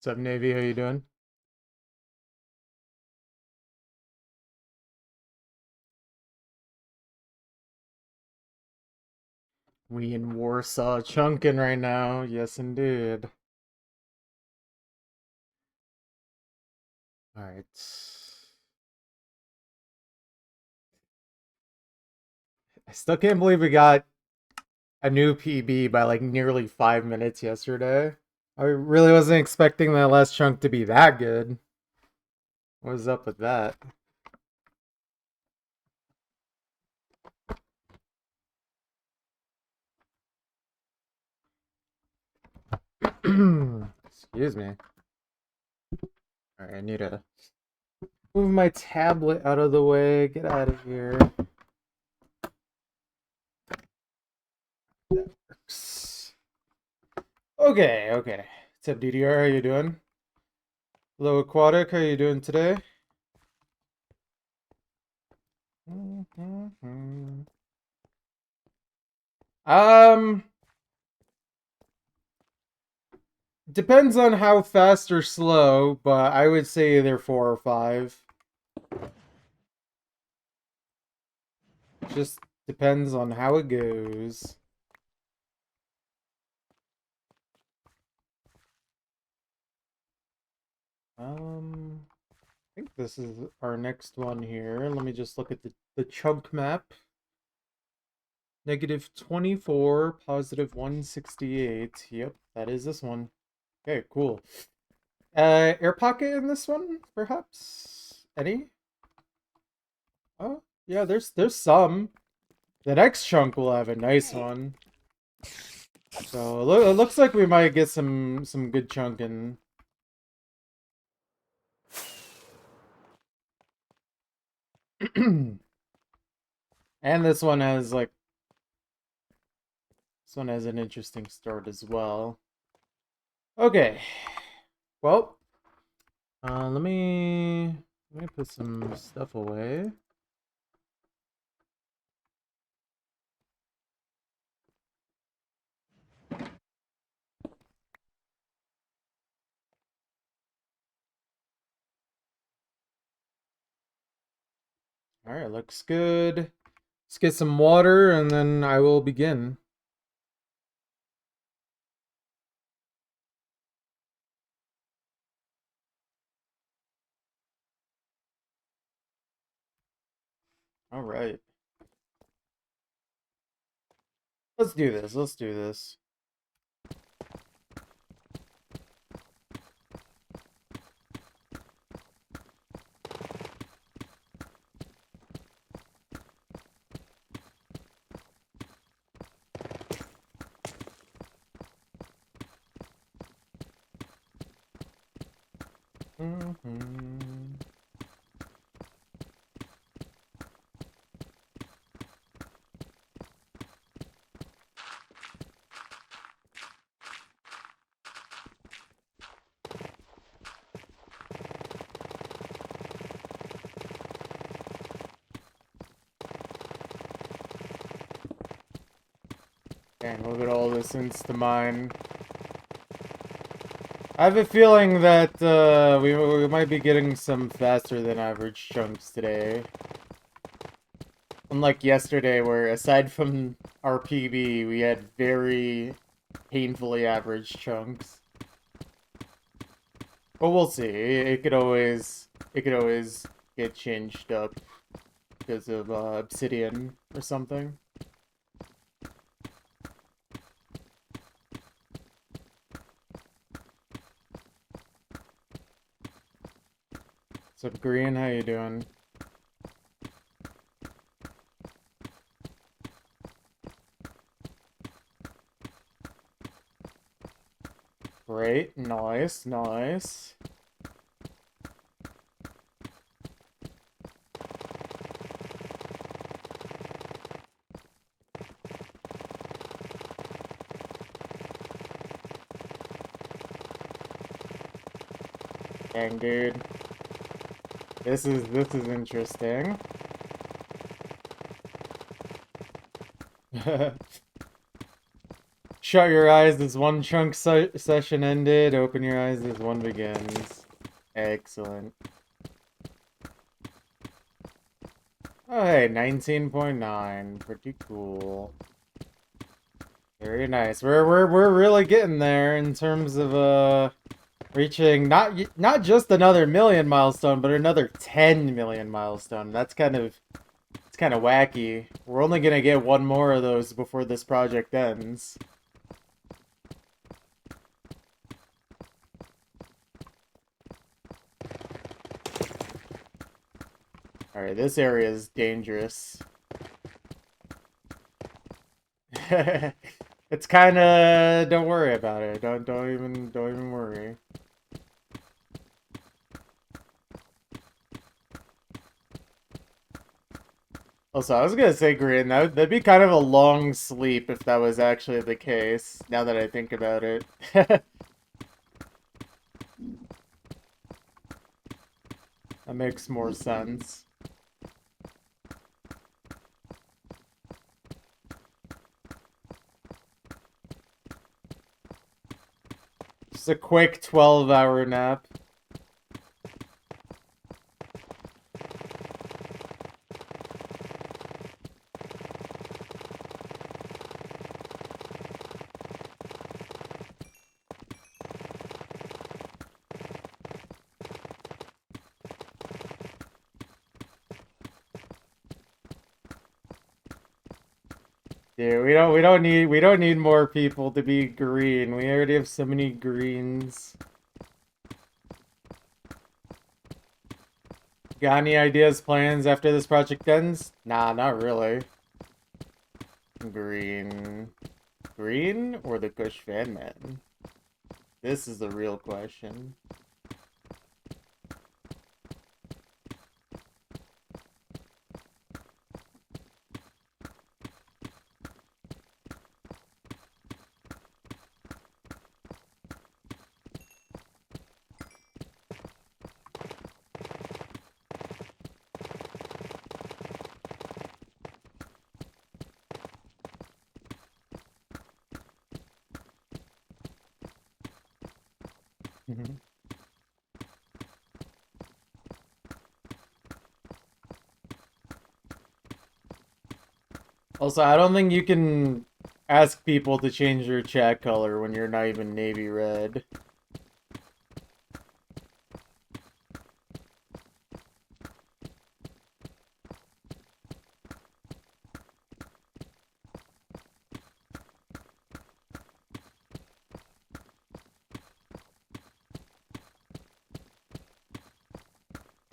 What's up, Navy? How you doing? We in Warsaw chunking right now. Yes, indeed. All right. I still can't believe we got a new PB by like nearly 5 minutes yesterday. I really wasn't expecting that last chunk to be that good. What was up with that? Excuse me. All right, I need to move my tablet out of the way. Get out of here. That works. Okay. What's up, DDR? How you doing? Hello, Aquatic. How you doing today? Um, depends on how fast or slow, but I would say either 4 or 5. Just depends on how it goes. I think this is our next one here. Let me just look at the chunk map. -24, +168. Yep, that is this one. Okay, cool. Air pocket in this one, perhaps? Any? Oh, yeah, there's some. The next chunk will have a nice one. So it looks like we might get some good chunking. And this one has an interesting start as well. Okay. Well, let me put some stuff away. All right, looks good. Let's get some water and then I will begin. All right. Let's do this. Let's do this. Dang, look at all this Insta-mine. I have a feeling that we might be getting some faster than average chunks today. Unlike yesterday, where aside from our PB, we had very painfully average chunks. But we'll see. It could always get changed up because of obsidian or something. What's up, Green? How you doing? Great. Nice. Nice. Dang, dude. This is interesting. shut your eyes as one chunk session ended. Open your eyes as one begins. Excellent. Oh, hey, 19.9. Pretty cool. Very nice. We're really getting there in terms of reaching not just another million milestone, but another 10 million milestone. That's kind of wacky. We're only gonna get one more of those before this project ends. Alright, this area is dangerous. It's kinda, don't worry about it. Don't even worry. Also, I was gonna say, Green, that'd be kind of a long sleep if that was actually the case, now that I think about it. That makes more sense. Just a quick 12-hour nap. Dude, we don't need more people to be green. We already have so many greens. Got any ideas, plans after this project ends? Nah, not really. Green. Green or the Kush Fan Man? This is the real question. Also, I don't think you can ask people to change your chat color when you're not even navy red.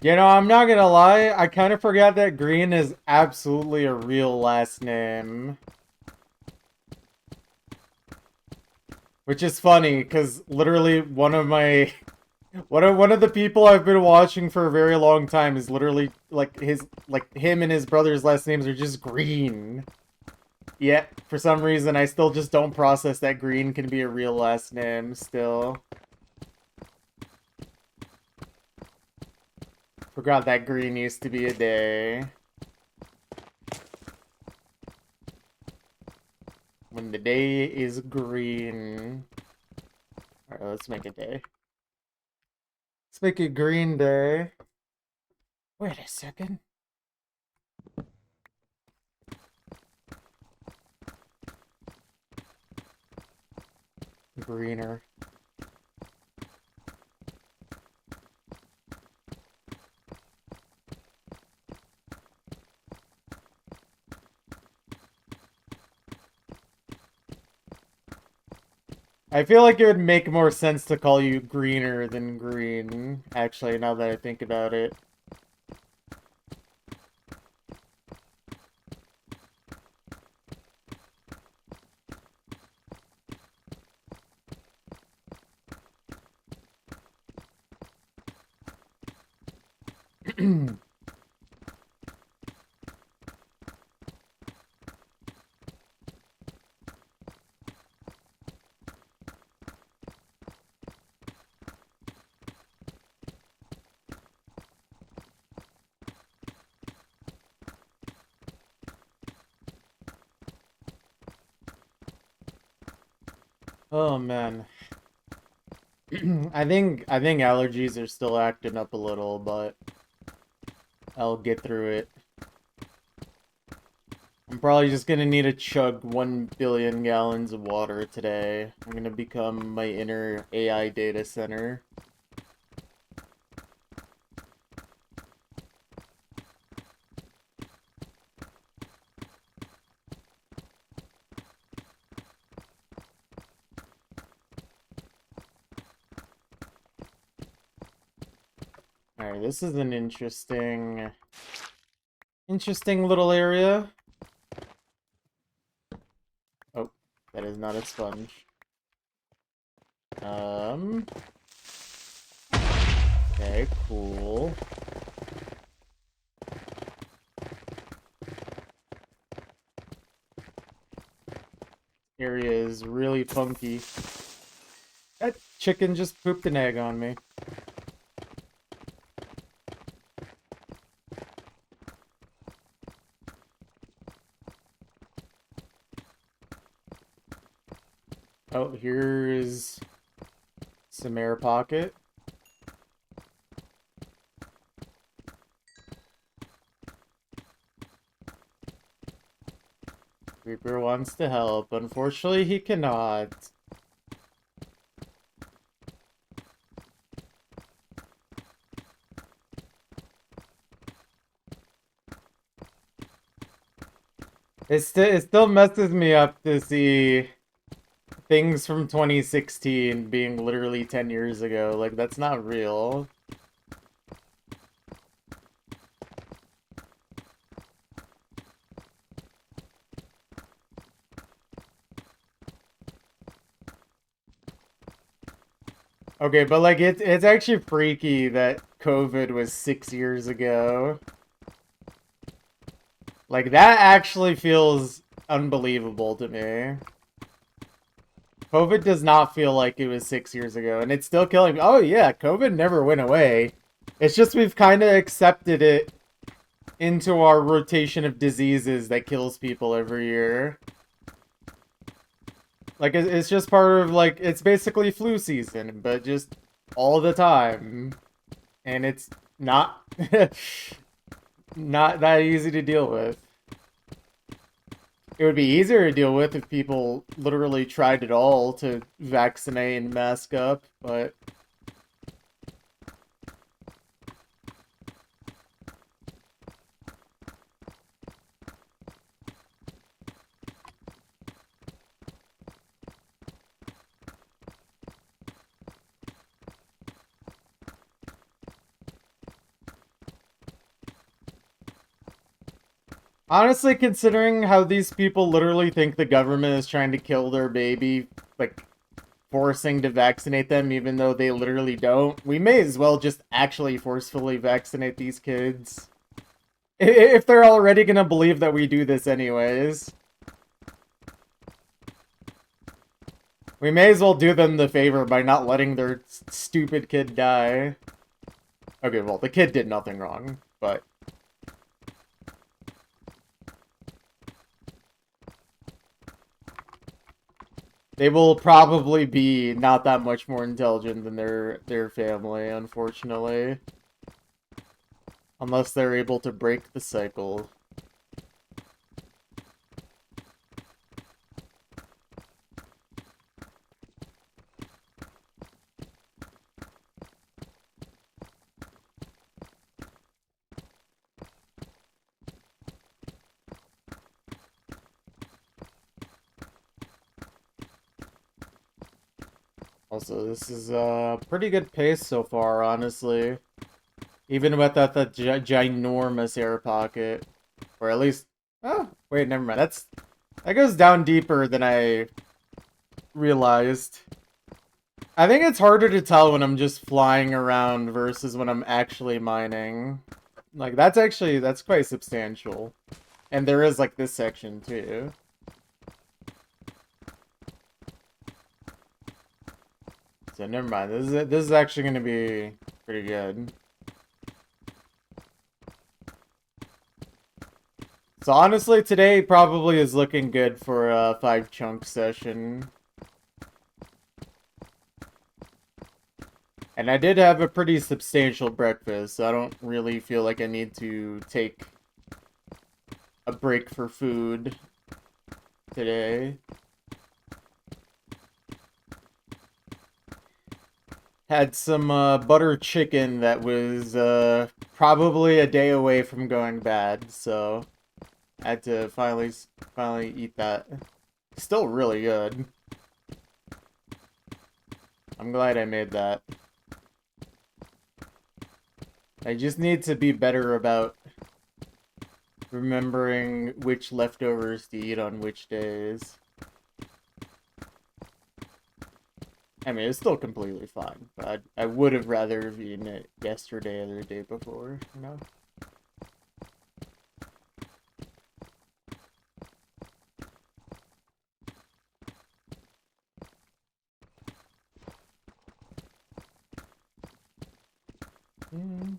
You know, I'm not gonna lie, I kind of forgot that Green is absolutely a real last name. Which is funny, because literally one of my... One of the people I've been watching for a very long time is literally, like, him and his brother's last names are just Green. Yet, for some reason, I still just don't process that Green can be a real last name, still. Forgot that green used to be a day. When the day is green. Alright, let's make a day. Let's make a green day. Wait a second. Greener. I feel like it would make more sense to call you greener than green, actually, now that I think about it. Oh man. I think allergies are still acting up a little, but I'll get through it. I'm probably just gonna need to chug 1 billion gallons of water today. I'm gonna become my inner AI data center. Alright, this is an interesting little area. Oh, that is not a sponge. Okay, cool. Area is really funky. That chicken just pooped an egg on me. Oh, here's some air pocket. Reaper wants to help. Unfortunately, he cannot. It still messes me up to see things from 2016 being literally 10 years ago. Like, that's not real. Okay, but like it's actually freaky that COVID was 6 years ago. Like that actually feels unbelievable to me. COVID does not feel like it was 6 years ago, and it's still killing me. Oh yeah, COVID never went away. It's just we've kind of accepted it into our rotation of diseases that kills people every year. Like, it's just part of, like, it's basically flu season, but just all the time. And it's not, not that easy to deal with. It would be easier to deal with if people literally tried it all to vaccinate and mask up, but... Honestly, considering how these people literally think the government is trying to kill their baby, like, forcing to vaccinate them even though they literally don't, we may as well just actually forcefully vaccinate these kids. If they're already gonna believe that we do this anyways. We may as well do them the favor by not letting their stupid kid die. Okay, well, the kid did nothing wrong, but... They will probably be not that much more intelligent than their family, unfortunately. Unless they're able to break the cycle. Also, this is a pretty good pace so far, honestly. Even with that ginormous air pocket. Or at least... Oh, wait, never mind. That goes down deeper than I realized. I think it's harder to tell when I'm just flying around versus when I'm actually mining. Like, that's quite substantial. And there is, like, this section, too. So, never mind. This is actually going to be pretty good. So, honestly, today probably is looking good for a 5-chunk session. And I did have a pretty substantial breakfast, so I don't really feel like I need to take a break for food today. Had some butter chicken that was probably a day away from going bad, so I had to finally eat that. Still really good. I'm glad I made that. I just need to be better about remembering which leftovers to eat on which days. I mean, it's still completely fine, but I would have rather have eaten it yesterday or the day before, you know? Mm-hmm.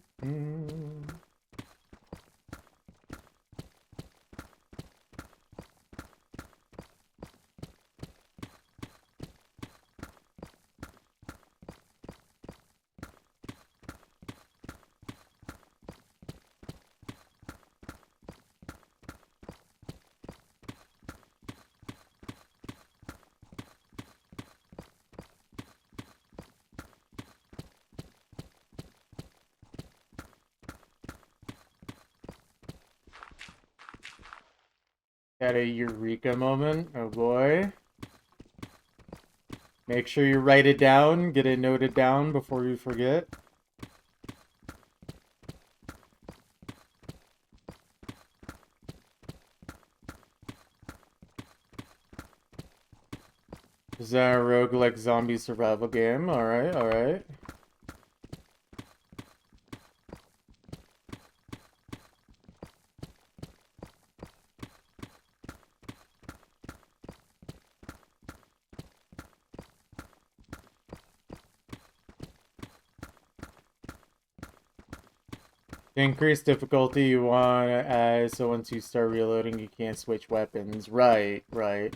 Had a eureka moment. Oh boy. Make sure you write it down, get it noted down before you forget. Is that a roguelike zombie survival game? Alright, alright. Increase difficulty you want as so once you start reloading you can't switch weapons. Right, right.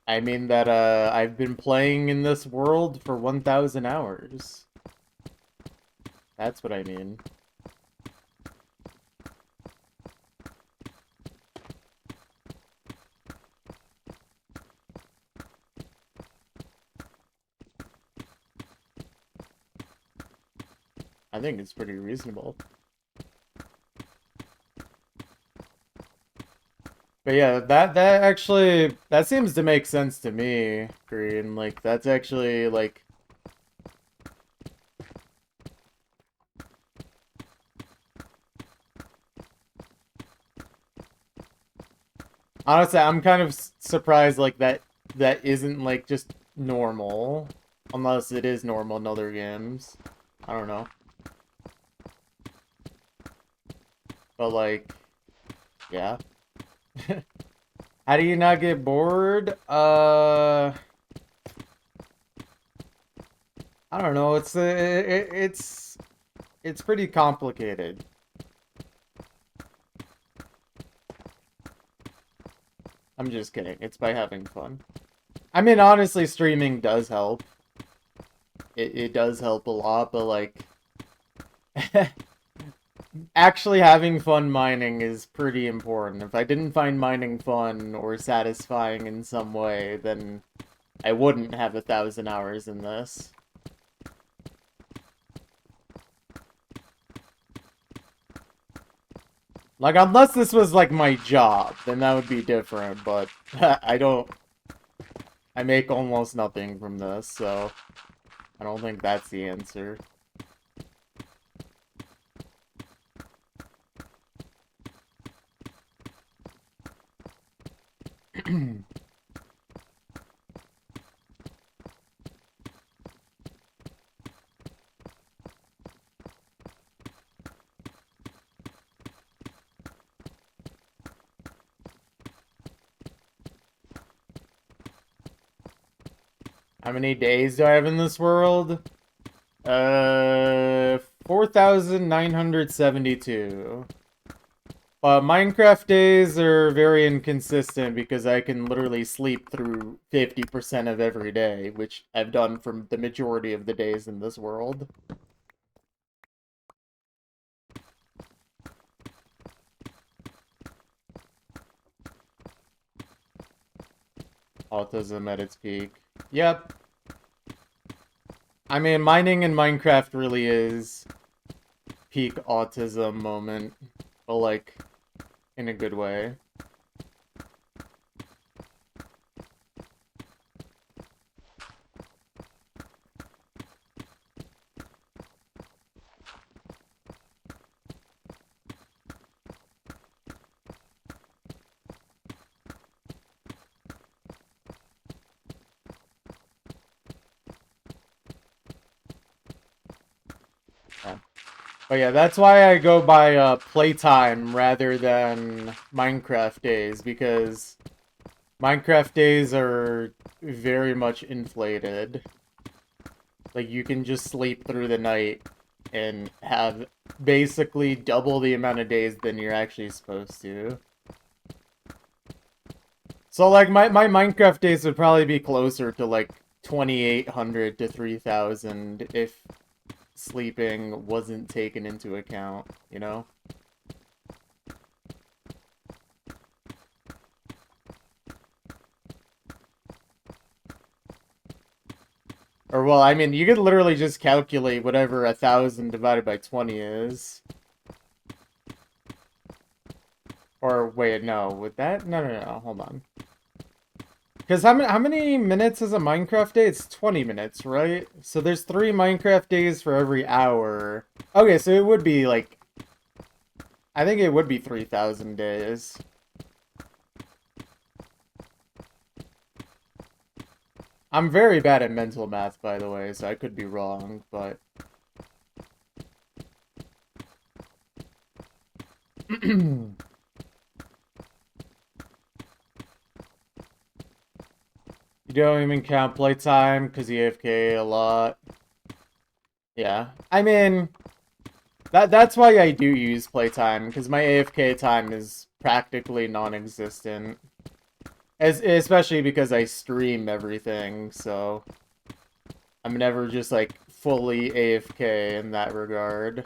I mean that I've been playing in this world for 1,000 hours. That's what I mean. I think it's pretty reasonable. But yeah, that actually that seems to make sense to me, Green. Like that's actually like honestly, I'm kind of surprised like that isn't like just normal, unless it is normal in other games. I don't know. But like, yeah. How do you not get bored? I don't know. It's pretty complicated. I'm just kidding. It's by having fun. I mean, honestly, streaming does help. It does help a lot, but like actually having fun mining is pretty important. If I didn't find mining fun or satisfying in some way, then I wouldn't have 1,000 hours in this. Like, unless this was, like, my job, then that would be different, but I make almost nothing from this, so I don't think that's the answer. How many days do I have in this world? 4,972. Minecraft days are very inconsistent because I can literally sleep through 50% of every day, which I've done for the majority of the days in this world. Autism at its peak. Yep. I mean, mining in Minecraft really is peak autism moment, but like, in a good way. Yeah. But yeah, that's why I go by playtime rather than Minecraft days, because Minecraft days are very much inflated. Like, you can just sleep through the night and have basically double the amount of days than you're actually supposed to. So, like, my Minecraft days would probably be closer to, like, 2,800 to 3,000 if sleeping wasn't taken into account, you know? Or, well, I mean, you could literally just calculate whatever 1,000 divided by 20 is. Or, wait, no, would that? No, no, no, hold on. Because how many minutes is a Minecraft day? It's 20 minutes, right? So there's 3 Minecraft days for every hour. Okay, so it would be, like... I think it would be 3,000 days. I'm very bad at mental math, by the way, so I could be wrong, but... You don't even count playtime because you AFK a lot. Yeah. I mean, that's why I do use playtime, because my AFK time is practically non-existent. Especially because I stream everything, so... I'm never just, like, fully AFK in that regard.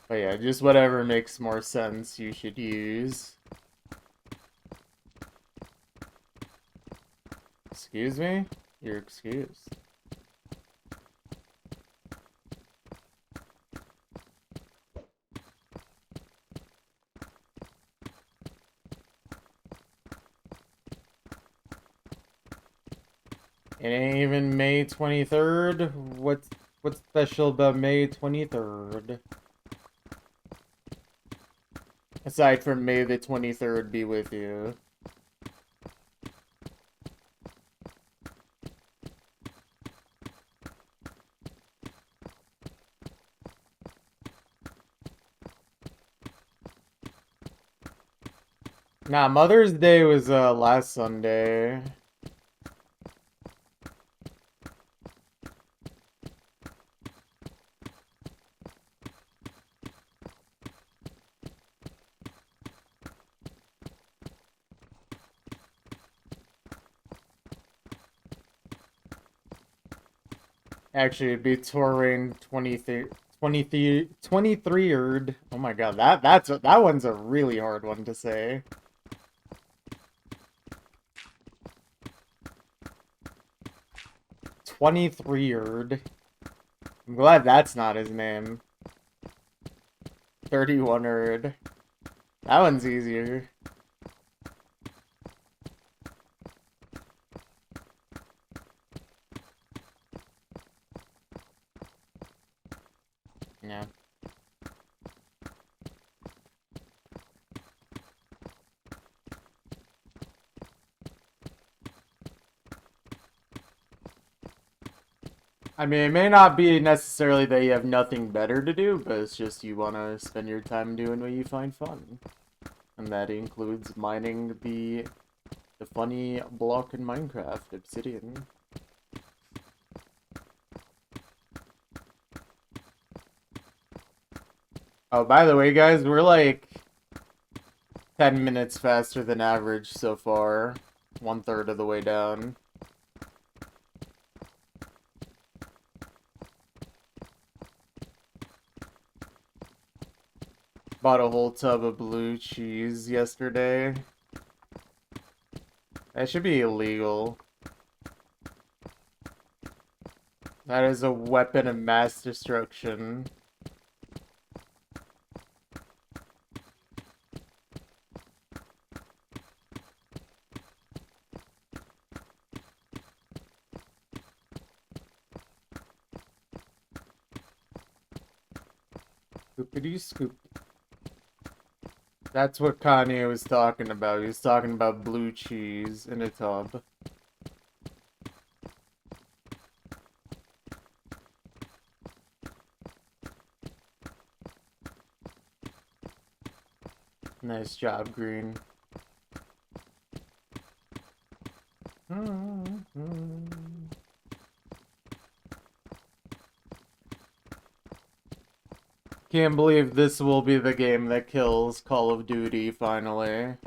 But yeah, just whatever makes more sense you should use. Excuse me? You're excused. It ain't even May 23rd? What's special about May 23rd? Aside from May the 23rd be with you. Nah, Mother's Day was last Sunday. Actually, it'd be touring 23rd. Oh my god, that one's a really hard one to say. 23rd. I'm glad that's not his name. 31erd. That one's easier. Yeah. I mean, it may not be necessarily that you have nothing better to do, but it's just you want to spend your time doing what you find fun. And that includes mining the funny block in Minecraft, Obsidian. Oh, by the way, guys, we're like 10 minutes faster than average so far. 1/3 of the way down. Bought a whole tub of blue cheese yesterday. That should be illegal. That is a weapon of mass destruction. Scoopity scoop. That's what Kanye was talking about. He was talking about blue cheese in a tub. Nice job, Green. Can't believe this will be the game that kills Call of Duty, finally.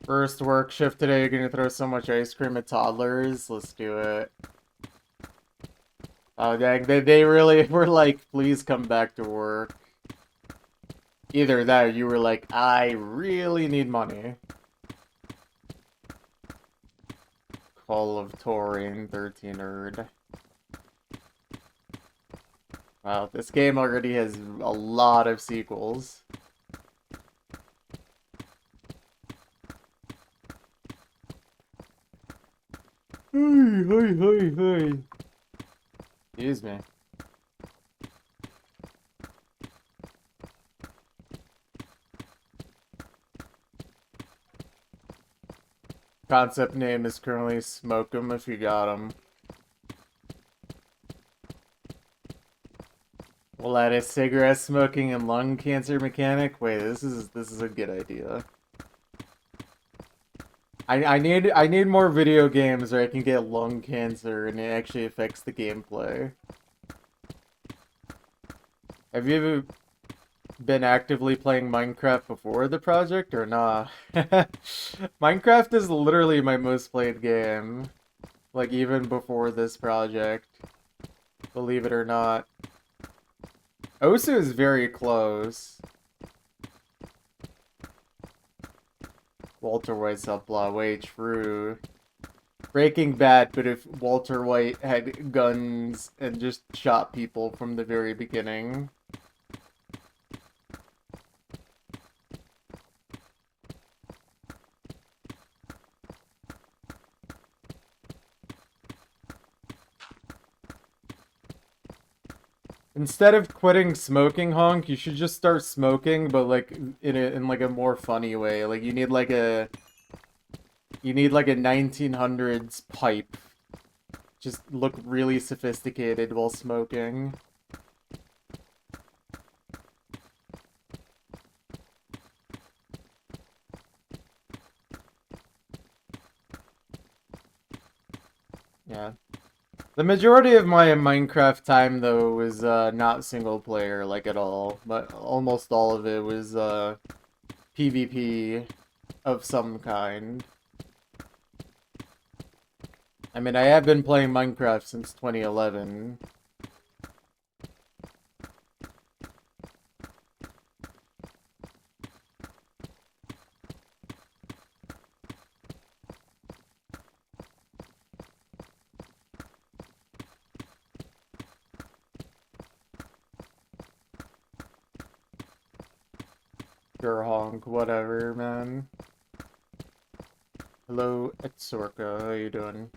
First work shift today, you're gonna throw so much ice cream at toddlers. Let's do it. Oh, dang, they really were like, please come back to work. Either that or you were like, I really need money. Call of Taurine, 13 nerd. Wow, this game already has a lot of sequels. Hey. Excuse me. Concept name is currently Smoke 'em if you got 'em. We'll add a cigarette smoking and lung cancer mechanic. Wait, this is a good idea. I need more video games where I can get lung cancer and it actually affects the gameplay. Have you ever been actively playing Minecraft before the project or not? Minecraft is literally my most played game. Like even before this project. Believe it or not. Osu is very close. Walter White's outlaw. Wait, true. Breaking Bad, but if Walter White had guns and just shot people from the very beginning. Instead of quitting smoking, Honk, you should just start smoking, but like in like a more funny way. Like you need like a 1900s pipe. Just look really sophisticated while smoking. Yeah. The majority of my Minecraft time, though, was not single player, like, at all. But almost all of it was PvP of some kind. I mean, I have been playing Minecraft since 2011. Sure, Honk, whatever, man. Hello, Etsorka, how you doing?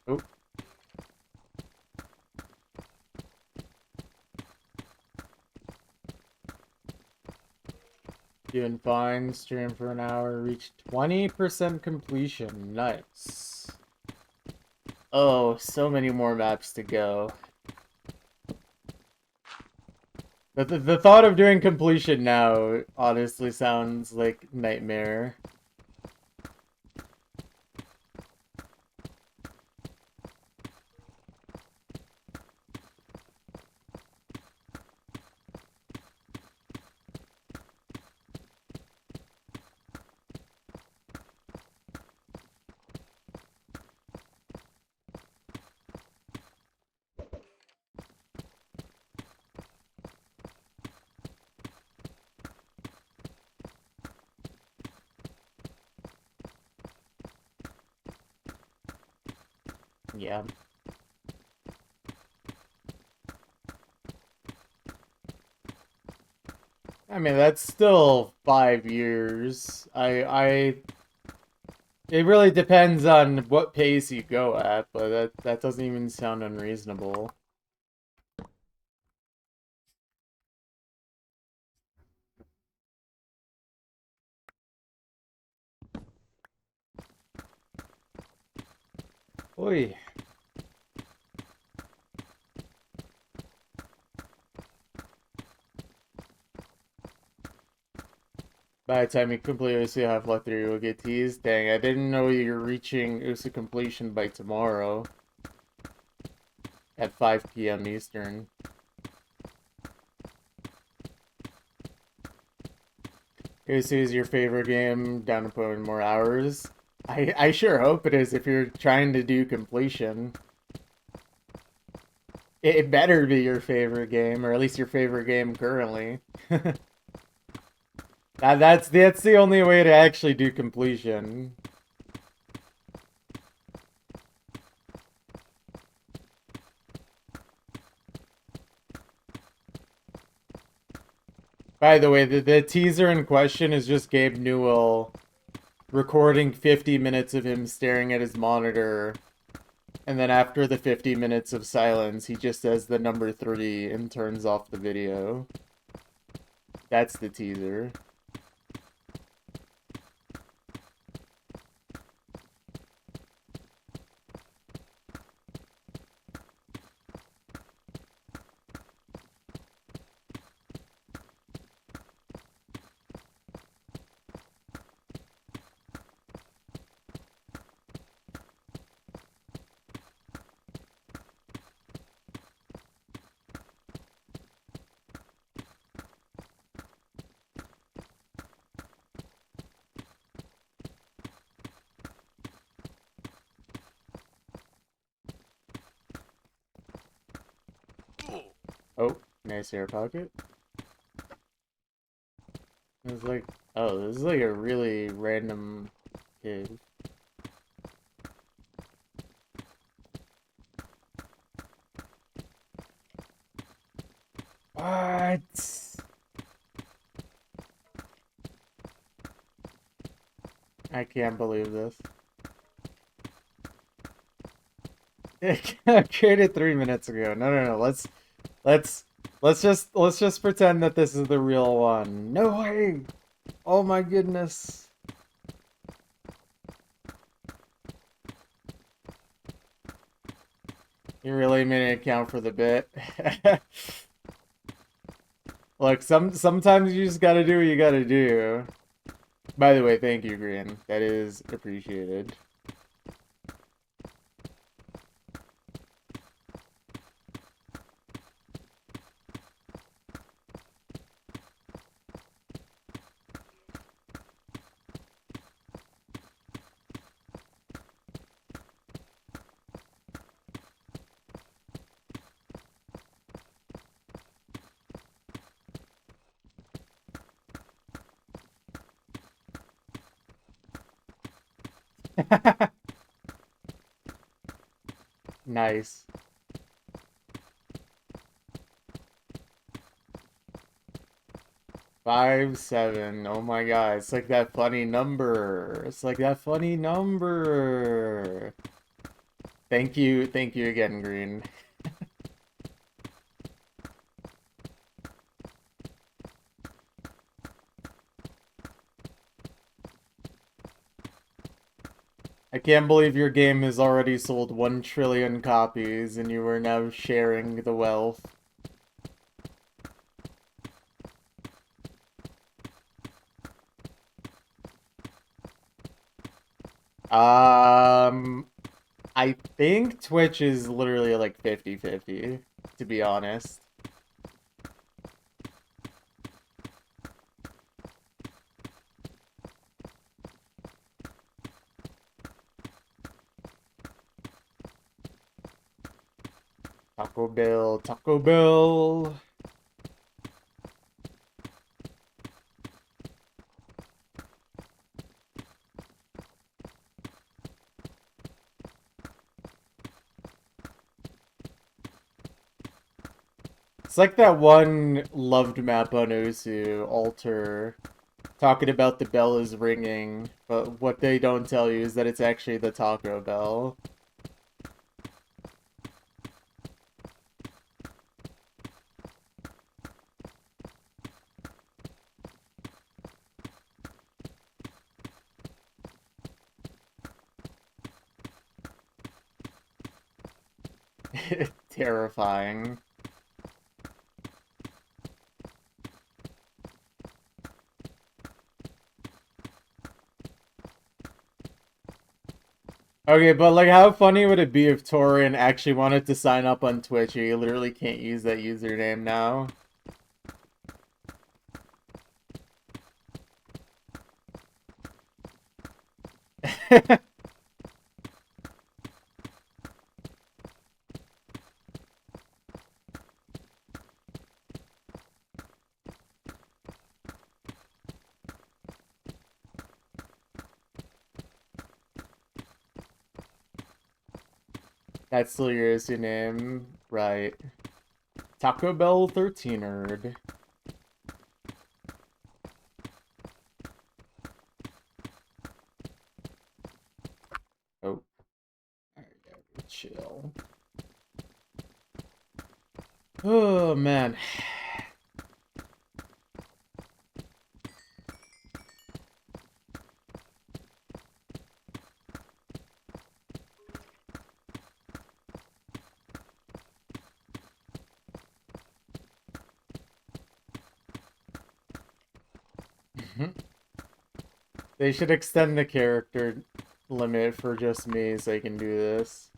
Oh. Doing fine. Stream for an hour. Reached 20% completion. Nice. Oh, so many more maps to go. But the thought of doing completion now honestly sounds like nightmare. Yeah. I mean, that's still 5 years. It really depends on what pace you go at, but that doesn't even sound unreasonable. Oi. By the time you complete USU Half-Life 3, you will get teased. Dang, I didn't know you're reaching USU completion by tomorrow at 5 p.m. Eastern. USU is your favorite game, down to put in more hours. I sure hope it is if you're trying to do completion. It better be your favorite game, or at least your favorite game currently. That's the only way to actually do completion. By the way, the teaser in question is just Gabe Newell recording 50 minutes of him staring at his monitor, and then after the 50 minutes of silence, he just says the number 3 and turns off the video. That's the teaser. Oh, nice air pocket. It's like, oh, this is like a really random kid. What? I can't believe this. I created 3 minutes ago. No. Let's let's just pretend that this is the real one. No way. Oh my goodness. You really made it count for the bit. Look, sometimes you just gotta do what you gotta do. By the way, thank you, Green. That is appreciated. Nice. 5-7. Oh my god, it's like that funny number. It's like that funny number. Thank you again, Green. I can't believe your game has already sold 1 trillion copies and you are now sharing the wealth. I think Twitch is literally like 50-50, to be honest. Taco Bell, Taco Bell. It's like that one loved map on Osu, Alter, talking about the bell is ringing, but what they don't tell you is that it's actually the Taco Bell. Terrifying. Okay, but like how funny would it be if Torian actually wanted to sign up on Twitch? You literally can't use that username now. That's still your username, right? Taco Bell 13erd. Oh, alright, chill. Oh man. They should extend the character limit for just me so I can do this.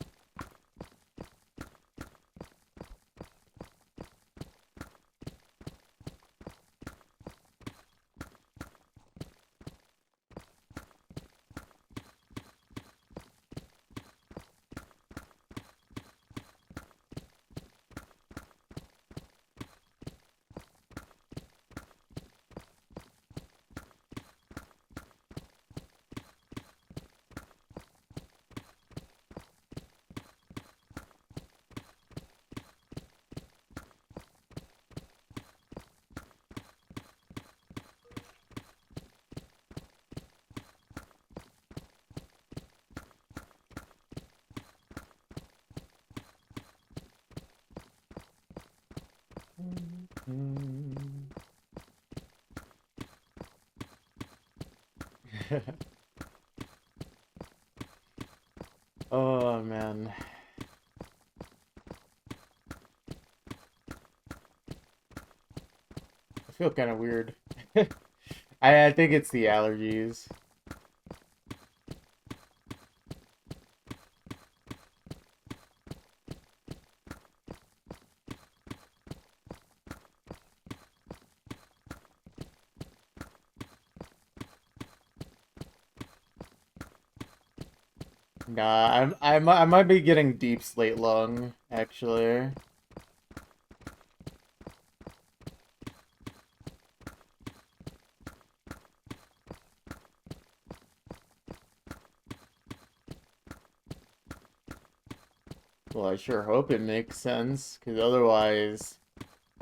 Oh man. I feel kind of weird. I think it's the allergies. Nah, I might be getting deep slate lung, actually. Well, I sure hope it makes sense, because otherwise,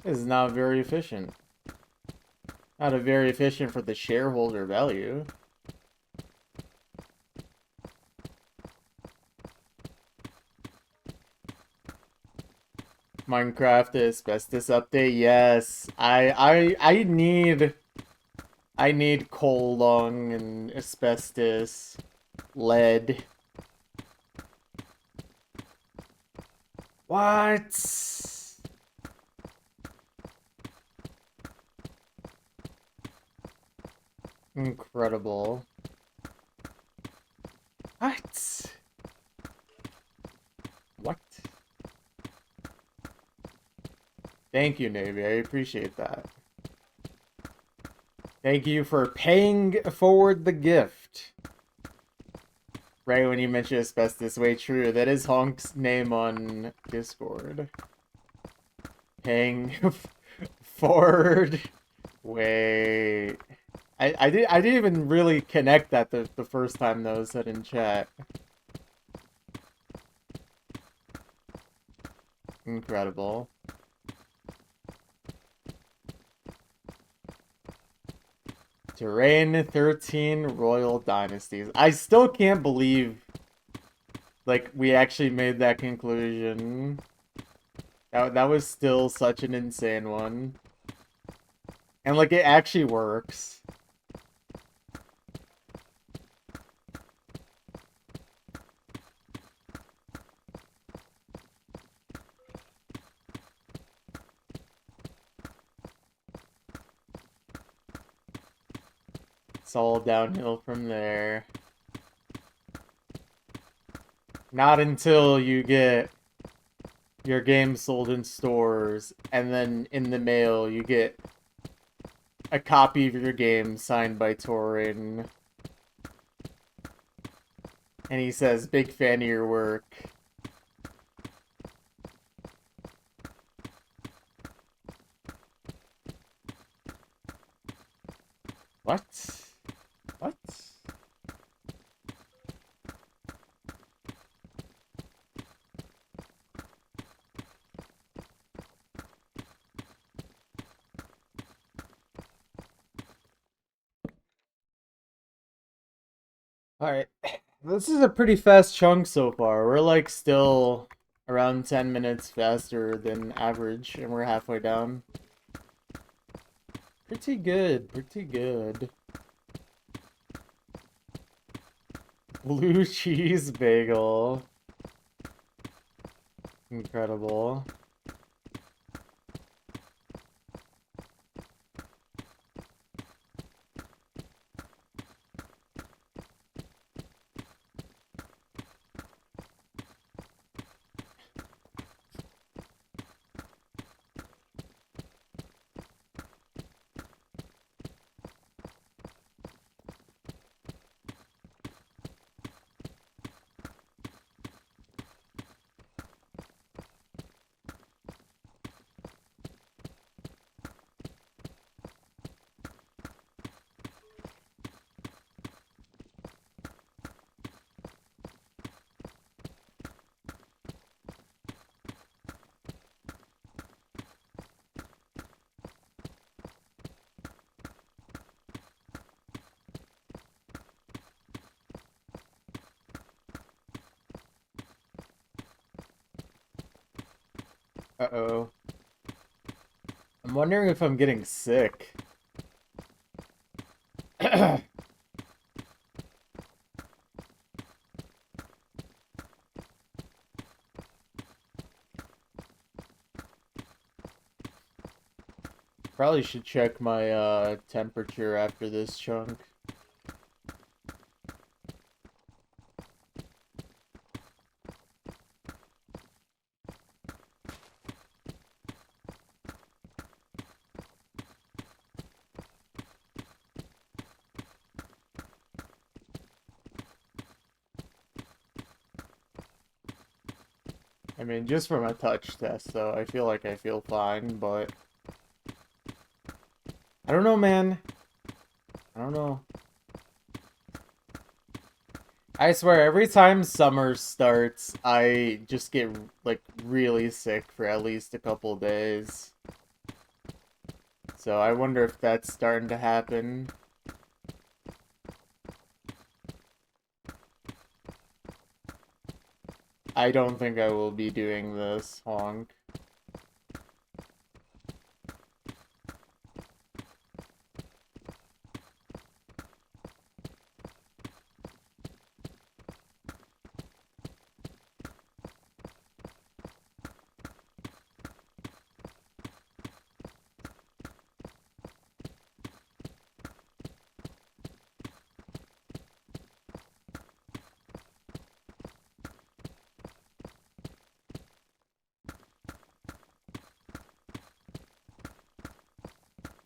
it's not very efficient. Not a very efficient for the shareholder value. Minecraft asbestos update, yes. I need coal lung and asbestos, lead. What? Incredible. What? What? Thank you, Navy. I appreciate that. Thank you for paying forward the gift. Right when you mentioned asbestos, way true. That is Honk's name on Discord. Paying forward. Wait. I didn't even really connect that the first time that was said in chat. Incredible. Terrain 13 Royal Dynasties. I still can't believe, like, we actually made that conclusion. That was still such an insane one. And, like, it actually works. It's all downhill from there. Not until you get your game sold in stores, and then in the mail you get a copy of your game signed by Torin. And he says, big fan of your work. What? What? Alright. This is a pretty fast chunk so far. We're like still around 10 minutes faster than average, and we're halfway down. Pretty good, pretty good. Blue cheese bagel. Incredible. Uh-oh. I'm wondering if I'm getting sick. Probably should check my temperature after this chunk. I mean, just from a touch test, though, I feel like I feel fine, but I don't know, man. I don't know. I swear, every time summer starts, I just get, like, really sick for at least a couple days. So I wonder if that's starting to happen. I don't think I will be doing this, honk.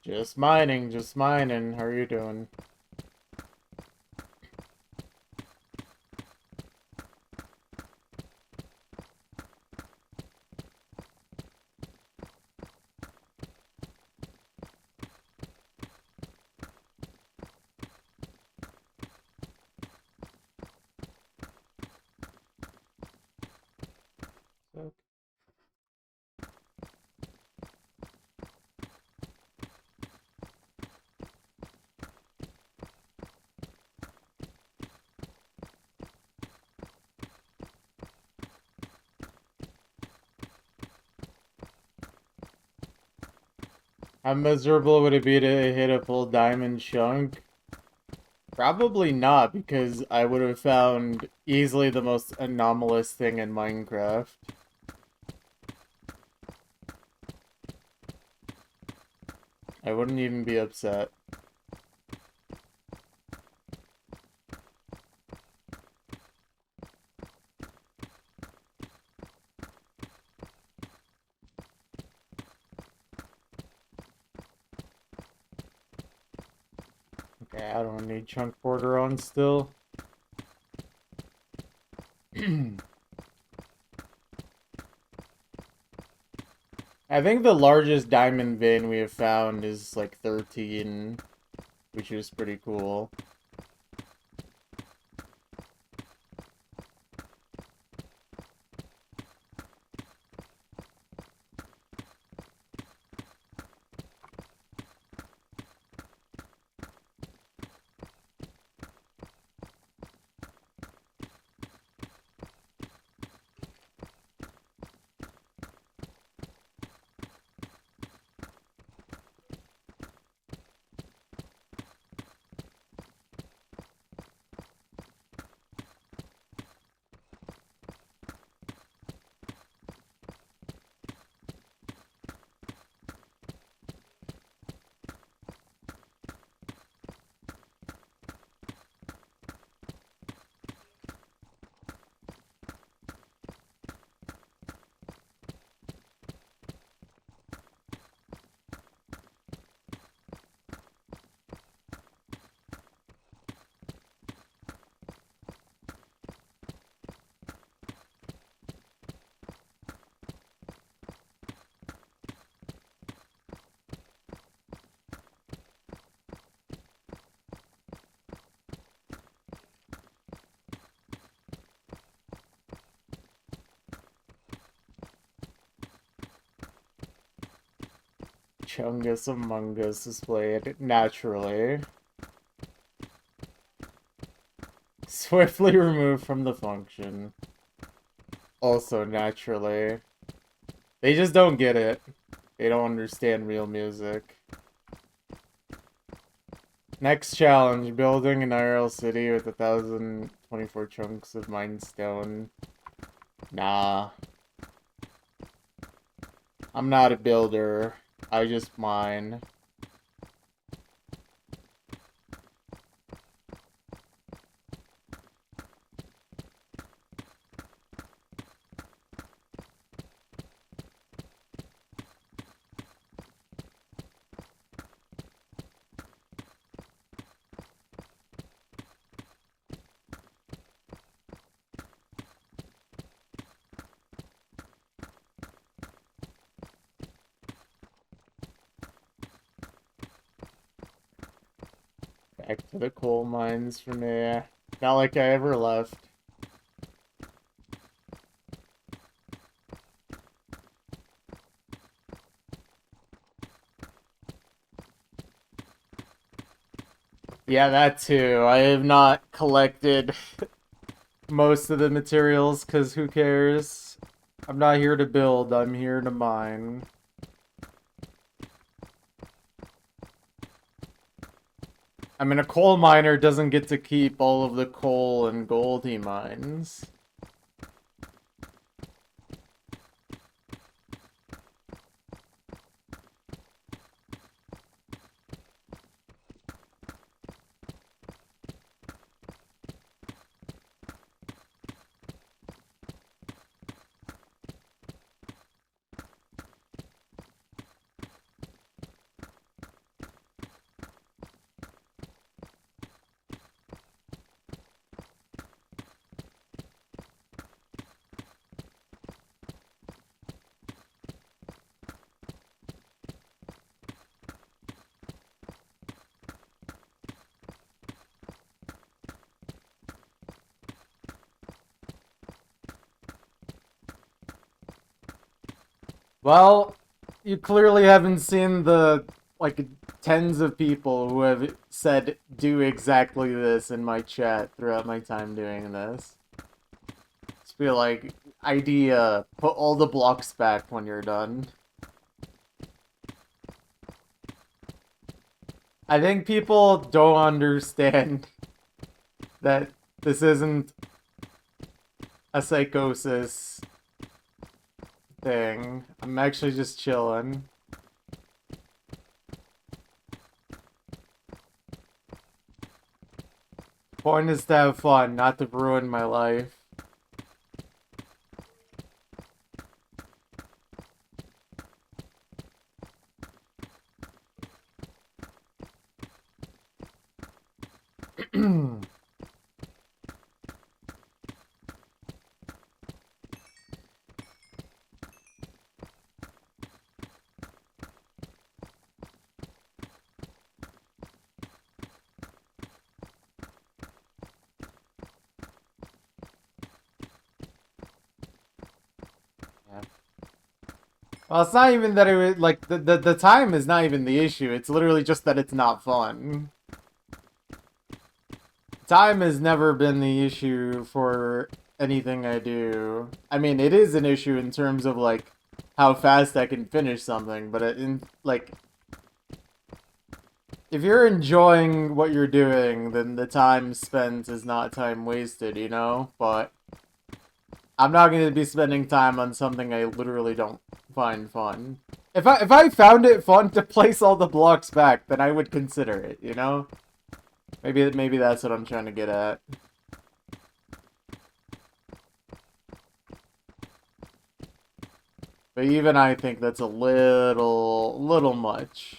Just mining, just mining. How are you doing? How miserable would it be to hit a full diamond chunk? Probably not, because I would have found easily the most anomalous thing in Minecraft. I wouldn't even be upset. Okay, I don't need chunk border on still. I think the largest diamond vein we have found is like 13, which is pretty cool. Chungus Among Us displayed naturally. Swiftly removed from the function. Also naturally. They just don't get it. They don't understand real music. Next challenge, building an IRL city with 1,024 chunks of Mindstone. Nah. I'm not a builder. I just mine. Back to the coal mines for me. Not like I ever left. Yeah, that too. I have not collected most of the materials, because who cares? I'm not here to build, I'm here to mine. I mean, a coal miner doesn't get to keep all of the coal and gold he mines. Well, you clearly haven't seen the, like, tens of people who have said do exactly this in my chat throughout my time doing this. Just be like, idea, put all the blocks back when you're done. I think people don't understand that this isn't a psychosis thing. I'm actually just chilling. Point is to have fun, not to ruin my life. Well, it's not even that it was, like, the time is not even the issue. It's literally just that it's not fun. Time has never been the issue for anything I do. I mean, it is an issue in terms of, like, how fast I can finish something, but like, if you're enjoying what you're doing, then the time spent is not time wasted, you know? But I'm not going to be spending time on something I literally don't find fun. If I found it fun to place all the blocks back, then I would consider it, you know? Maybe that's what I'm trying to get at. But even I think that's a little much.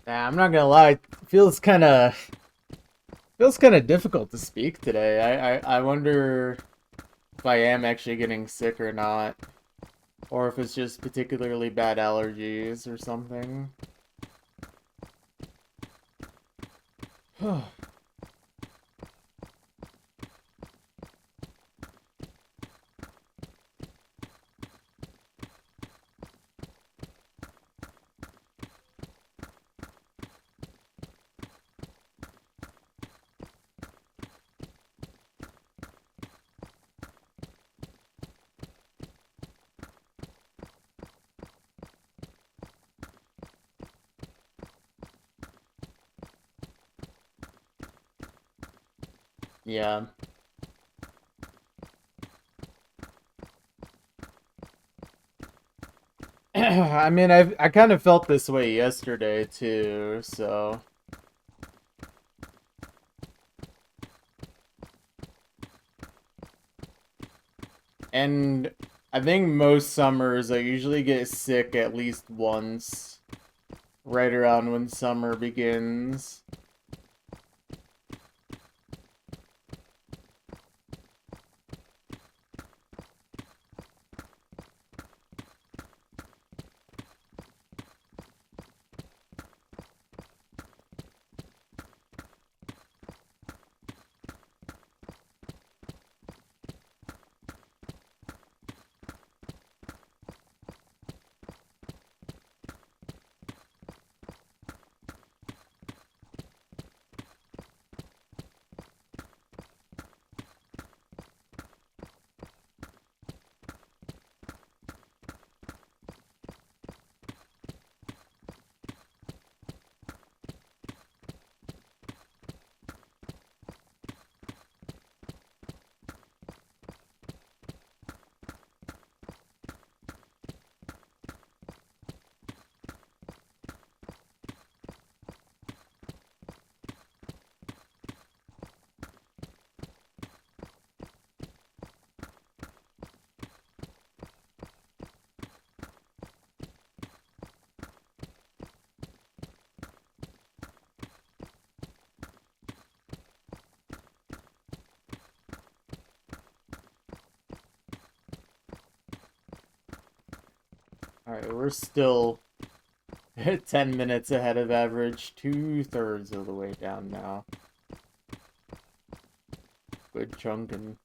Yeah, I'm not gonna lie, it feels kind of difficult to speak today. I wonder if I am actually getting sick or not, or if it's just particularly bad allergies or something. Yeah. I mean, I kind of felt this way yesterday too, so. And I think most summers I usually get sick at least once, right around when summer begins. Alright, we're still 10 minutes ahead of average, 2/3 of the way down now. Good chunkin'.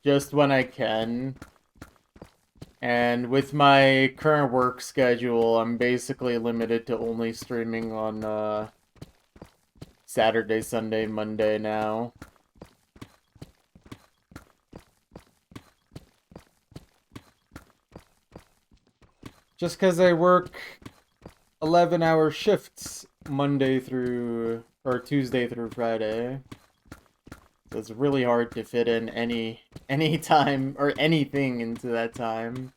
Just when I can. And with my current work schedule, I'm basically limited to only streaming on Saturday, Sunday, Monday now. Just because I work 11-hour shifts Monday through, or Tuesday through Friday. So it's really hard to fit in any time or anything into that time.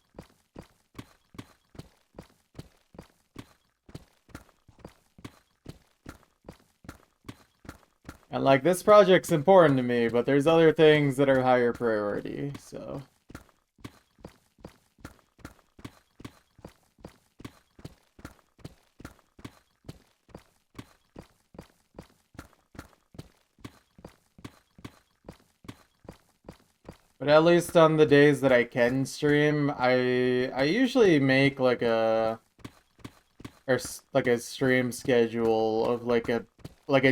And like, this project's important to me, but there's other things that are higher priority, so. But But at least on the days that I can stream, I usually make like like a stream schedule of like a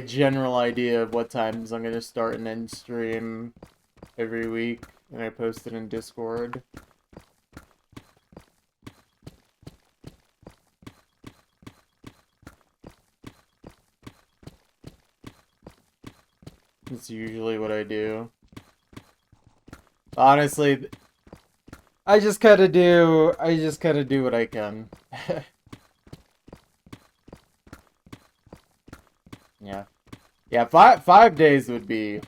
general idea of what times I'm gonna start and end stream every week, and I post it in Discord. That's usually what I do. Honestly, I just kind of do what I can. Yeah. Yeah, five days would be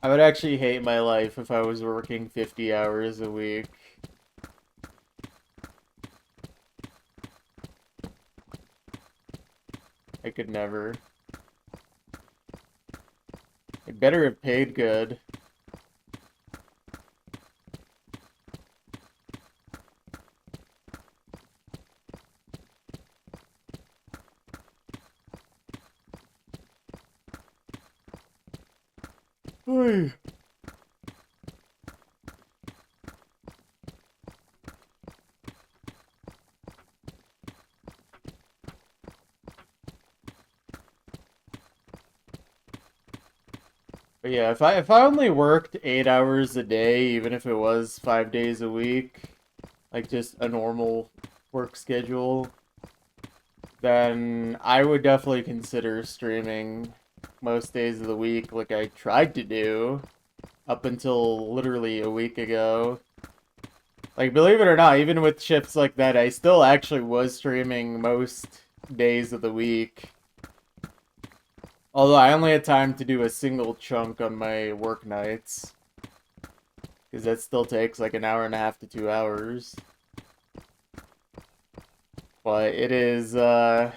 I would actually hate my life if I was working 50 hours a week. I could never. I better have paid good. Oy. But yeah, if I only worked 8 hours a day, even if it was 5 days a week, like just a normal work schedule, then I would definitely consider streaming most days of the week, like I tried to do up until literally a week ago. Like, believe it or not, even with shifts like that, I still actually was streaming most days of the week. Although I only had time to do a single chunk on my work nights. Because that still takes like an hour and a half to 2 hours. But it is, it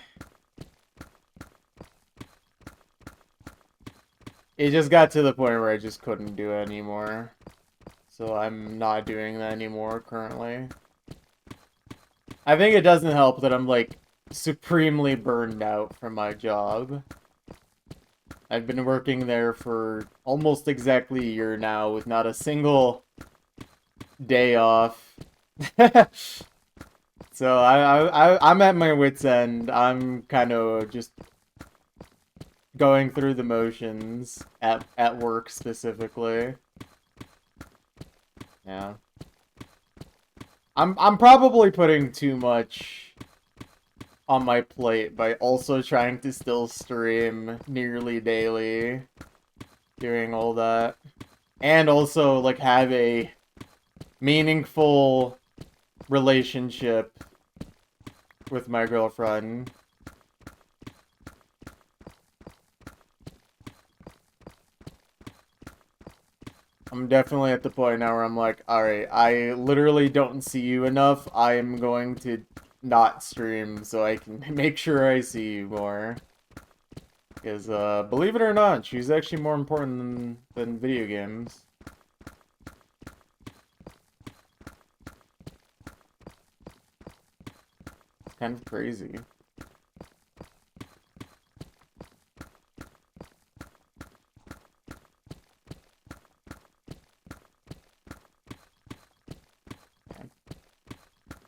just got to the point where I just couldn't do it anymore. So I'm not doing that anymore currently. I think it doesn't help that I'm like supremely burned out from my job. I've been working there for almost exactly a year now with not a single day off. So I'm at my wit's end. I'm kind of just going through the motions at work specifically. Yeah. I'm probably putting too much on my plate by also trying to still stream nearly daily, doing all that, and also like have a meaningful relationship with my girlfriend. I'm definitely at the point now where I'm like, alright, I literally don't see you enough. I am going to not stream so I can make sure I see you more. Because, believe it or not, she's actually more important than video games. It's kind of crazy.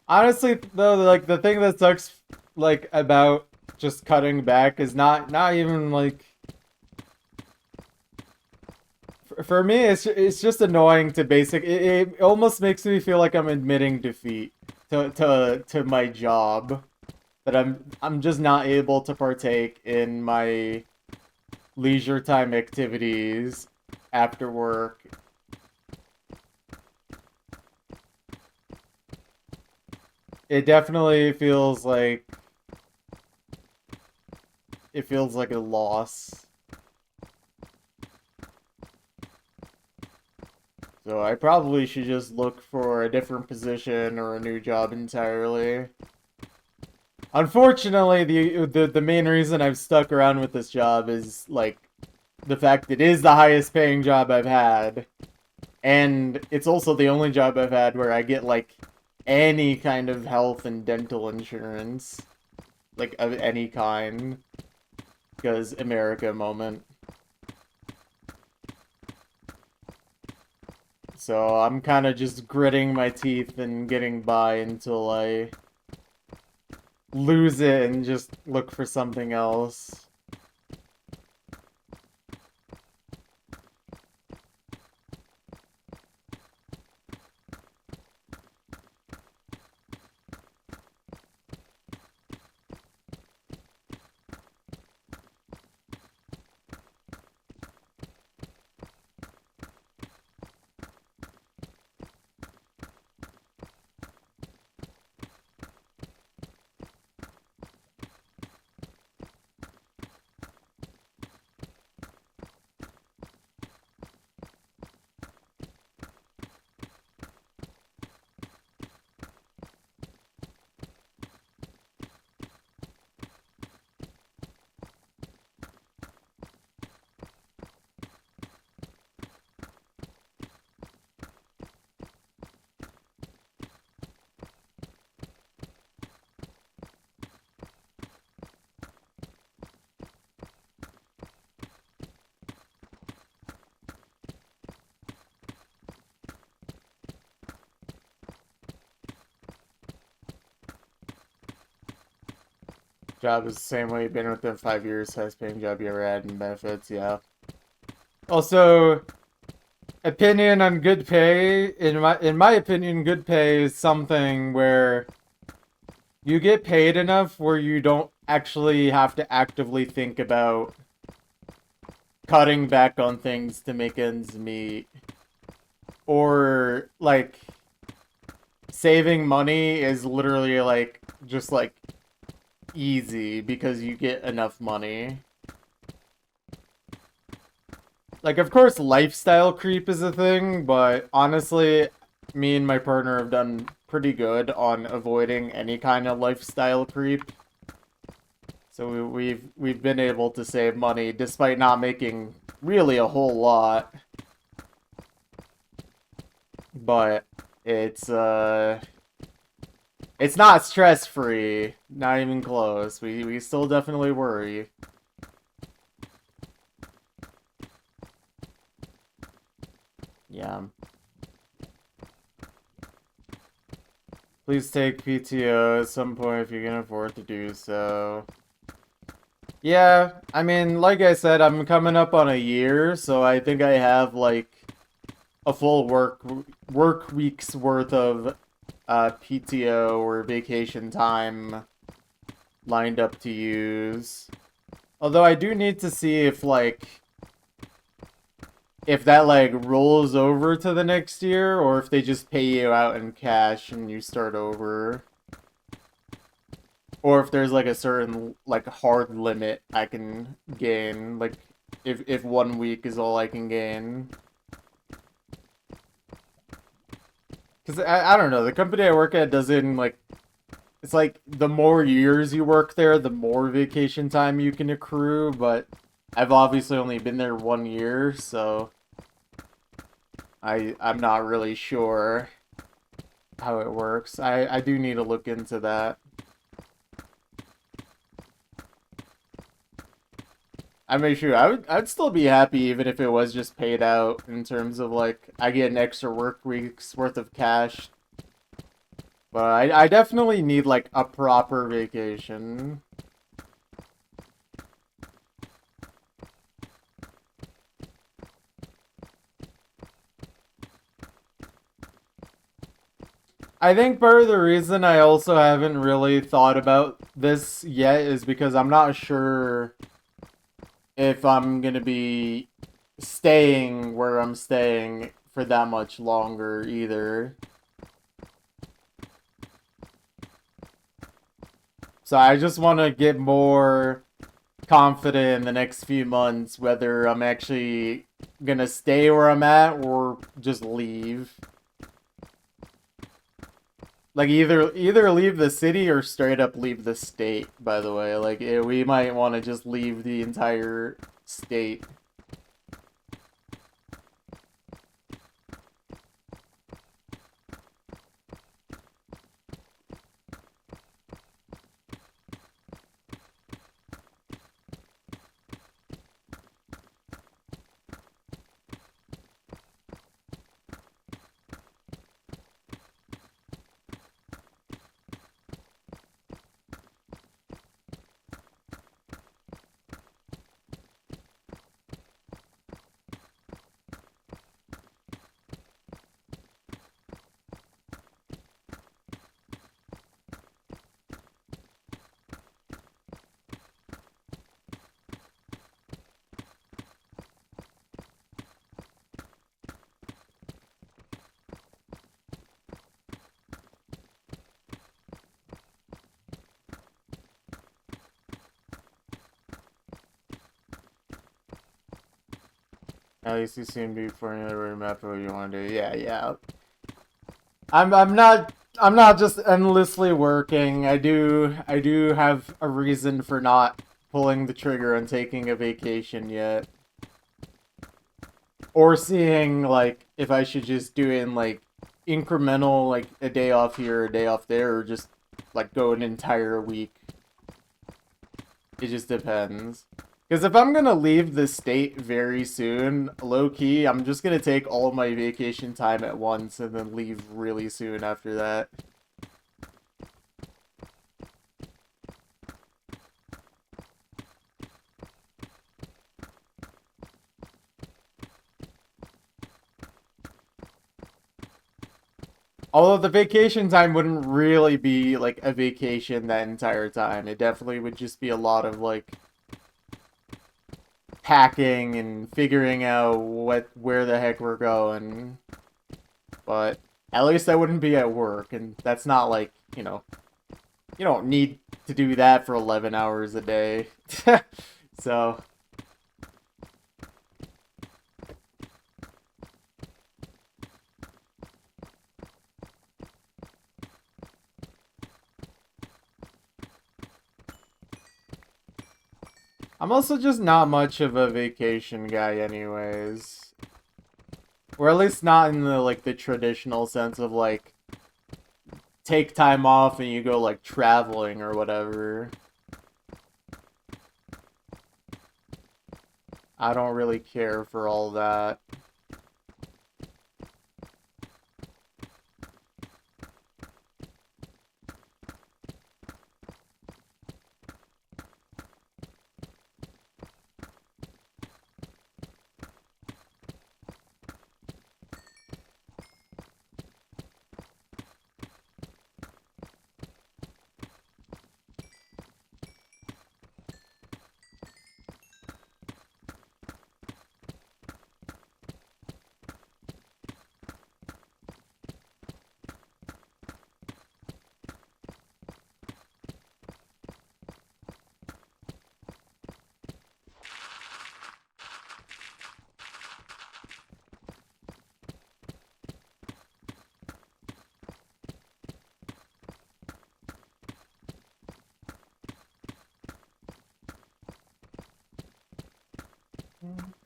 Honestly, though, like the thing that sucks, like about just cutting back is not even like for me. It's just annoying to basic. It almost makes me feel like I'm admitting defeat to my job, that I'm just not able to partake in my leisure time activities after work. It definitely feels like a loss. So I probably should just look for a different position or a new job entirely. Unfortunately, the main reason I've stuck around with this job is like the fact it is the highest paying job I've had. And it's also the only job I've had where I get like any kind of health and dental insurance. Like of any kind. Because America moment. So I'm kind of just gritting my teeth and getting by until I lose it and just look for something else. Job is the same way you've been within 5 years, highest paying job you ever had and benefits, yeah. Also, opinion on good pay, in my opinion, good pay is something where you get paid enough where you don't actually have to actively think about cutting back on things to make ends meet. Or, like, saving money is literally, like, just, like, easy because you get enough money. Like, of course, lifestyle creep is a thing, but honestly, me and my partner have done pretty good on avoiding any kind of lifestyle creep. So we've been able to save money despite not making really a whole lot. But it's not stress-free, not even close. We still definitely worry. Yeah. Please take PTO at some point if you can afford to do so. Yeah, I mean, like I said, I'm coming up on a year, so I think I have like a full work week's worth of PTO or vacation time lined up to use. Although I do need to see if that like rolls over to the next year or if they just pay you out in cash and you start over. Or if there's like a certain like hard limit I can gain, like if 1 week is all I can gain. Because I don't know, the company I work at doesn't like, it's like the more years you work there, the more vacation time you can accrue, but I've obviously only been there 1 year, so I'm not really sure how it works. I do need to look into that. I mean, sure, I'd still be happy even if it was just paid out in terms of like I get an extra work week's worth of cash. But I definitely need like a proper vacation. I think part of the reason I also haven't really thought about this yet is because I'm not sure if I'm gonna be staying where I'm staying for that much longer either. So I just want to get more confident in the next few months whether I'm actually gonna stay where I'm at or just leave. Like either leave the city or straight up leave the state, by the way. Like we might want to just leave the entire state. At least you seem to be forming a roadmap of what you want to do. Yeah, yeah. I'm not just endlessly working. I do have a reason for not pulling the trigger on taking a vacation yet. Or seeing like if I should just do it in like incremental, like a day off here, a day off there, or just like go an entire week. It just depends. Because if I'm gonna leave the state very soon, low key, I'm just gonna take all of my vacation time at once and then leave really soon after that. Although the vacation time wouldn't really be like a vacation that entire time. It definitely would just be a lot of like packing and figuring out where the heck we're going. But at least I wouldn't be at work, and that's not like, you don't need to do that for 11 hours a day. So, I'm also just not much of a vacation guy anyways. Or at least not in the like the traditional sense of like take time off and you go like traveling or whatever. I don't really care for all that.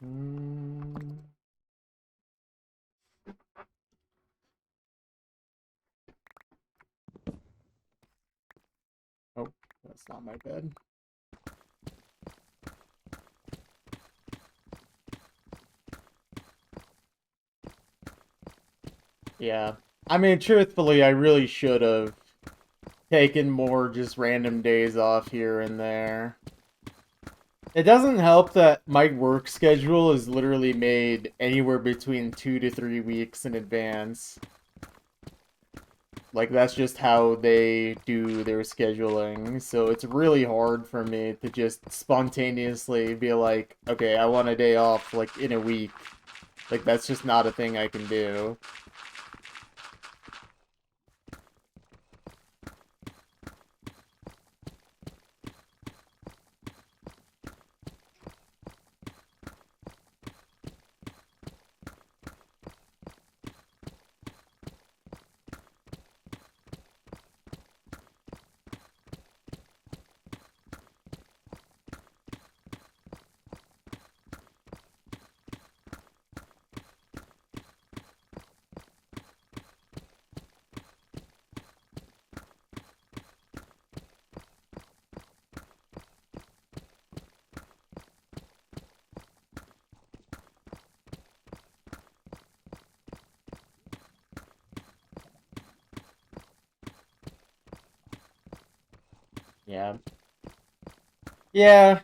Mm. Oh, that's not my bed. Yeah. I mean, truthfully, I really should have taken more just random days off here and there. It doesn't help that my work schedule is literally made anywhere between 2 to 3 weeks in advance. Like, that's just how they do their scheduling. So it's really hard for me to just spontaneously be like, okay, I want a day off, like, in a week. Like, that's just not a thing I can do. Yeah. Yeah.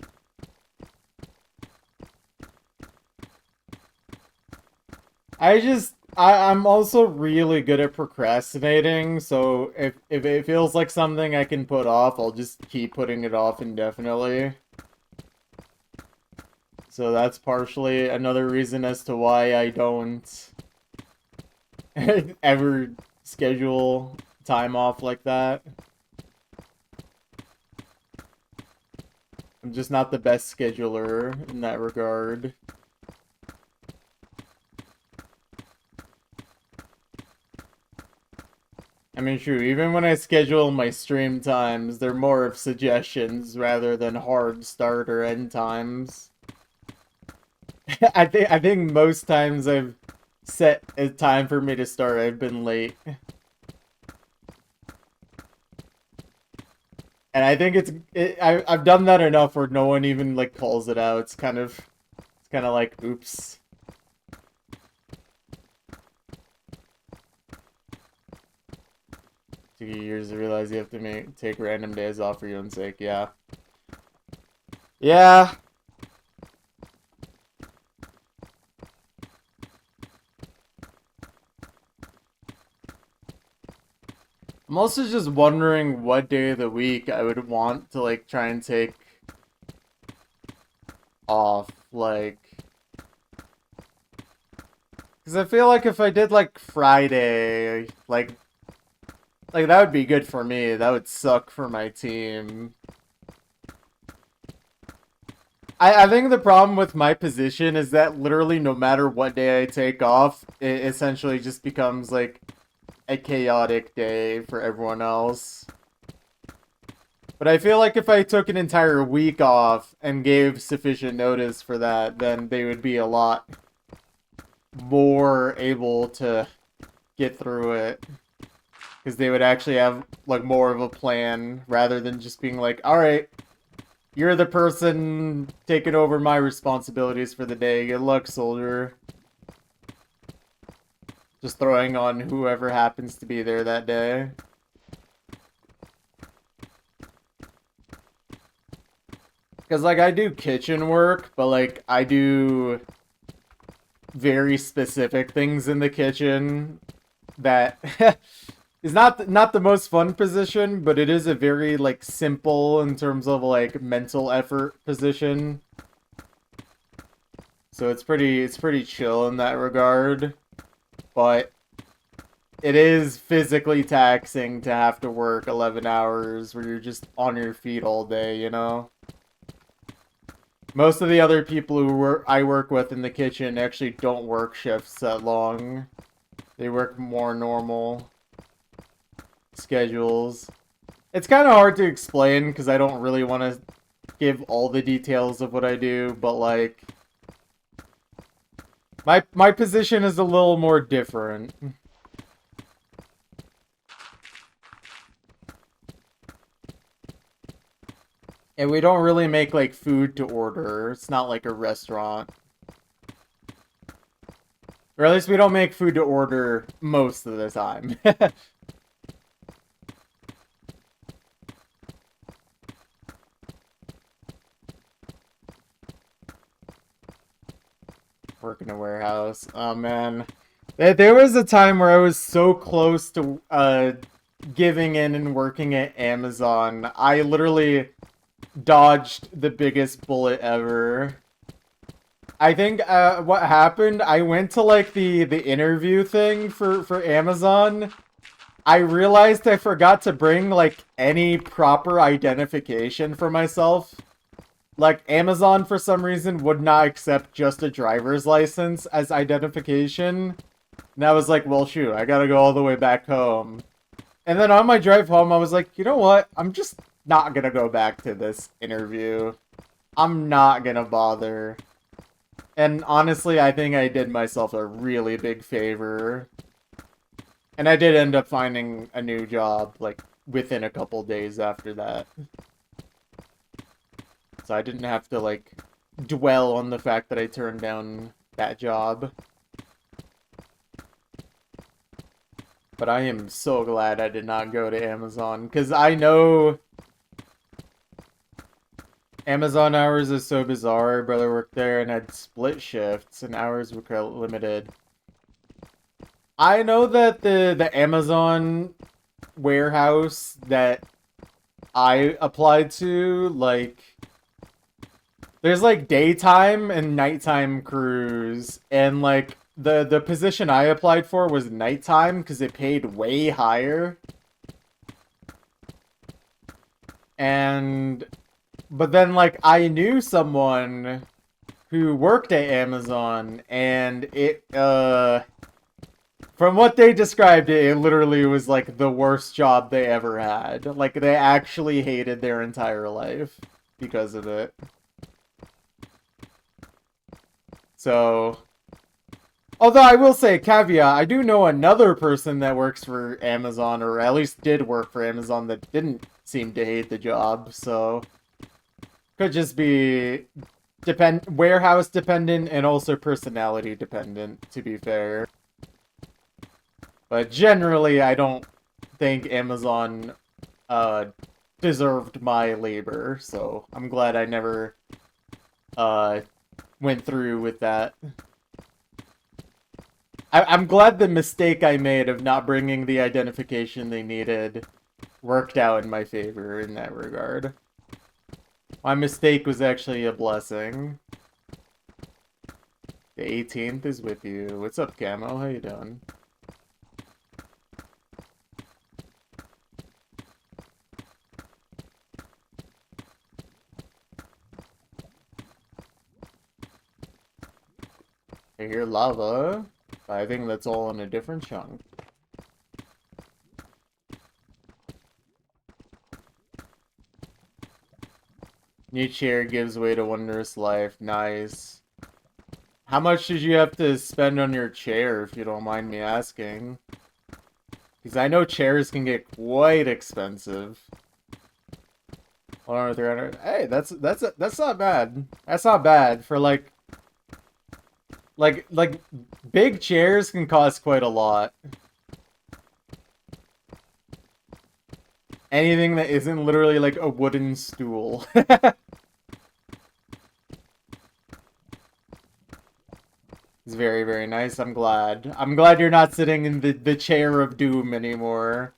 I'm also really good at procrastinating, so if it feels like something I can put off, I'll just keep putting it off indefinitely. So that's partially another reason as to why I don't ever schedule time off like that. I'm just not the best scheduler in that regard. mean, true, even when I schedule my stream times, they're more of suggestions rather than hard start or end times. I think most times I've set a time for me to start, I've been late. And I think I've done that enough where no one even like calls it out. It's kind of like oops. 2 years to realize you have to take random days off for your own sake. Yeah. Yeah. I'm also just wondering what day of the week I would want to like try and take off, like, because I feel like if I did like Friday, like that would be good for me. That would suck for my team. I think the problem with my position is that literally no matter what day I take off, it essentially just becomes like a chaotic day for everyone else. But I feel like if I took an entire week off and gave sufficient notice for that, then they would be a lot more able to get through it. Because they would actually have, like, more of a plan, rather than just being like, alright, you're the person taking over my responsibilities for the day. Good luck, soldier. Just throwing on whoever happens to be there that day. Because, like, I do kitchen work, but, like, I do very specific things in the kitchen that is not the most fun position, but it is a very, like, simple in terms of, like, mental effort position. So it's pretty chill in that regard. But it is physically taxing to have to work 11 hours where you're just on your feet all day, you know? Most of the other people I work with in the kitchen actually don't work shifts that long. They work more normal schedules. It's kind of hard to explain because I don't really want to give all the details of what I do, but like my position is a little more different. And we don't really make like food to order. It's not like a restaurant. Or at least we don't make food to order most of the time. Work in a warehouse. Oh man. There was a time where I was so close to giving in and working at Amazon. I literally dodged the biggest bullet ever. I think what happened, I went to like the interview thing for Amazon. I realized I forgot to bring like any proper identification for myself. Like, Amazon, for some reason, would not accept just a driver's license as identification. And I was like, well, shoot, I gotta go all the way back home. And then on my drive home, I was like, you know what? I'm just not gonna go back to this interview. I'm not gonna bother. And honestly, I think I did myself a really big favor. And I did end up finding a new job, like, within a couple days after that. So I didn't have to, like, dwell on the fact that I turned down that job. But I am so glad I did not go to Amazon, because I know Amazon hours is so bizarre. My brother worked there and had split shifts, and hours were limited. I know that the Amazon warehouse that I applied to, like, there's like daytime and nighttime crews, and like the position I applied for was nighttime because it paid way higher. But then like I knew someone who worked at Amazon, and it for From what they described, it literally was like the worst job they ever had. Like they actually hated their entire life because of it. So, although I will say, caveat, I do know another person that works for Amazon, or at least did work for Amazon, that didn't seem to hate the job. So, could just be warehouse dependent and also personality dependent, to be fair. But generally, I don't think Amazon deserved my labor, so I'm glad I never went through with that. I'm glad the mistake I made of not bringing the identification they needed worked out in my favor in that regard. My mistake was actually a blessing. The 18th is with you. What's up, Camo? How you doing? I hear lava. I think that's all in a different chunk. New chair gives way to wondrous life. Nice. How much did you have to spend on your chair, if you don't mind me asking? Because I know chairs can get quite expensive. 100, 300. Hey, that's not bad. That's not bad for like big chairs can cost quite a lot. Anything that isn't literally like a wooden stool. It's very, very nice. I'm glad. I'm glad you're not sitting in the chair of doom anymore.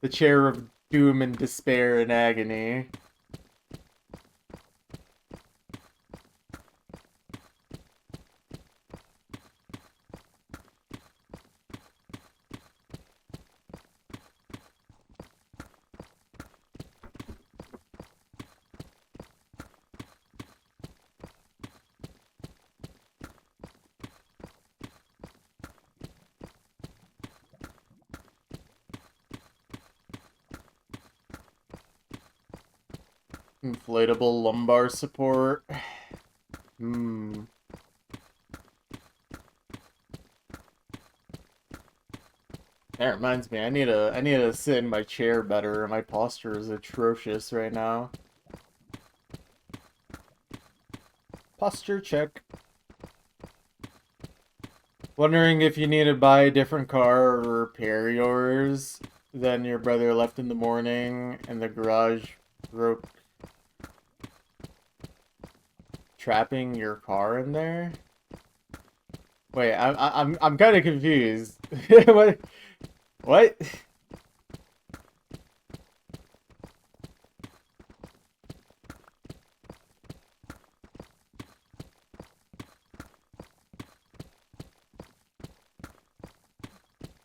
The chair of doom and despair and agony. Inflatable lumbar support. Hmm. That reminds me, I need to sit in my chair better. My posture is atrocious right now. Posture check. Wondering if you need to buy a different car or repair yours. Then your brother left in the morning and the garage broke, trapping your car in there. Wait, I'm kind of confused. What? What?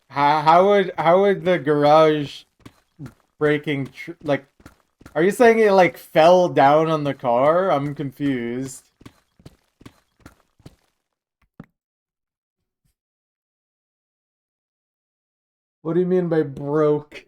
How would the garage breaking like? Are you saying it like fell down on the car? I'm confused. What do you mean by broke?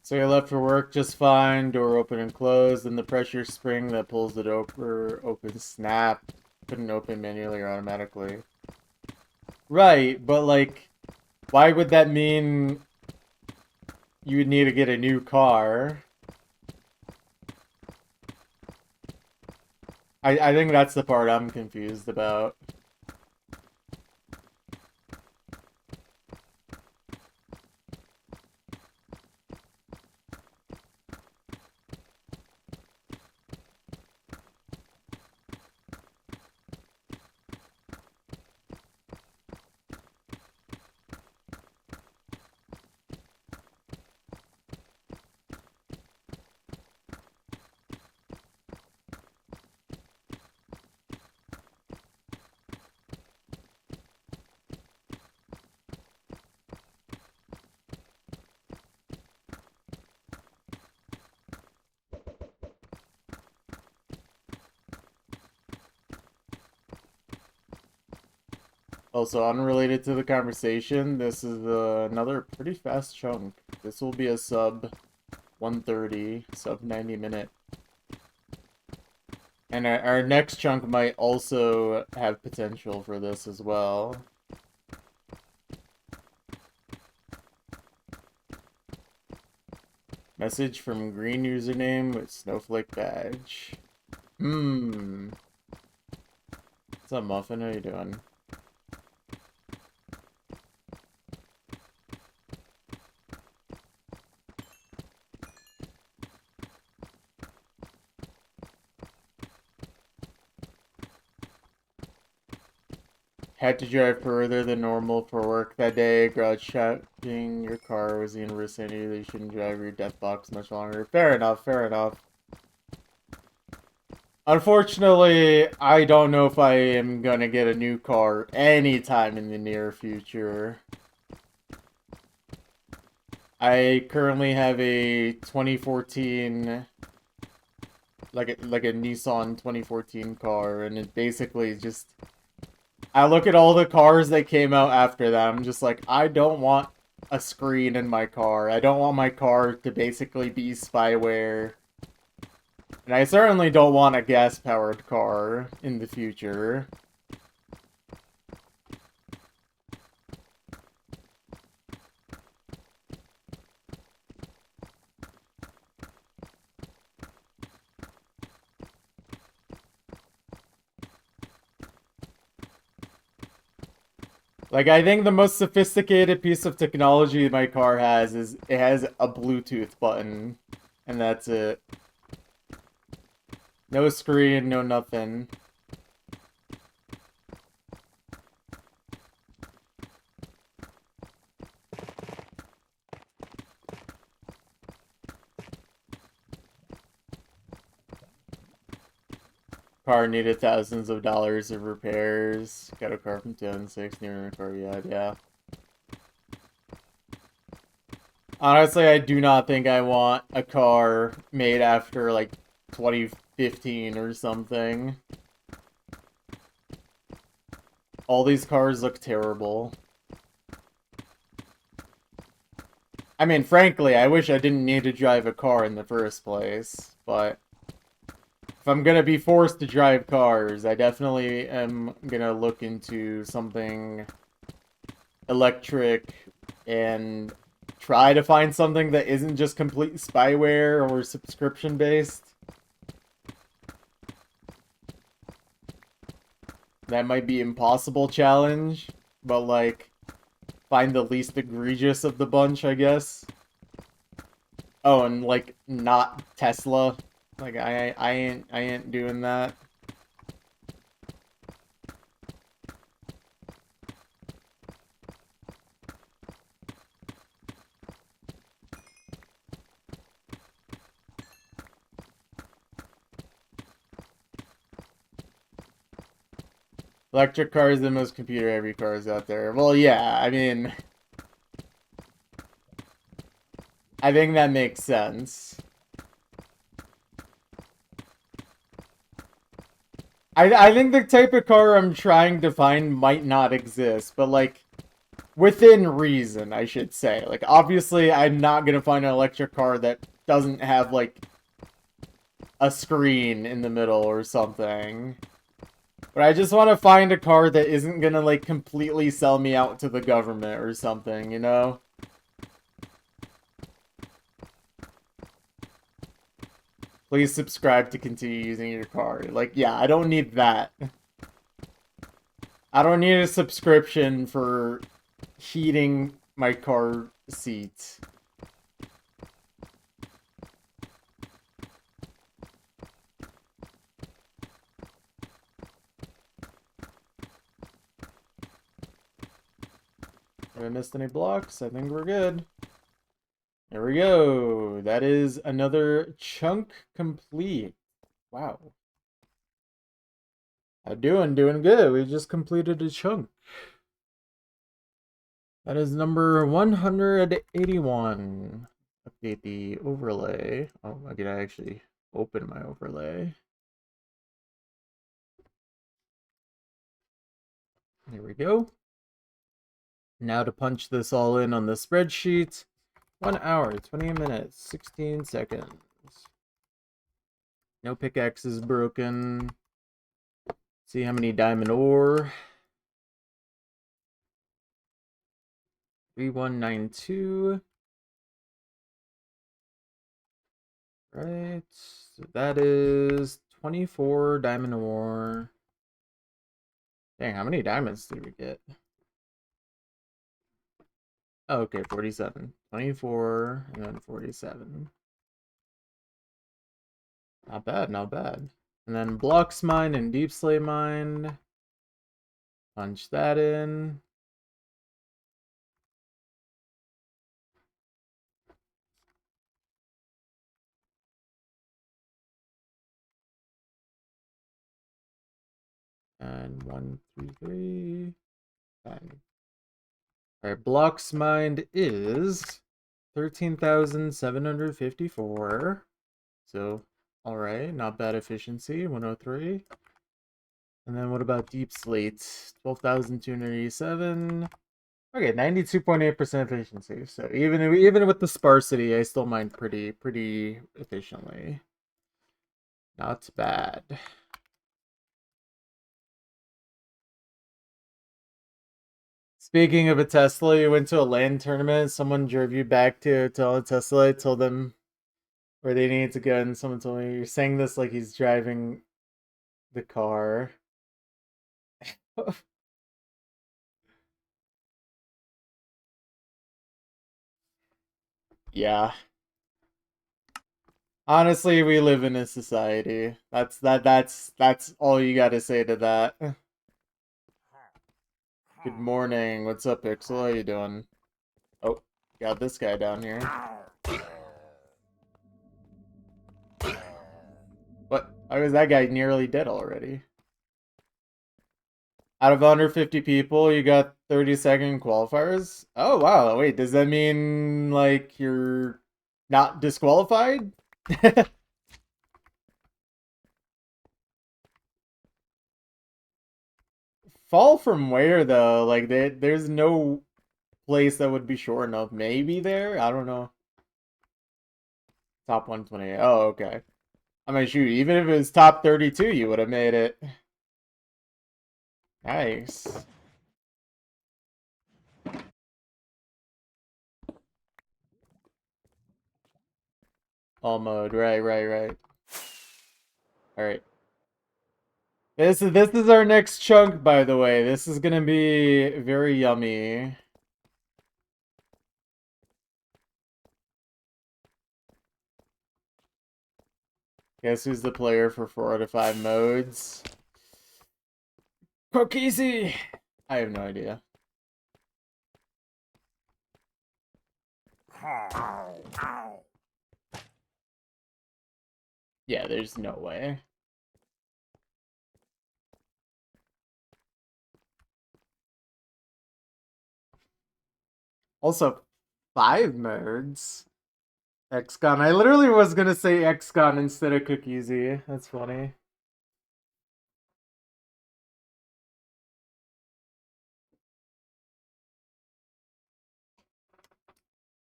So you left for work just fine, door open and closed, and the pressure spring that pulls it open snapped. Couldn't open manually or automatically. Right, but like, why would that mean you would need to get a new car? I think that's the part I'm confused about. Also, unrelated to the conversation, this is another pretty fast chunk. This will be a sub 130, sub 90 minute. And our next chunk might also have potential for this as well. Message from green username with snowflake badge. What's up, Muffin? How you doing? Had to drive further than normal for work that day. Garage checking your car was the university. They shouldn't drive your death box much longer. Fair enough, fair enough. Unfortunately, I don't know if I am gonna get a new car anytime in the near future. I currently have a 2014, like a Nissan 2014 car, and it basically just, I look at all the cars that came out after that, I'm just like, I don't want a screen in my car. I don't want my car to basically be spyware. And I certainly don't want a gas-powered car in the future. Like, I think the most sophisticated piece of technology my car has is it has a Bluetooth button, and that's it. No screen, no nothing. Car needed thousands of dollars of repairs. Got a car from 2006, near a car yet, yeah. Honestly, I do not think I want a car made after, like, 2015 or something. All these cars look terrible. I mean, frankly, I wish I didn't need to drive a car in the first place, but if I'm gonna be forced to drive cars, I definitely am gonna look into something electric and try to find something that isn't just complete spyware or subscription based. That might be impossible challenge, but like find the least egregious of the bunch, I guess. Oh, and like not Tesla. Like I ain't doing that. Electric cars the most computer-heavy cars out there. Well, yeah, I mean, I think that makes sense. I think the type of car I'm trying to find might not exist, but like within reason, I should say. Like obviously, I'm not gonna find an electric car that doesn't have like a screen in the middle or something. But I just want to find a car that isn't gonna, like, completely sell me out to the government or something, you know? Please subscribe to continue using your car. Like, yeah, I don't need that. I don't need a subscription for heating my car seat. Have I missed any blocks? I think we're good. There we go. That is another chunk complete. Wow. How doing? Doing good. We just completed a chunk. That is number 181. Update the overlay. Oh, I can actually open my overlay. Here we go. Now to punch this all in on the spreadsheet. 1 hour, 20 minutes, 16 seconds. No pickaxe is broken. See how many diamond ore. 3192. Right. So that is 24 diamond ore. Dang, how many diamonds did we get? Oh, okay, 47. 24 and then 47. Not bad, not bad. And then blocks mine and deep slay mine. Punch that in. And 1, 3, 3. 10. Alright, blocks mined is 13,754. So, alright, not bad efficiency, 103. And then what about deep slate? 12,287. Okay, 92.8% efficiency. So even with the sparsity, I still mine pretty efficiently. Not bad. Speaking of a Tesla, you went to a LAN tournament, someone drove you back to a Tesla, told them where they needed to go, and someone told me you're saying this like he's driving the car. Yeah. Honestly, we live in a society. That's all you gotta say to that. Good morning. What's up, Pixel? How you doing? Oh, got this guy down here. What? Why was that guy nearly dead already? Out of 150 people, you got 30-second qualifiers? Oh, wow. Wait, does that mean, like, you're not disqualified? Fall from where, though? Like, there's no place that would be short enough. Maybe there? I don't know. Top 128. Oh, okay. I mean, shoot, even if it was top 32, you would have made it. Nice. All mode. Right. Alright. This is our next chunk, by the way. This is gonna be very yummy. Guess who's the player for 4 out of 5 modes? Cookiesy! I have no idea. Yeah, there's no way. Also, 5 modes? XCon. I literally was gonna say XCon instead of Cookiesy. That's funny.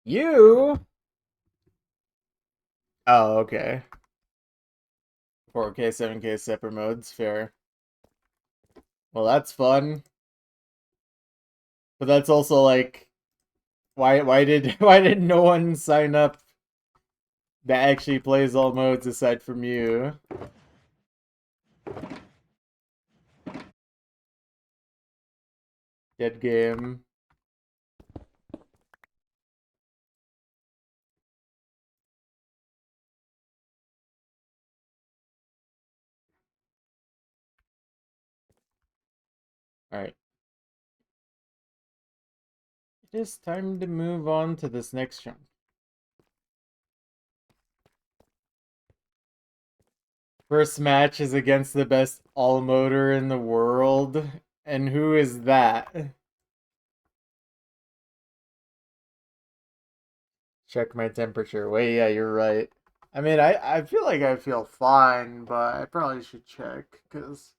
You? Oh, okay. 4K, 7K separate modes, fair. Well, that's fun. But that's also like, why did no one sign up that actually plays all modes aside from you? Dead game. Alright. It is time to move on to this next chunk. First match is against the best all-moder in the world. And who is that? Check my temperature. Wait, yeah, you're right. I mean, I feel like I feel fine, but I probably should check, because...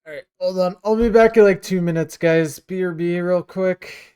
Alright, hold on. I'll be back in like 2 minutes, guys. BRB real quick.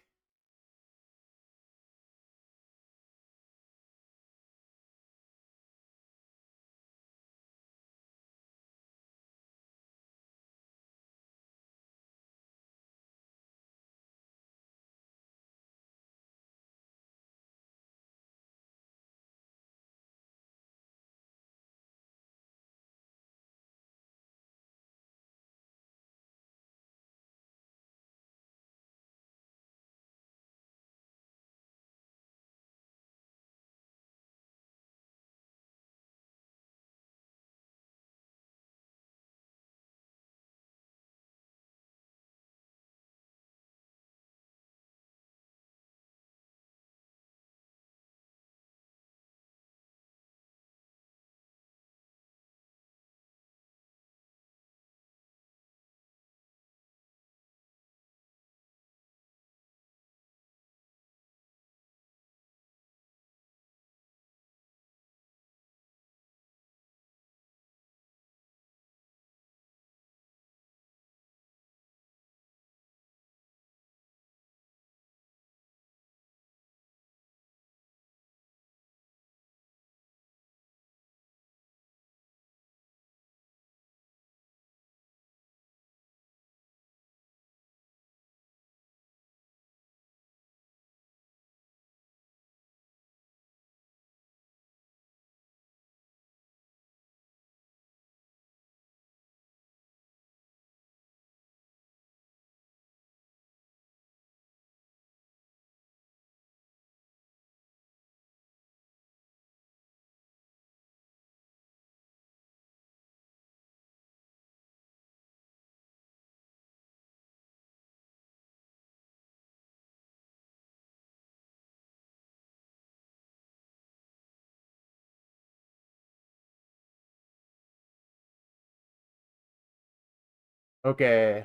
Okay,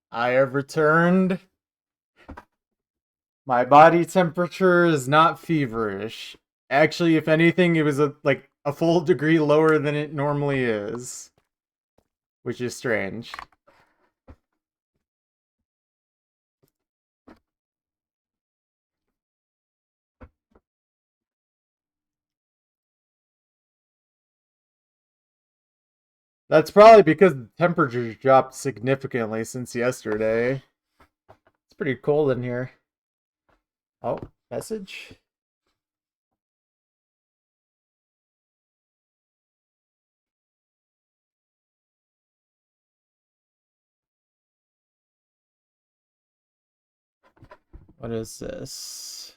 I have returned. My body temperature is not feverish. Actually, if anything, it was like a full degree lower than it normally is, which is strange. That's probably because the temperatures dropped significantly since yesterday. It's pretty cold in here. Oh, message? What is this?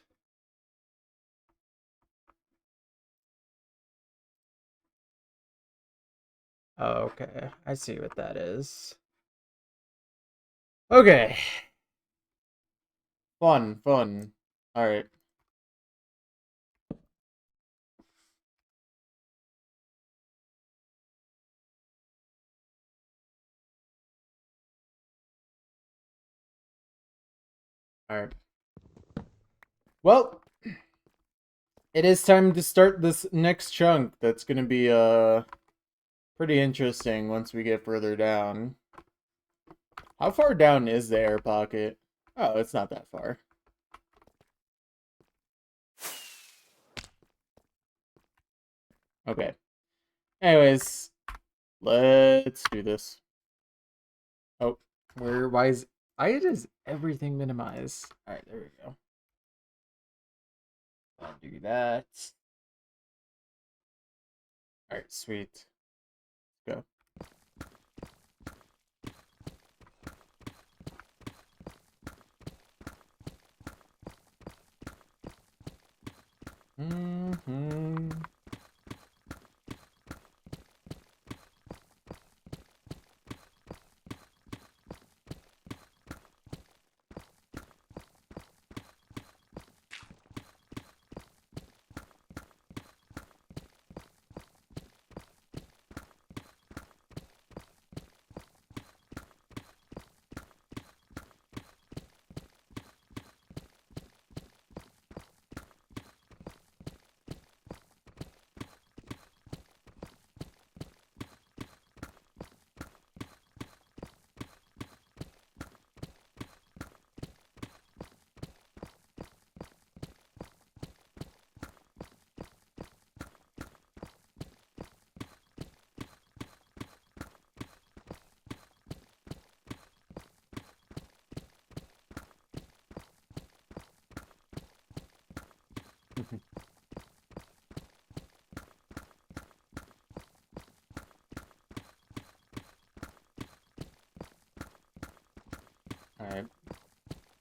Oh, okay. I see what that is. Okay. Fun, fun. Alright. Alright. Well, it is time to start this next chunk that's gonna be pretty interesting once we get further down. How far down is the air pocket? Oh, it's not that far. Okay. Anyways, let's do this. Oh, why is everything minimized? Alright, there we go. I'll do that. Alright, sweet. Go. Mm-hmm.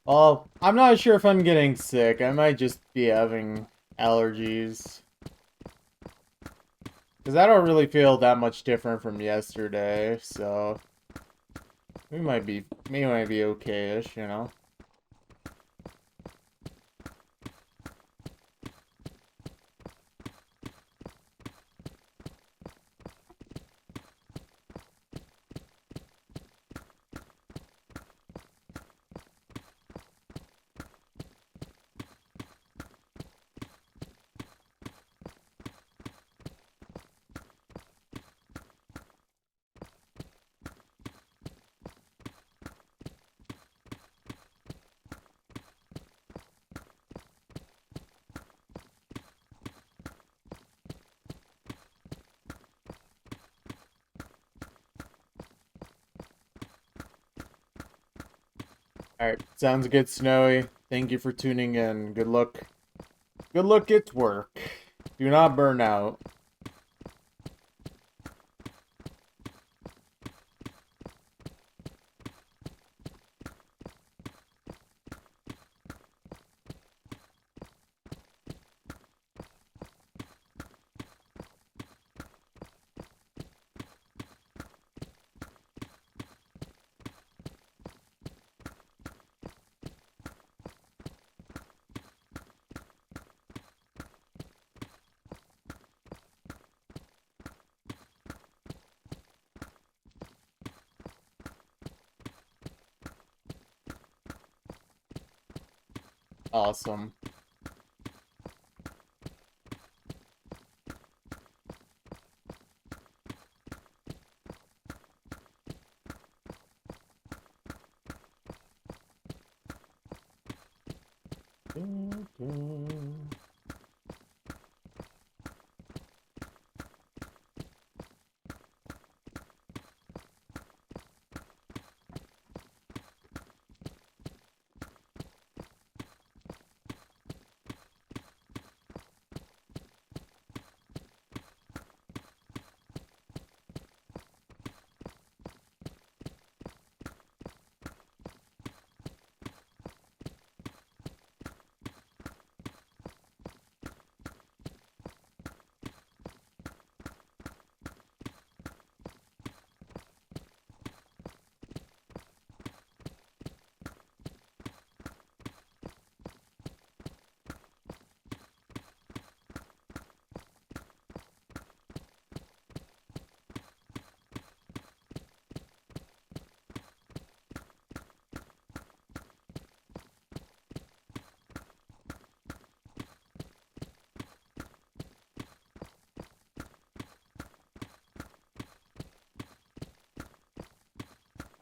Well, I'm not sure if I'm getting sick. I might just be having allergies. Because I don't really feel that much different from yesterday, so we might be okay-ish, you know? Alright, sounds good, Snowy. Thank you for tuning in. Good luck. Good luck at work. Do not burn out. Awesome. Dun, dun.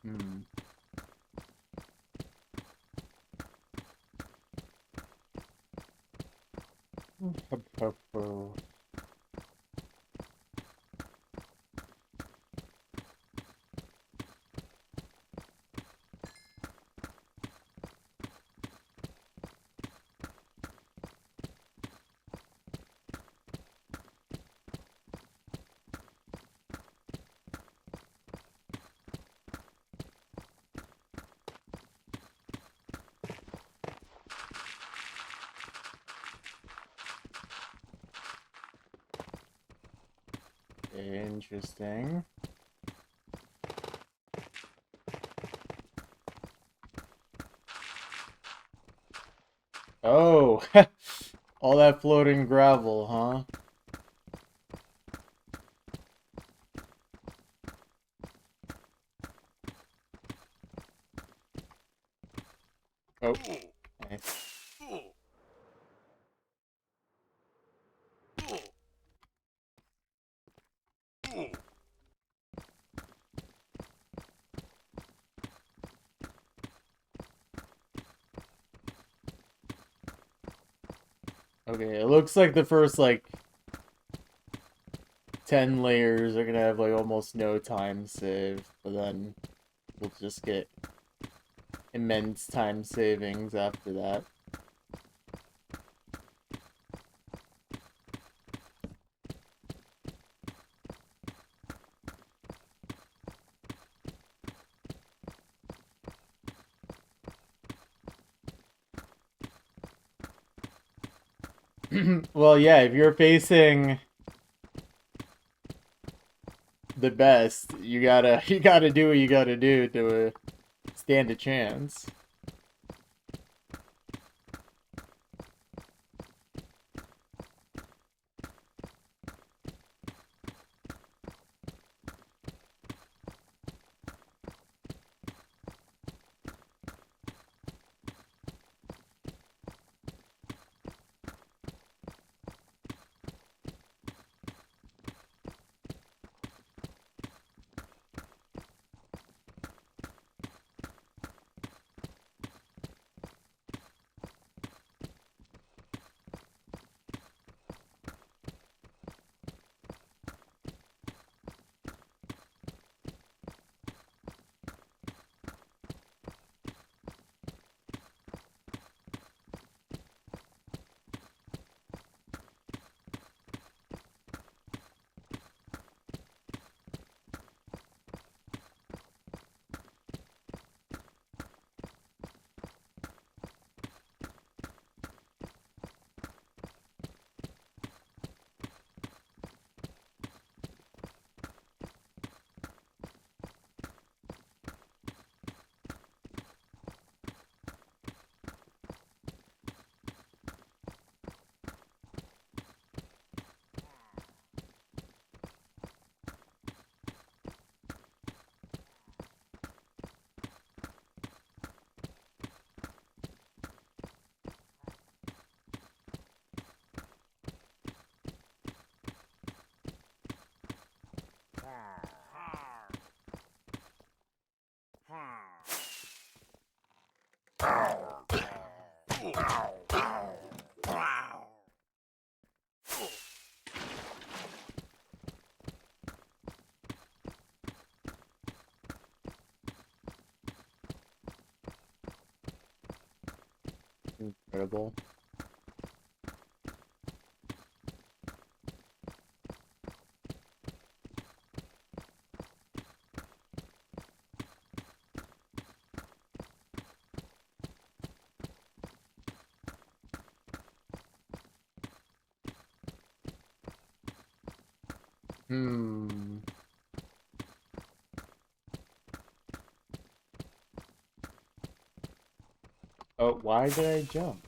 Hmm. Interesting. Oh, all that floating gravel, huh? Oh, nice. Okay, it looks like the first, like, 10 layers are gonna have, like, almost no time save, but then we'll just get immense time savings after that. Well, yeah, if you're facing the best, you gotta you gotta do what you gotta do to stand a chance. Incredible. Hmm. Oh, why did I jump?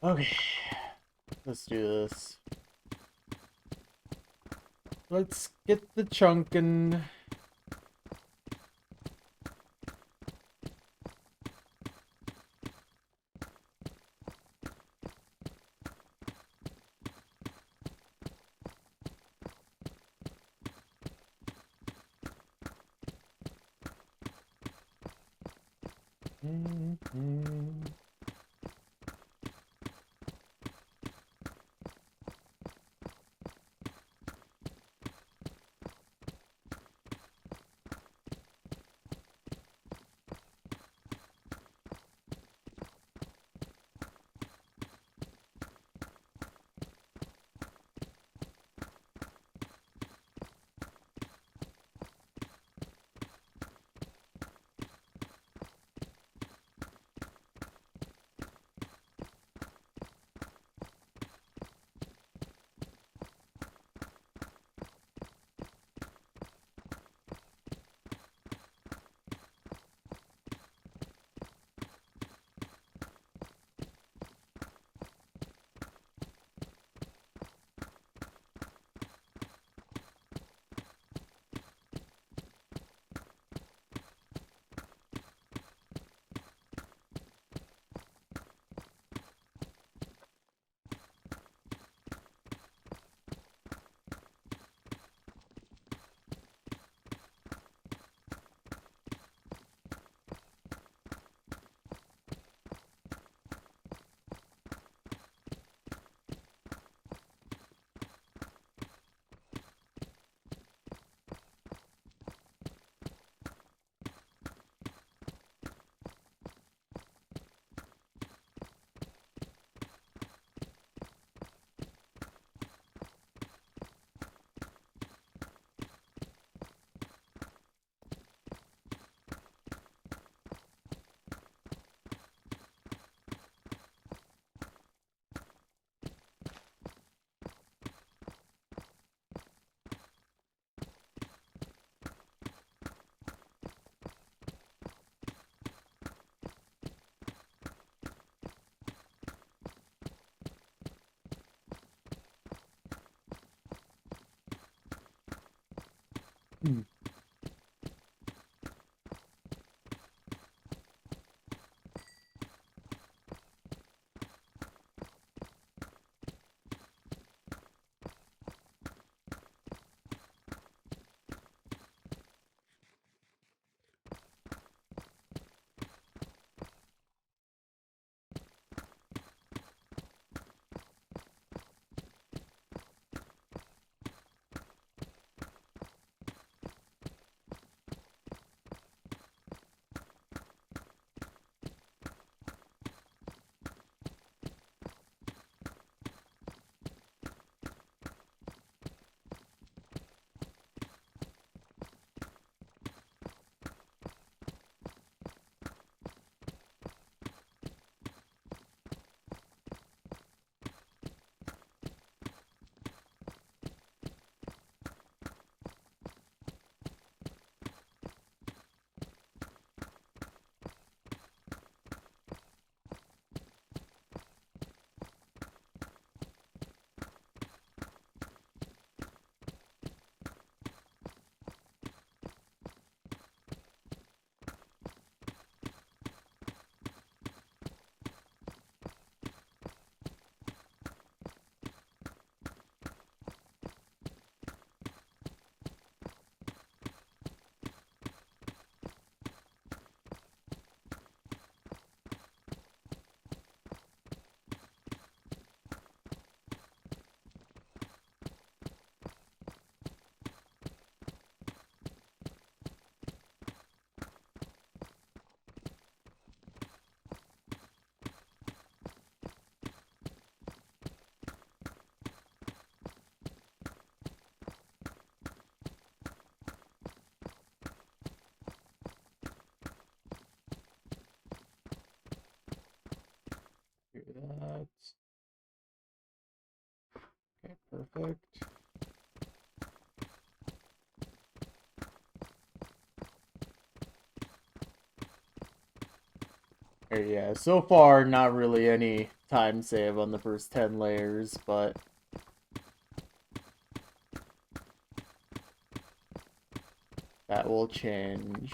Okay, let's do this. Let's get the chunkin'. Do that. Okay, perfect. Yeah, so far not really any time save on the first 10 layers, but that will change.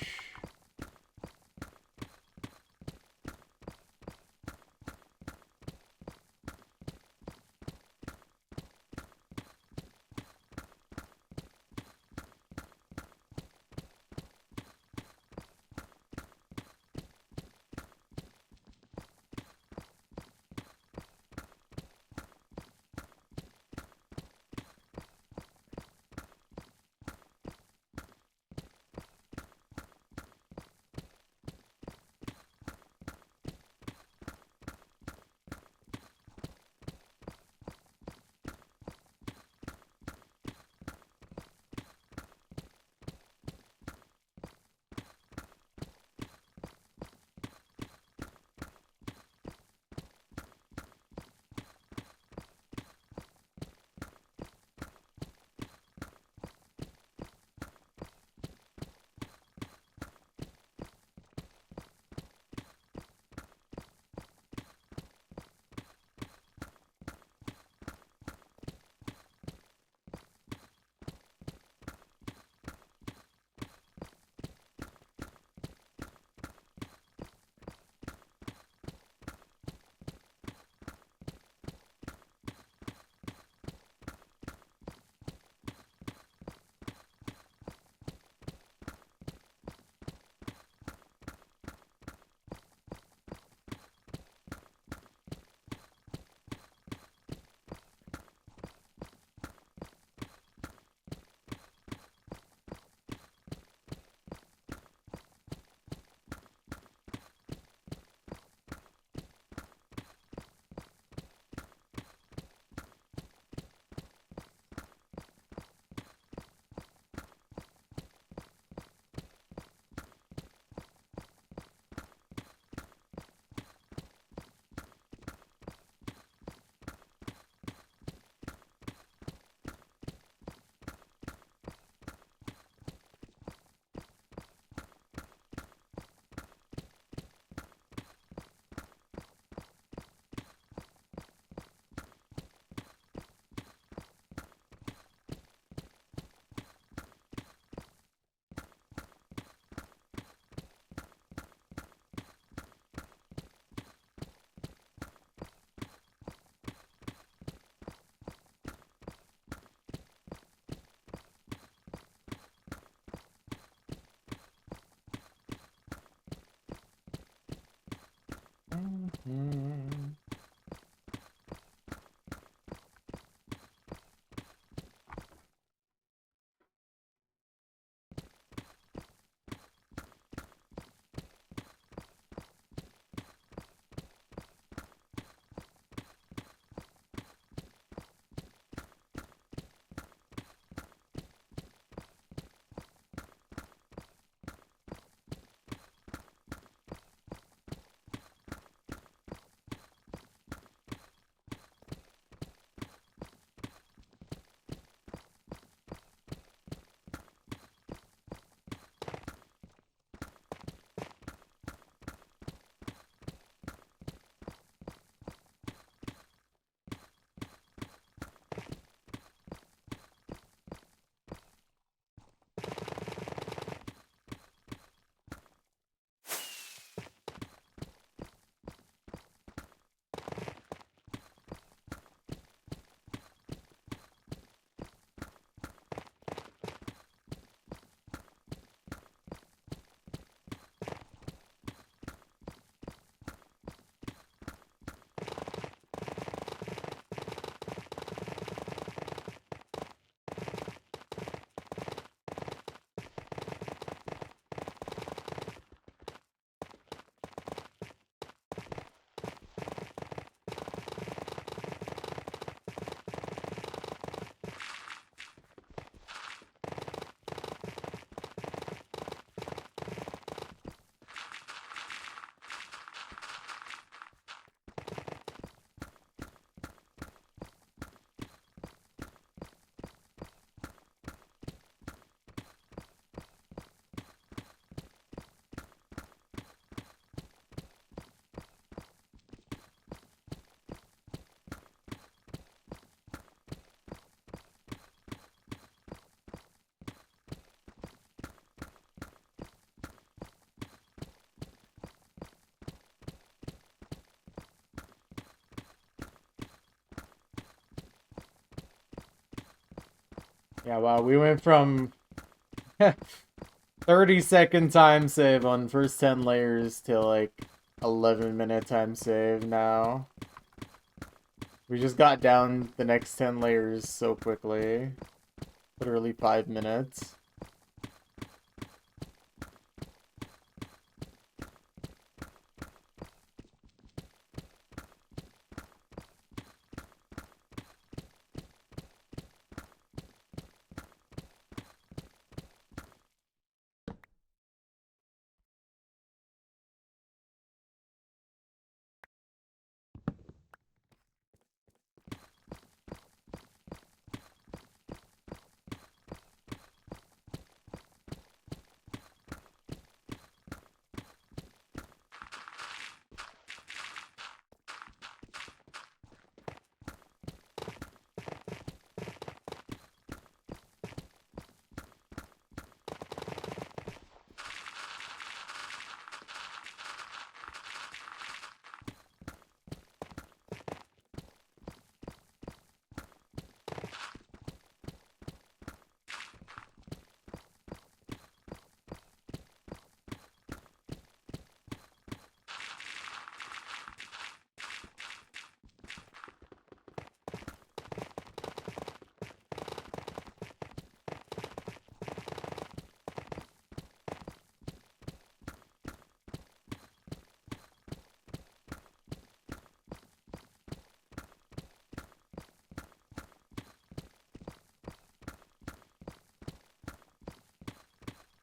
Mm. Yeah, wow, we went from 30-second time save on first 10 layers to like 11-minute time save now. We just got down the next 10 layers so quickly. Literally 5 minutes.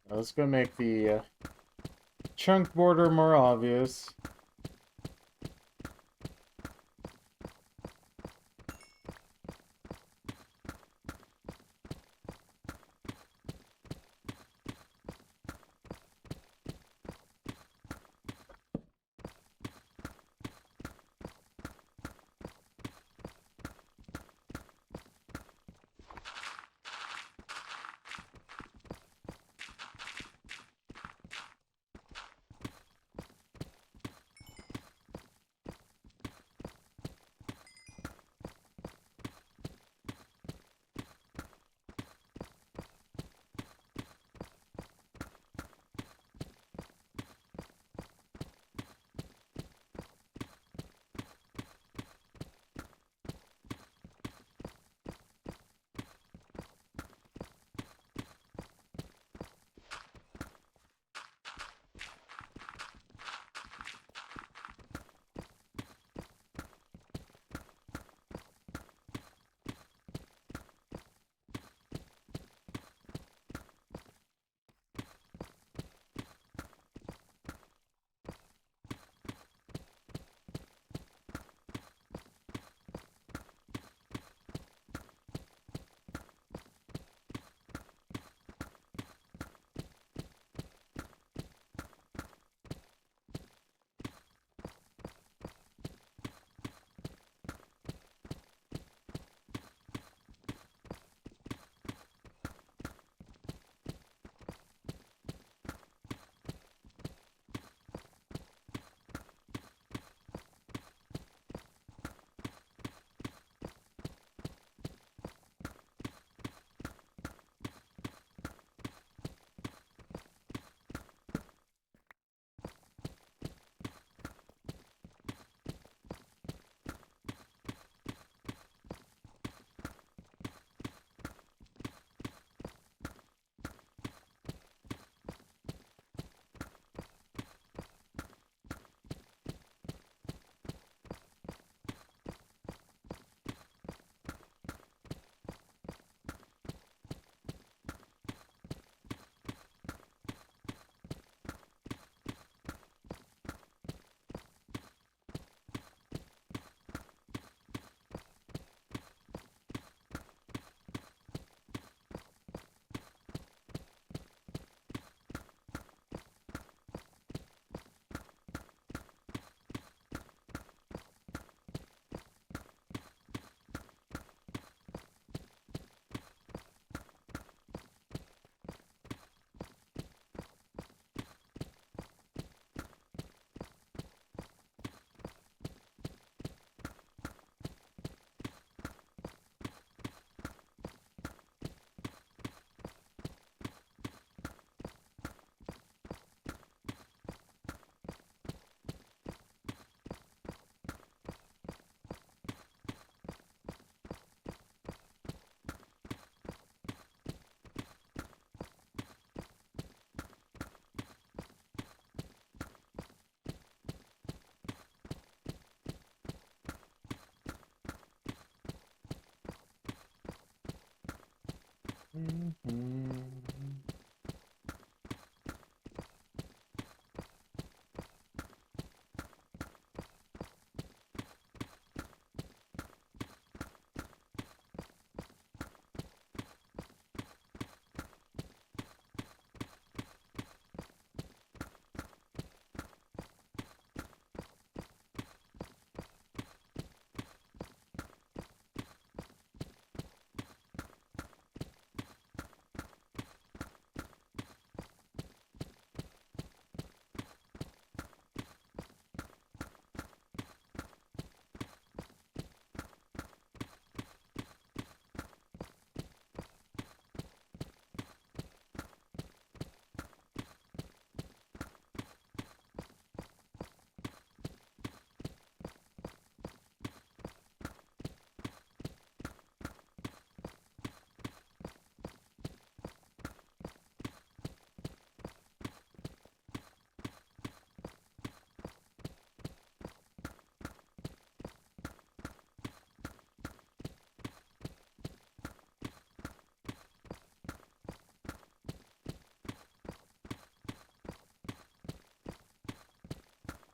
Let's go make the chunk border more obvious.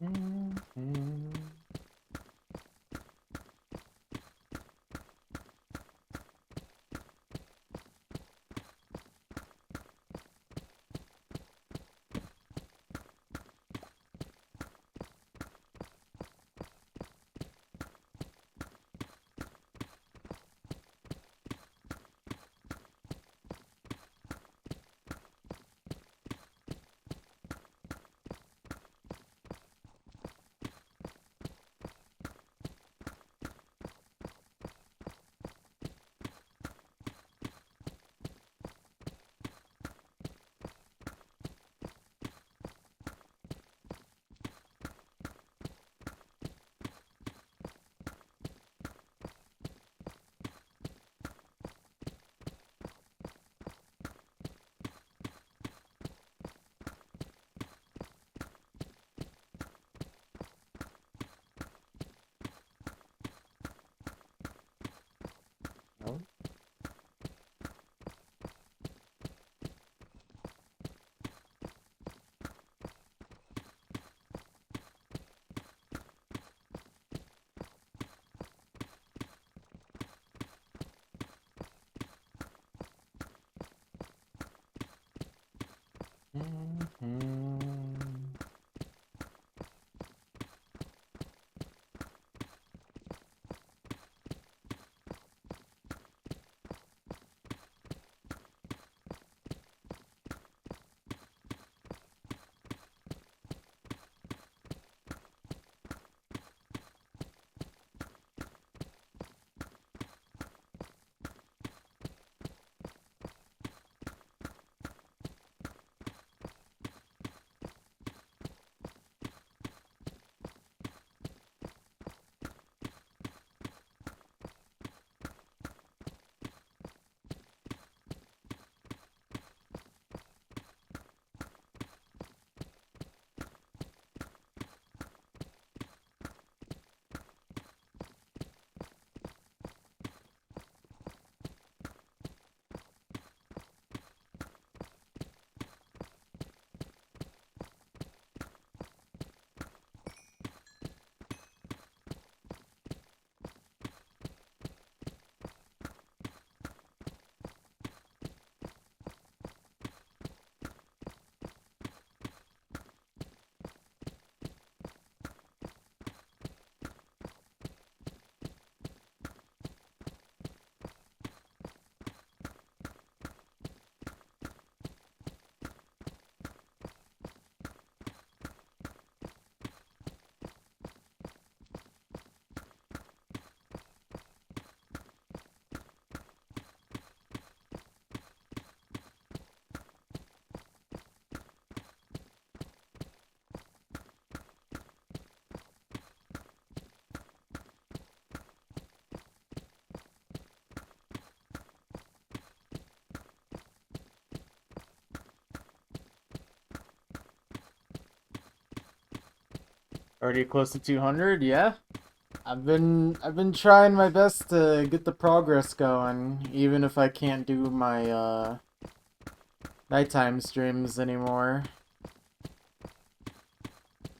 Mhm. Oh. Mhm. Already close to 200, yeah. I've been trying my best to get the progress going, even if I can't do my nighttime streams anymore.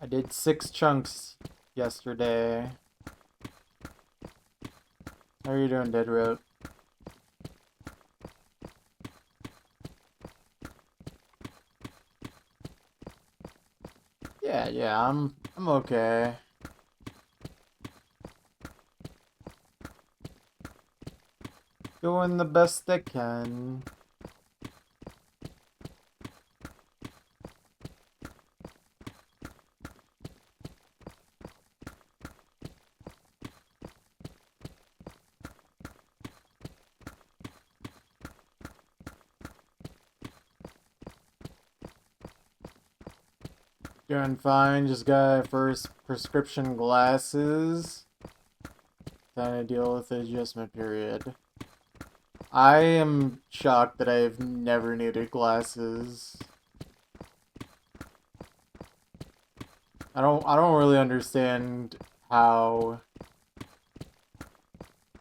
I did 6 chunks yesterday. How are you doing, Deadroot? Yeah, I'm okay. Doing the best I can. Doing fine, just got first prescription glasses. Trying to deal with the adjustment period. I am shocked that I've never needed glasses. I don't really understand how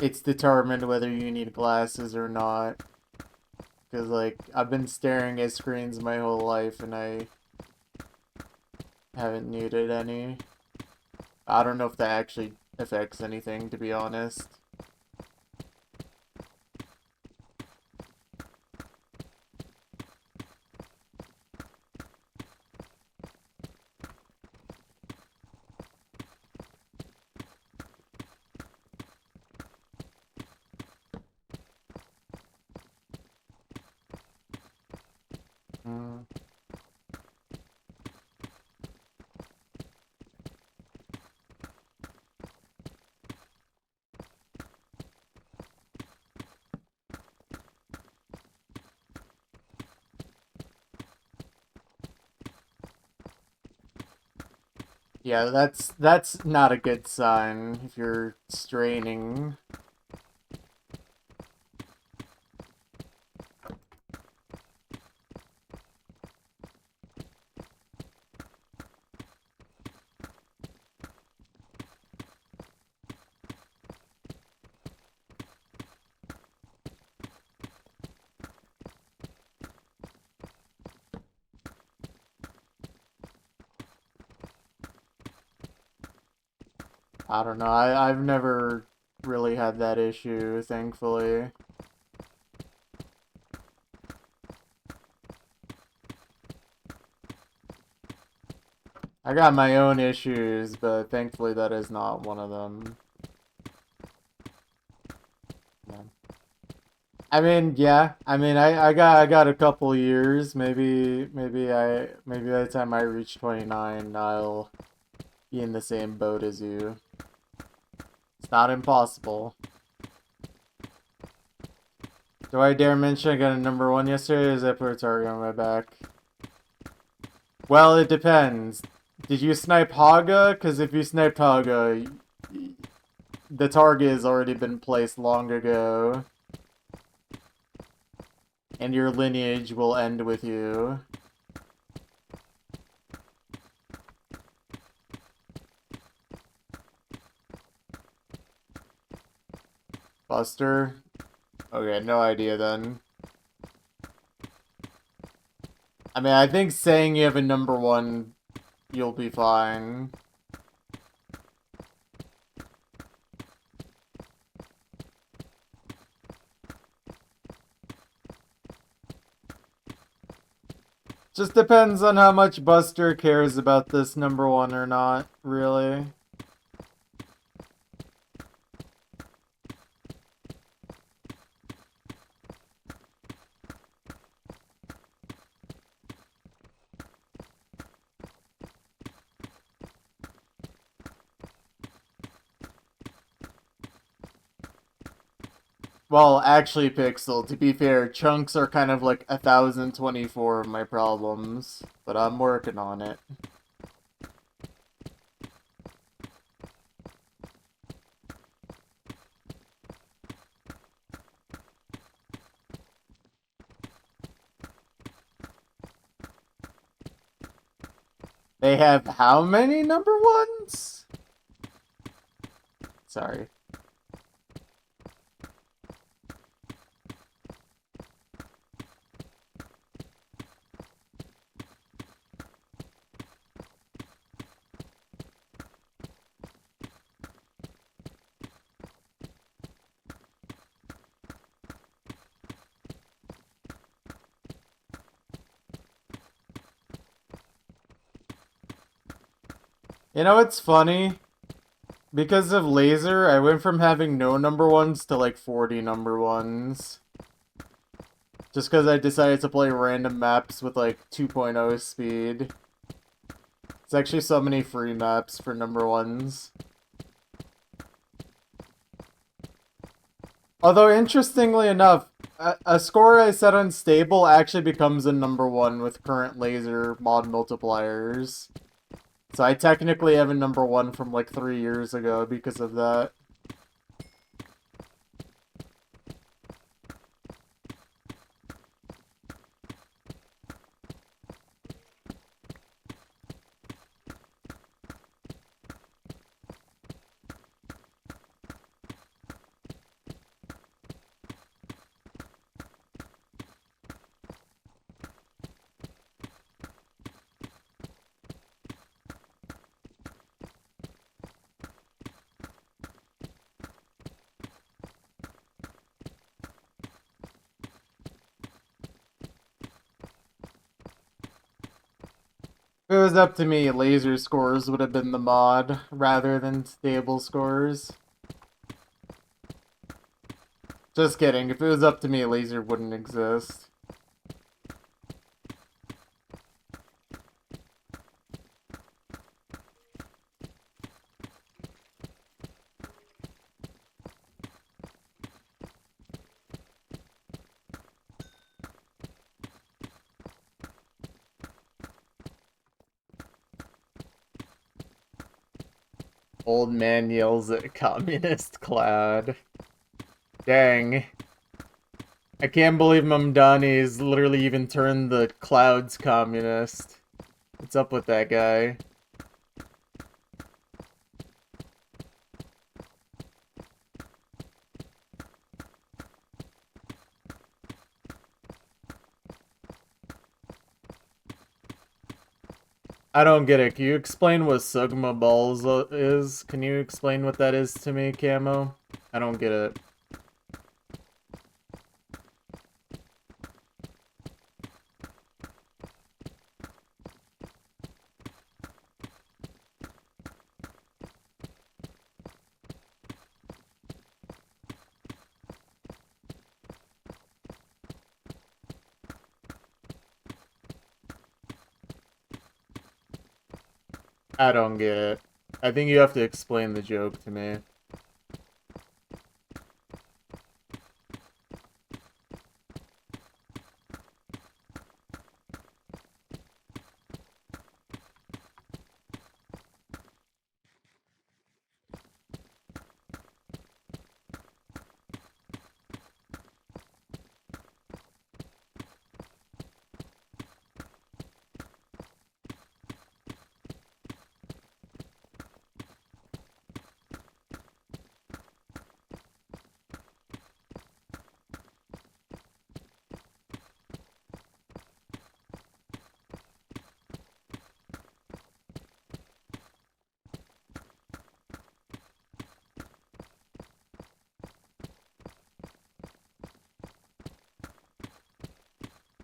it's determined whether you need glasses or not. Because, like, I've been staring at screens my whole life and I haven't needed any. I don't know if that actually affects anything, to be honest. Mm. Yeah, that's not a good sign if you're straining. I don't know. I've never really had that issue, thankfully. I got my own issues, but thankfully that is not one of them. Yeah. I mean, yeah. I mean, I got a couple years. Maybe by the time I reach 29, I'll be in the same boat as you. It's not impossible. Do I dare mention I got a number 1 yesterday, or is that put a target on my back? Well, it depends. Did you snipe Haga? Because if you sniped Haga, the target has already been placed long ago. And your lineage will end with you. Buster? Okay, no idea then. I mean, I think saying you have a number 1, you'll be fine. Just depends on how much Buster cares about this number 1 or not, really. Well, actually, Pixel, to be fair, chunks are kind of like 1024 of my problems, but I'm working on it. They have how many number 1s? Sorry. You know what's funny? Because of laser, I went from having no number 1s to like 40 number 1s. Just because I decided to play random maps with like 2.0 speed. It's actually so many free maps for number 1s. Although, interestingly enough, a score I set unstable actually becomes a number 1 with current laser mod multipliers. So I technically have a number 1 from like 3 years ago because of that. If it was up to me, laser scores would have been the mod rather than stable scores. Just kidding. If it was up to me, laser wouldn't exist. Old man yells at communist clad. Dang. I can't believe Mamdani's literally even turned the clouds communist. What's up with that guy? I don't get it. Can you explain what Sugma Balls is? Can you explain what that is to me, Camo? I don't get it. I don't get it. I think you have to explain the joke to me.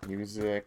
Music.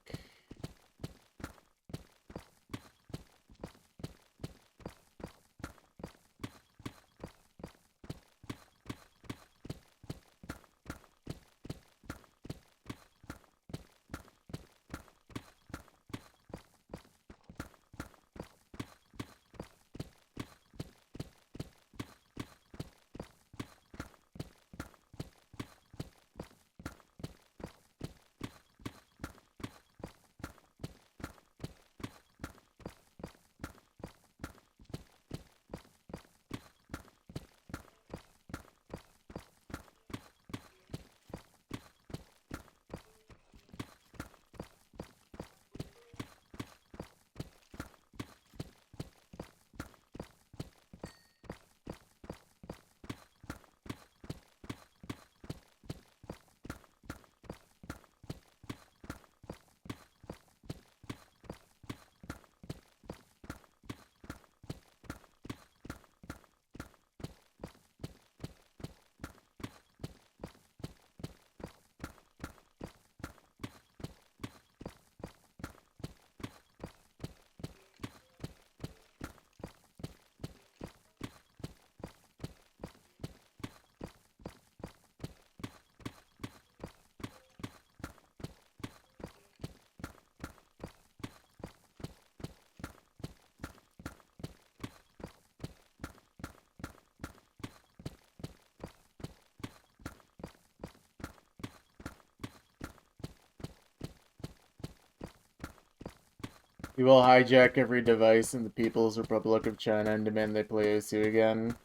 We will hijack every device in the People's Republic of China and demand they play OSU again.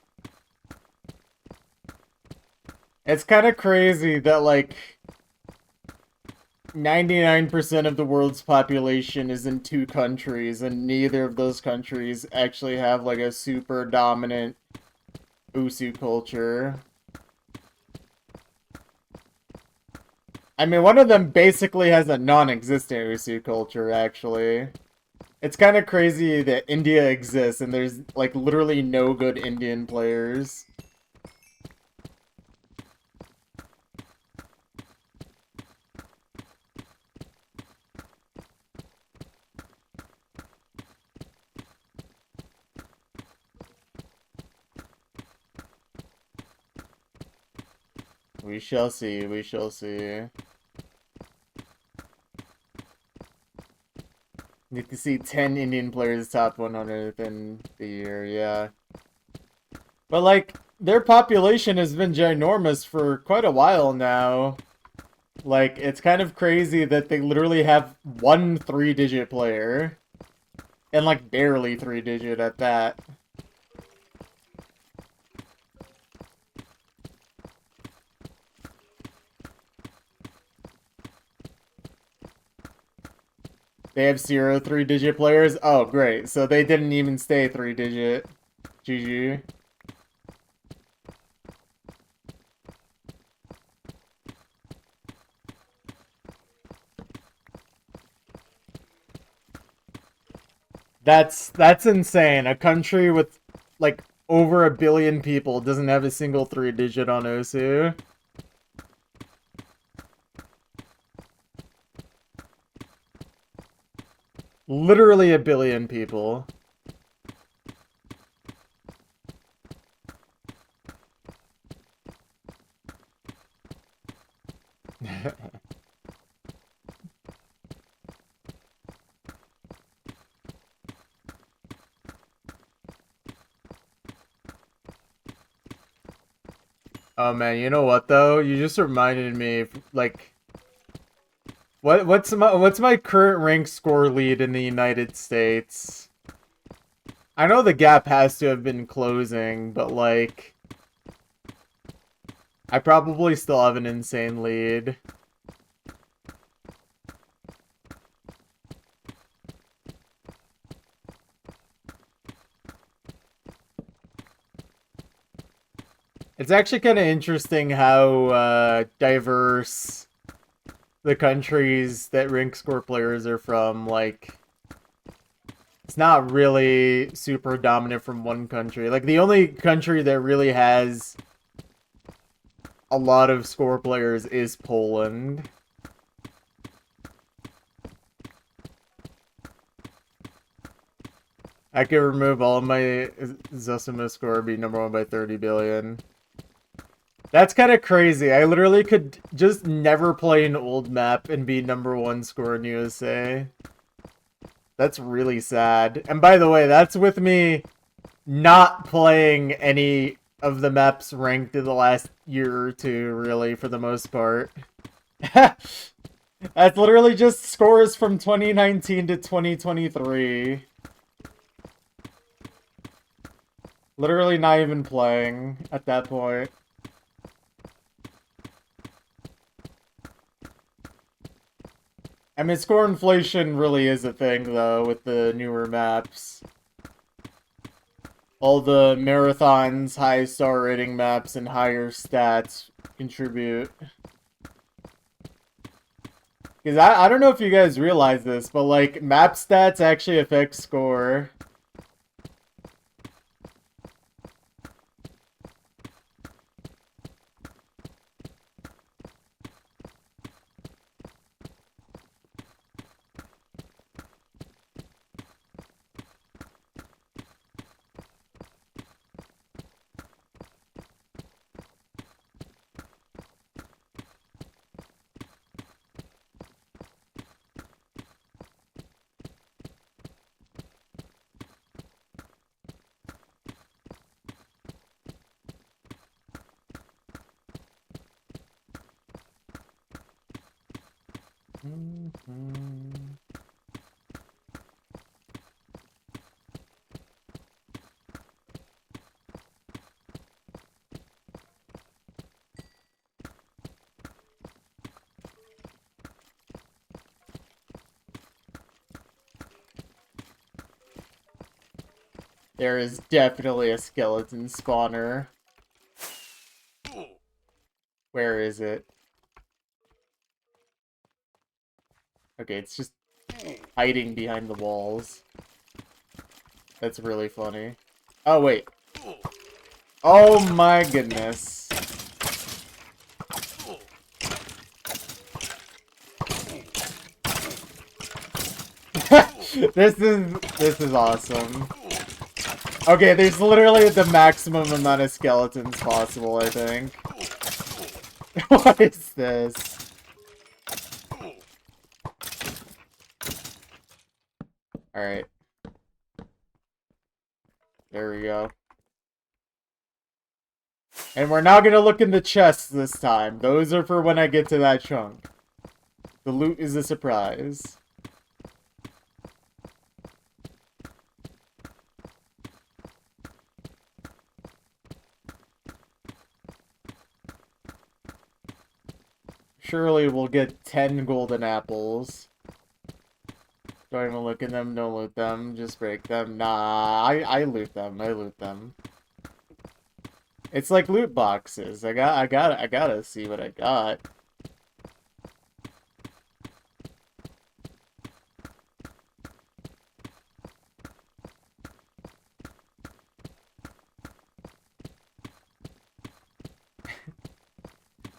It's kind of crazy that, like, 99% of the world's population is in 2 countries, and neither of those countries actually have, like, a super dominant OSU culture. I mean, one of them basically has a non-existent OSU culture, actually. It's kind of crazy that India exists, and there's, like, literally no good Indian players. We shall see, we shall see. Need to see 10 Indian players top 100 in the year, yeah. But, like, their population has been ginormous for quite a while now. Like, it's kind of crazy that they literally have one 3-digit player. And, like, barely 3-digit at that. They have 0 3-digit players? Oh, great. So they didn't even stay 3-digit. GG. That's insane. A country with, like, over 1 billion people doesn't have a single 3-digit on Osu. Literally 1 billion people. Oh man, you know what though? You just reminded me, like, what's my current rank score lead in the United States? I know the gap has to have been closing, but like, I probably still have an insane lead. It's actually kind of interesting how diverse the countries that rank score players are from. Like, it's not really super dominant from one country. Like, the only country that really has a lot of score players is Poland. I could remove all of my Zosima score, be #1 by 30 billion. That's kind of crazy. I literally could just never play an old map and be #1 score in USA. That's really sad. And by the way, that's with me not playing any of the maps ranked in the last year or two, really, for the most part. That's literally just scores from 2019 to 2023. Literally not even playing at that point. I mean, score inflation really is a thing, though, with the newer maps. All the marathons, high star rating maps, and higher stats contribute. Because I don't know if you guys realize this, but, like, map stats actually affect score. There is definitely a skeleton spawner. Where is it? Okay, it's just hiding behind the walls. That's really funny. Oh, wait. Oh my goodness. This is awesome. Okay, there's literally the maximum amount of skeletons possible, I think. What is this? Alright. There we go. And we're not gonna look in the chests this time. Those are for when I get to that chunk. The loot is a surprise. Surely we'll get 10 golden apples. Don't even look at them, don't loot them, just break them. Nah, I loot them, I loot them. It's like loot boxes. I gotta see what I got.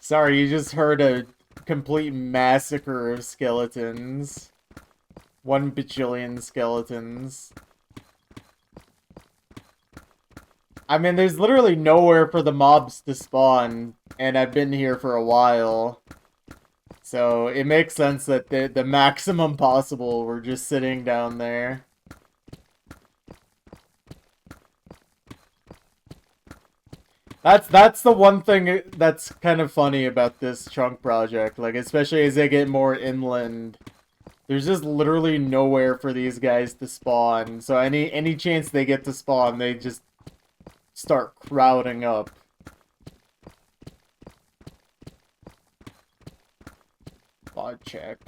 Sorry, you just heard a complete massacre of skeletons. 1 bajillion skeletons. I mean, there's literally nowhere for the mobs to spawn, and I've been here for a while. So it makes sense that the maximum possible were just sitting down there. That's the one thing that's kind of funny about this chunk project, like especially as they get more inland. There's just literally nowhere for these guys to spawn. So any chance they get to spawn, they just start crowding up. Bot check.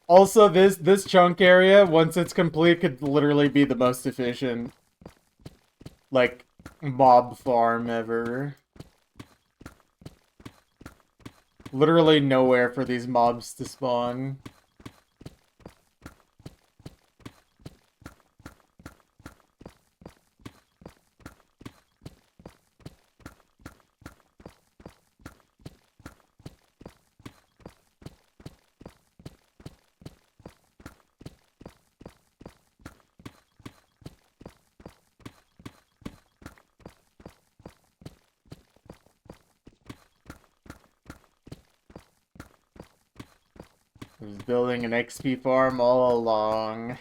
Also, this chunk area, once it's complete, could literally be the most efficient, like, mob farm ever. Literally nowhere for these mobs to spawn. I was building an XP farm all along.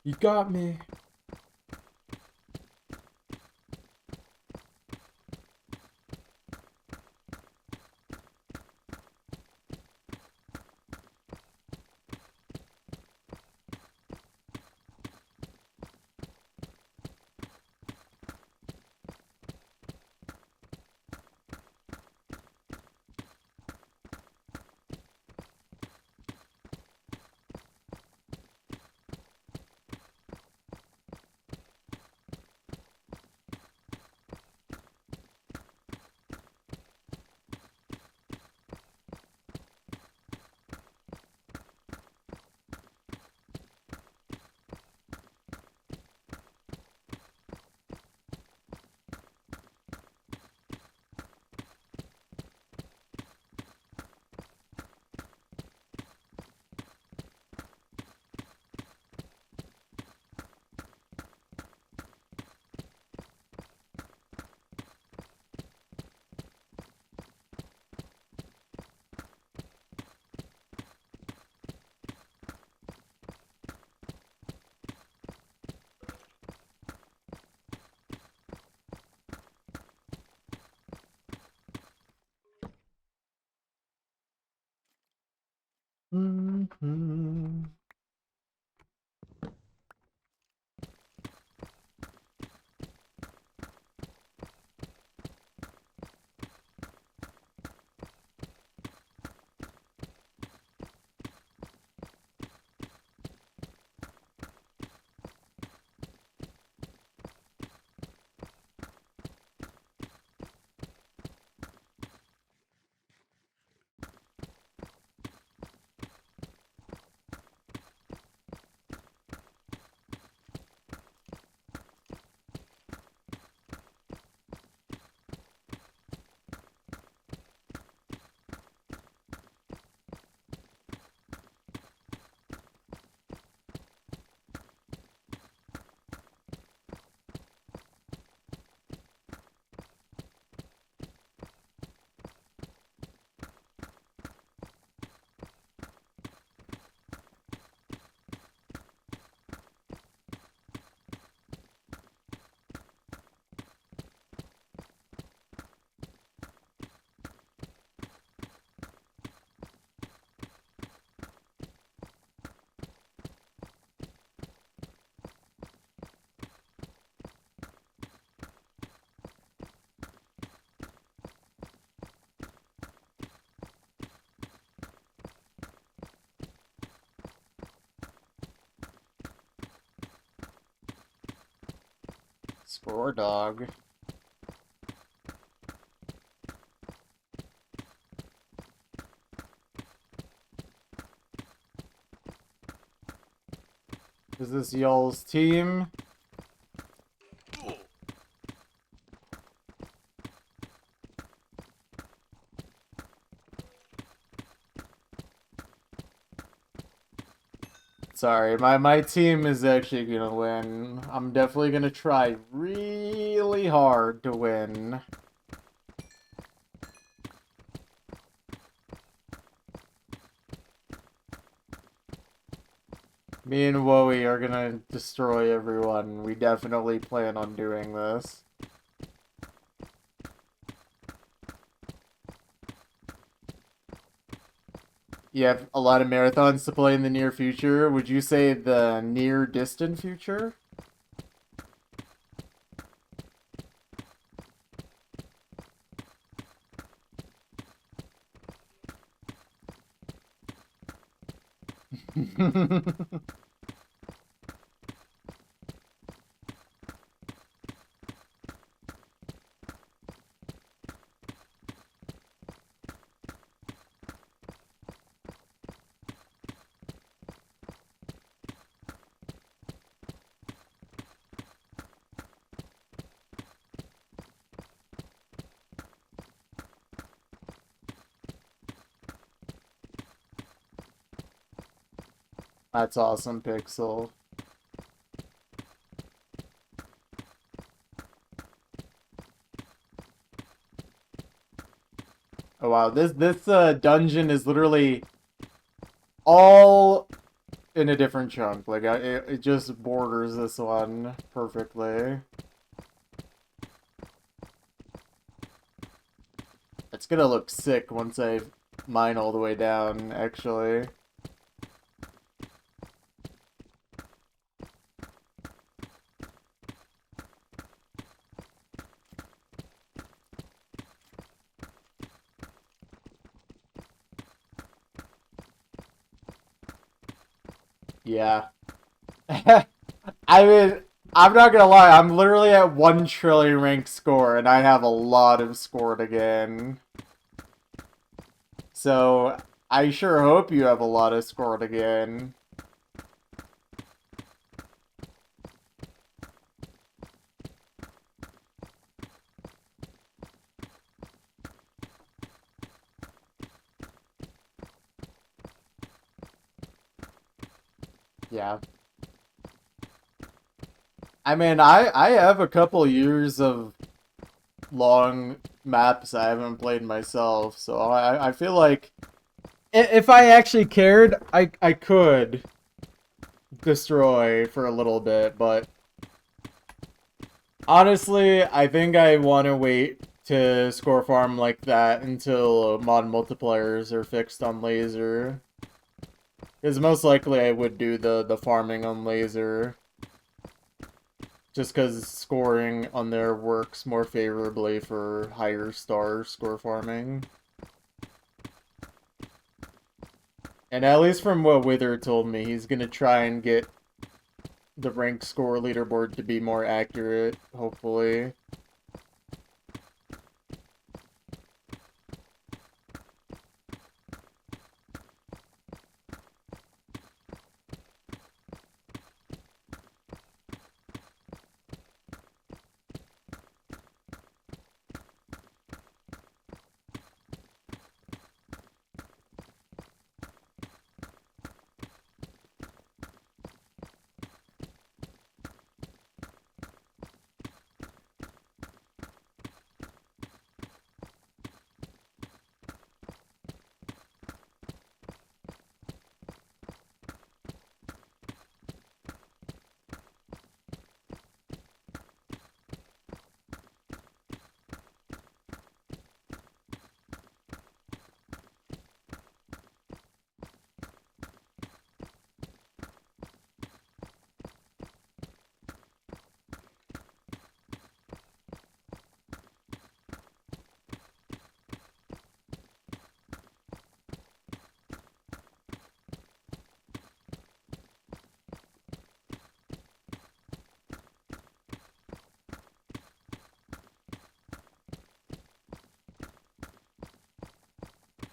You got me. Score dog. Is this y'all's team? Sorry, my team is actually gonna win. I'm definitely gonna try really hard to win. Me and Woey are gonna destroy everyone. We definitely plan on doing this. You have a lot of marathons to play in the near future. Would you say the near distant future? That's awesome, Pixel. Oh wow, this dungeon is literally all in a different chunk. Like it just borders this one perfectly. It's gonna look sick once I mine all the way down, actually. Yeah. I mean, I'm not gonna lie, I'm literally at 1 trillion rank score, and I have a lot of score to gain. So, I sure hope you have a lot of score to gain. Yeah. I mean, I have a couple years of long maps I haven't played myself, so I feel like if I actually cared, I could destroy for a little bit, but honestly, I think I want to wait to score farm like that until mod multipliers are fixed on laser. Because most likely I would do the farming on laser. Just because scoring on there works more favorably for higher star score farming. And at least from what Wither told me, he's going to try and get the rank score leaderboard to be more accurate, hopefully.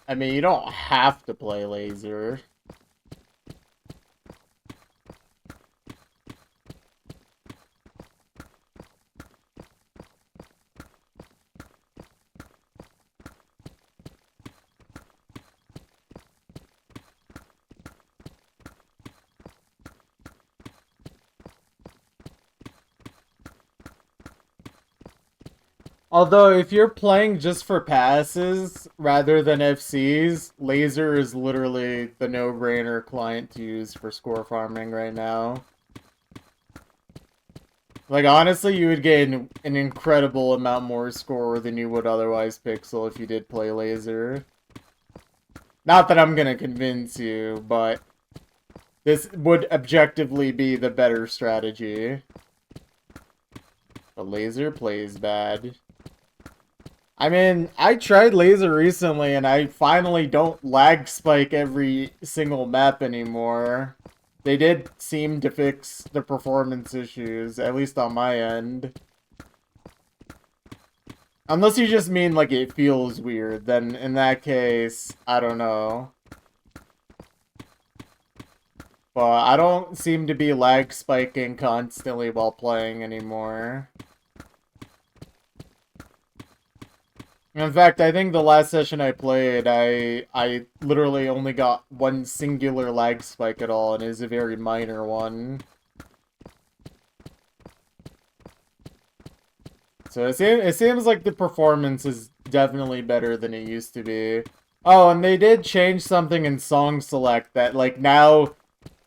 I mean, you don't have to play laser. Although, if you're playing just for passes rather than FCs, laser is literally the no-brainer client to use for score farming right now. Like, honestly, you would get an incredible amount more score than you would otherwise Pixel if you did play laser. Not that I'm gonna convince you, but this would objectively be the better strategy. But laser plays bad. I mean, I tried laser recently and I finally don't lag spike every single map anymore. They did seem to fix the performance issues, at least on my end. Unless you just mean like it feels weird, then in that case, I don't know. But I don't seem to be lag spiking constantly while playing anymore. In fact, I think the last session I played, I literally only got one singular lag spike at all, and it is a very minor one. So it seems like the performance is definitely better than it used to be. Oh, and they did change something in song select that, like, now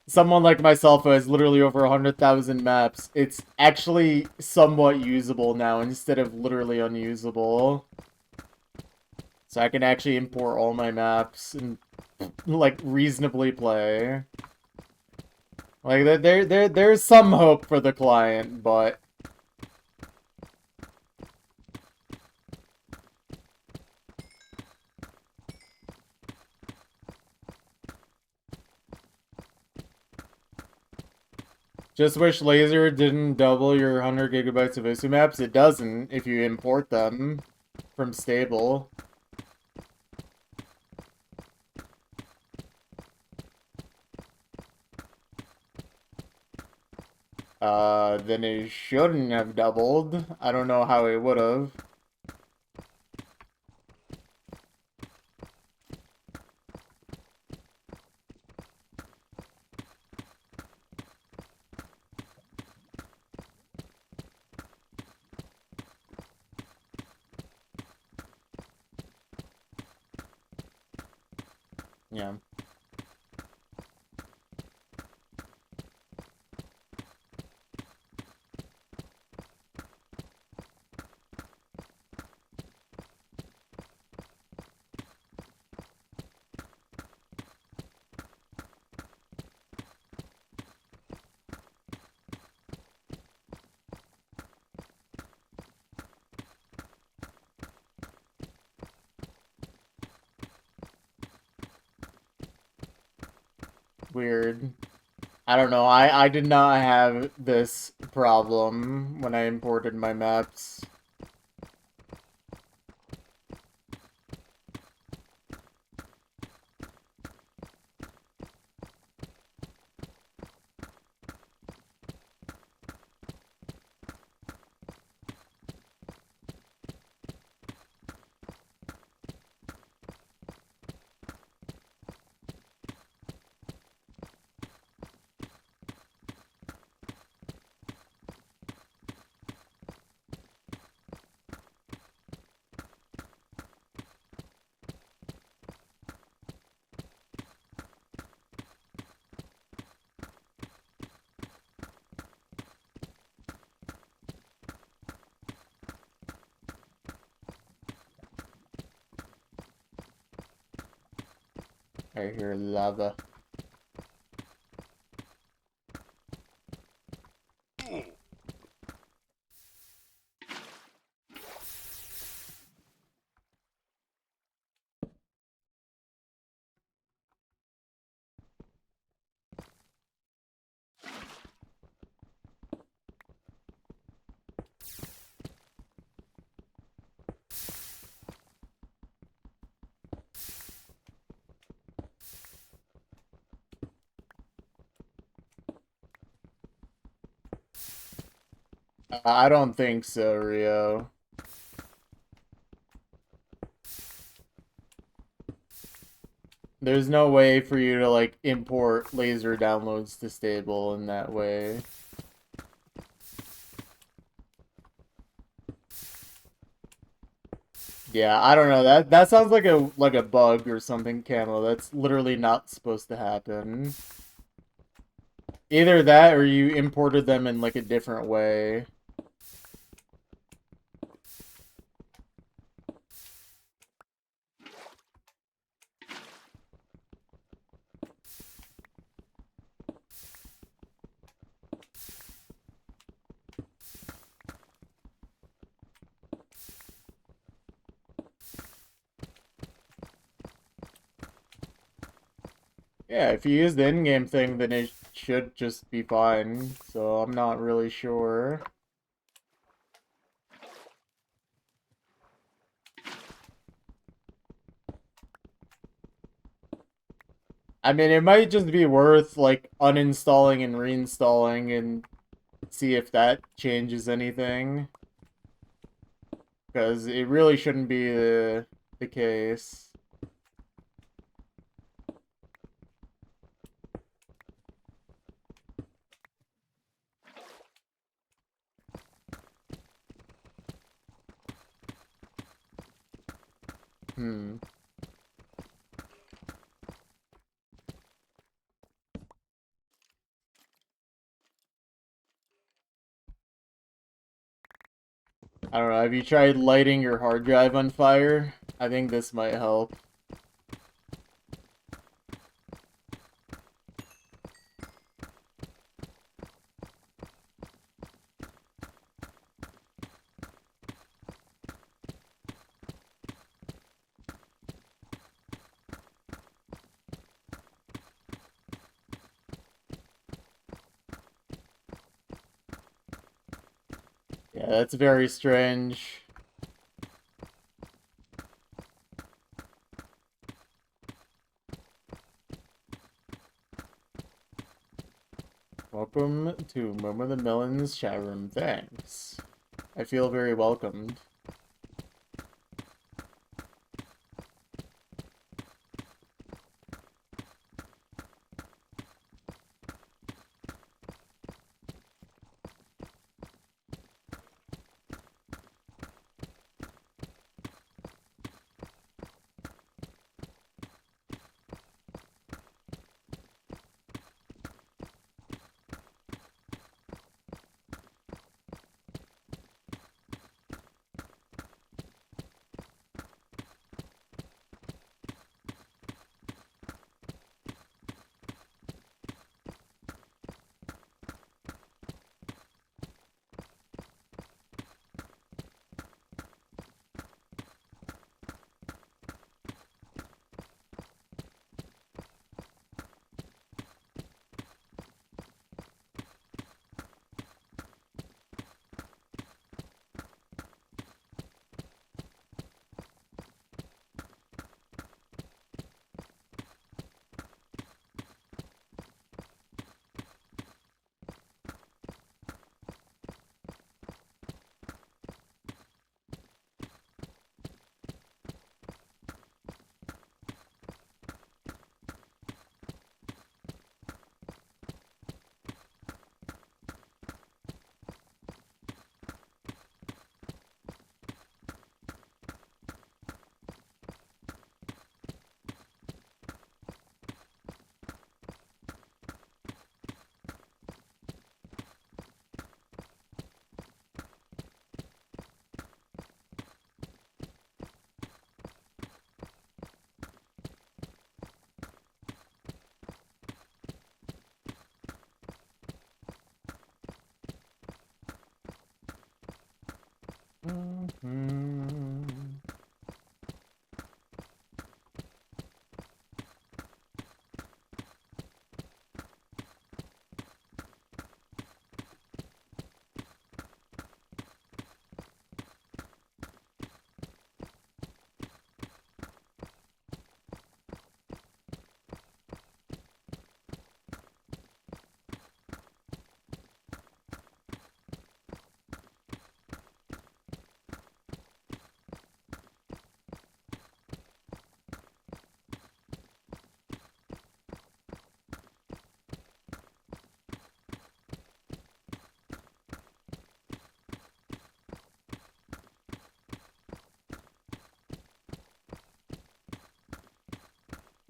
someone like myself who has literally over 100,000 maps, it's actually somewhat usable now instead of literally unusable. So I can actually import all my maps and, like, reasonably play. Like, there's some hope for the client, but... Just wish laser didn't double your 100 gigabytes of ISO maps. It doesn't if you import them from stable. Then it shouldn't have doubled. I don't know how it would have. Yeah. Weird. I don't know. I did not have this problem when I imported my maps. I hear lava. I don't think so, Rio. There's no way for you to, like, import laser downloads to stable in that way. Yeah, I don't know. That sounds like a bug or something, Camo. That's literally not supposed to happen. Either that or you imported them in like a different way. Yeah, if you use the in-game thing, then it should just be fine. So I'm not really sure. I mean, it might just be worth like uninstalling and reinstalling and see if that changes anything. Because it really shouldn't be the case. Hmm. I don't know. Have you tried lighting your hard drive on fire? I think this might help. Yeah, that's very strange. Welcome to Momo the Melon's chat room. Thanks. I feel very welcomed.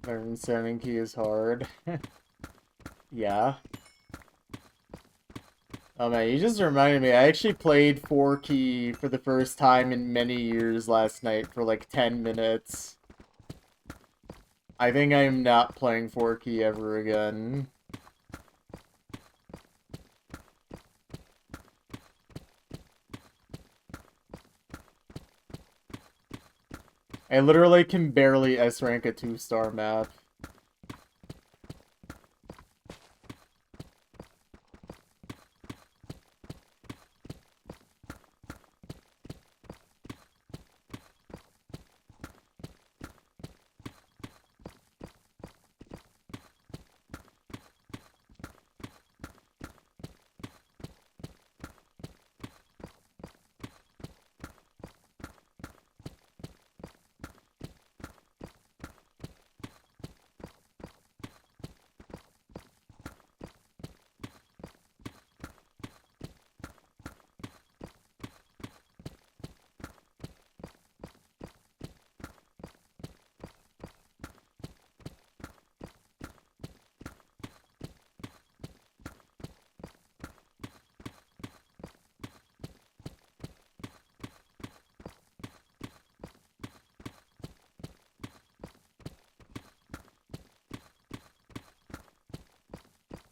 Learning 7 key is hard. Yeah. Oh man, you just reminded me. I actually played 4 key for the first time in many years last night for like 10 minutes. I think I'm not playing 4 key ever again. I literally can barely S-rank a 2-star map.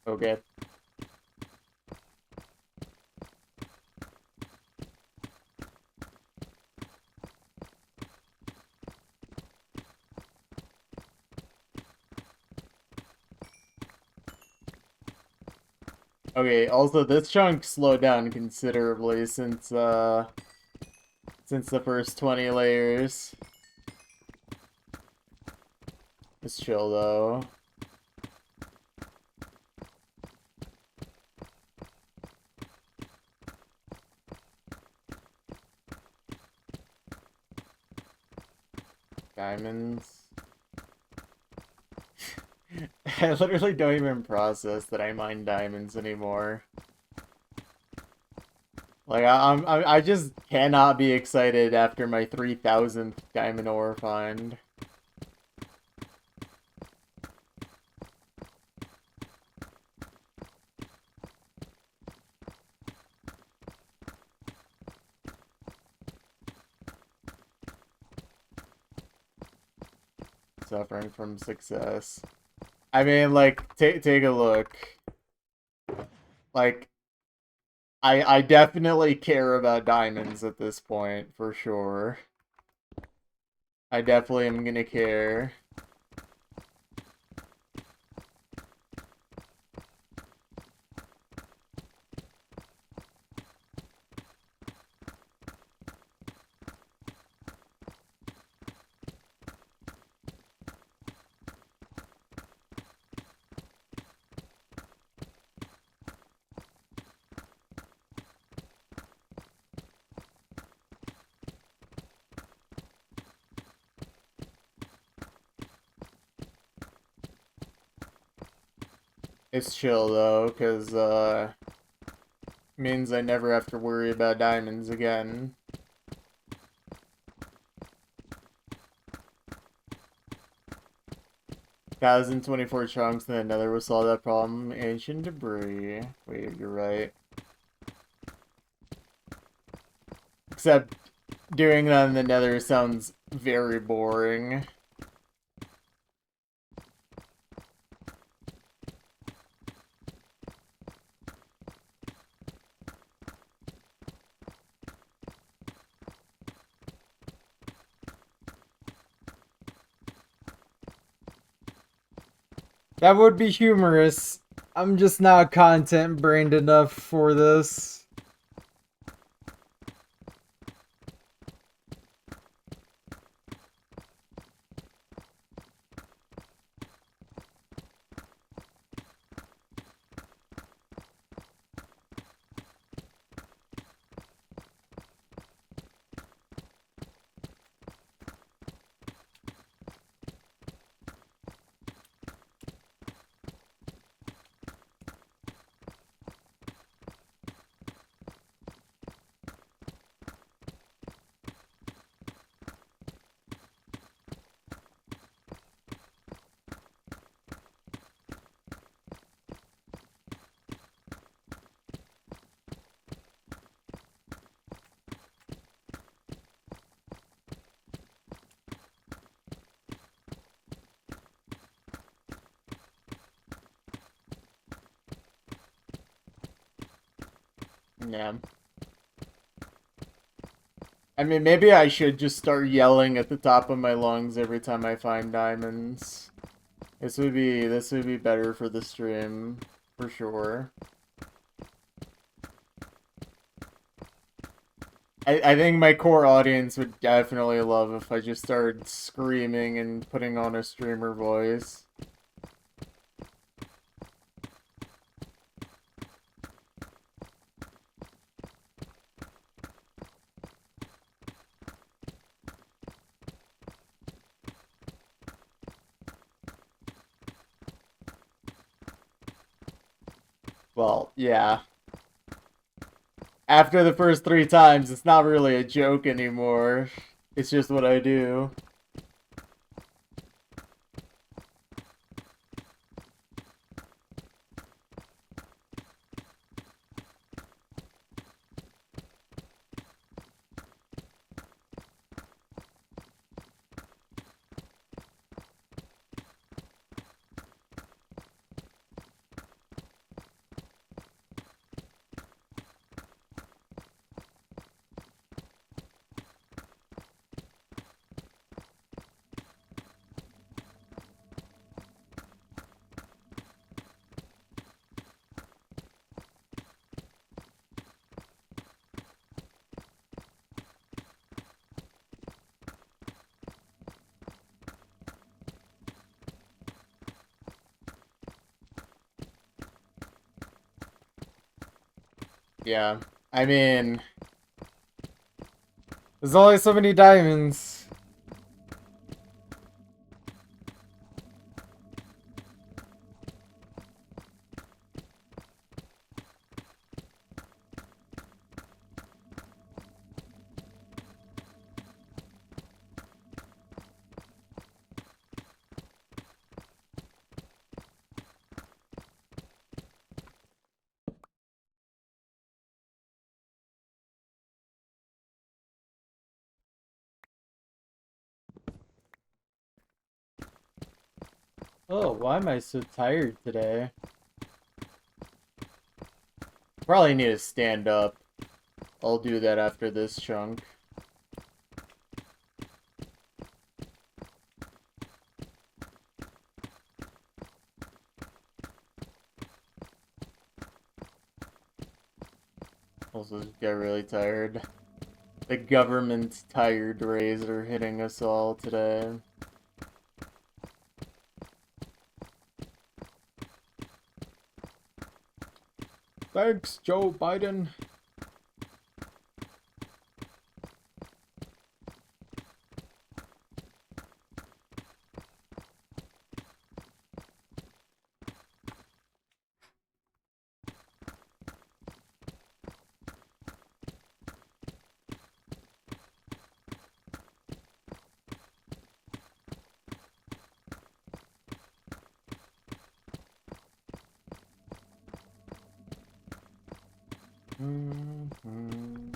Okay. Okay, also this chunk slowed down considerably since the first 20 layers. It's chill though. Diamonds. I literally don't even process that I mine diamonds anymore. Like I just cannot be excited after my 3,000th diamond ore find. Suffering from success. I mean, like, take a look. Like, I definitely care about diamonds at this point, for sure. I definitely am gonna care. It's chill though, because means I never have to worry about diamonds again. 1,024 chunks, and then Nether will solve that problem. Ancient debris. Wait, you're right. Except doing that in the Nether sounds very boring. That would be humorous. I'm just not content brained enough for this. Yeah. I mean, maybe I should just start yelling at the top of my lungs every time I find diamonds. This would be better for the stream, for sure. I think my core audience would definitely love if I just started screaming and putting on a streamer voice. Well, yeah. After the first 3 times, it's not really a joke anymore. It's just what I do. Yeah. I mean, there's only so many diamonds. Oh, why am I so tired today? Probably need to stand up. I'll do that after this chunk. Also get really tired. The government's tired rays are hitting us all today. Thanks, Joe Biden. Mm-hmm.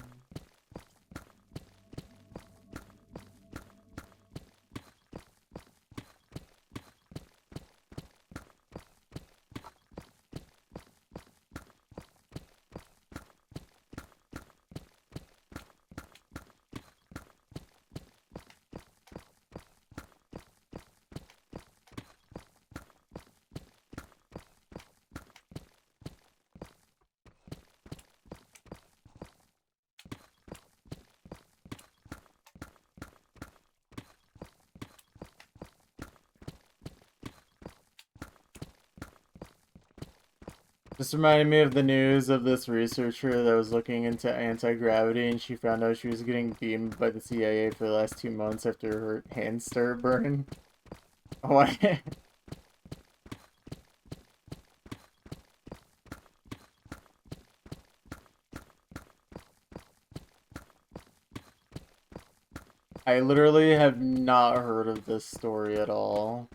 This reminded me of the news of this researcher that was looking into anti-gravity and she found out she was getting beamed by the CIA for the last 2 months after her hands started burning. Why? I literally have not heard of this story at all.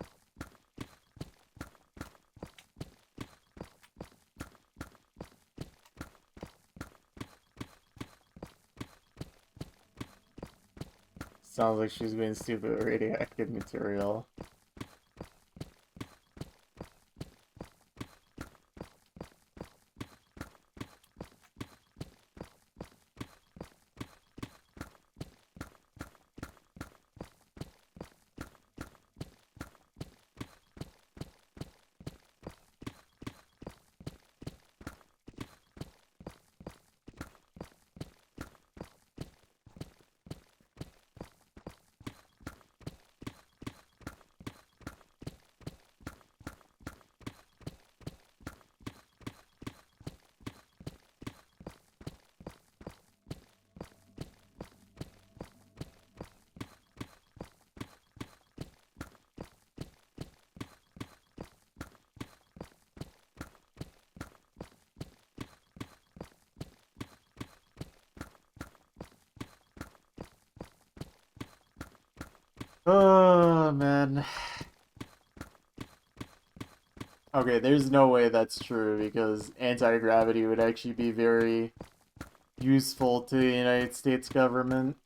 Sounds like she's being stupid with radioactive material. Oh, man. Okay, there's no way that's true because anti-gravity would actually be very useful to the United States government.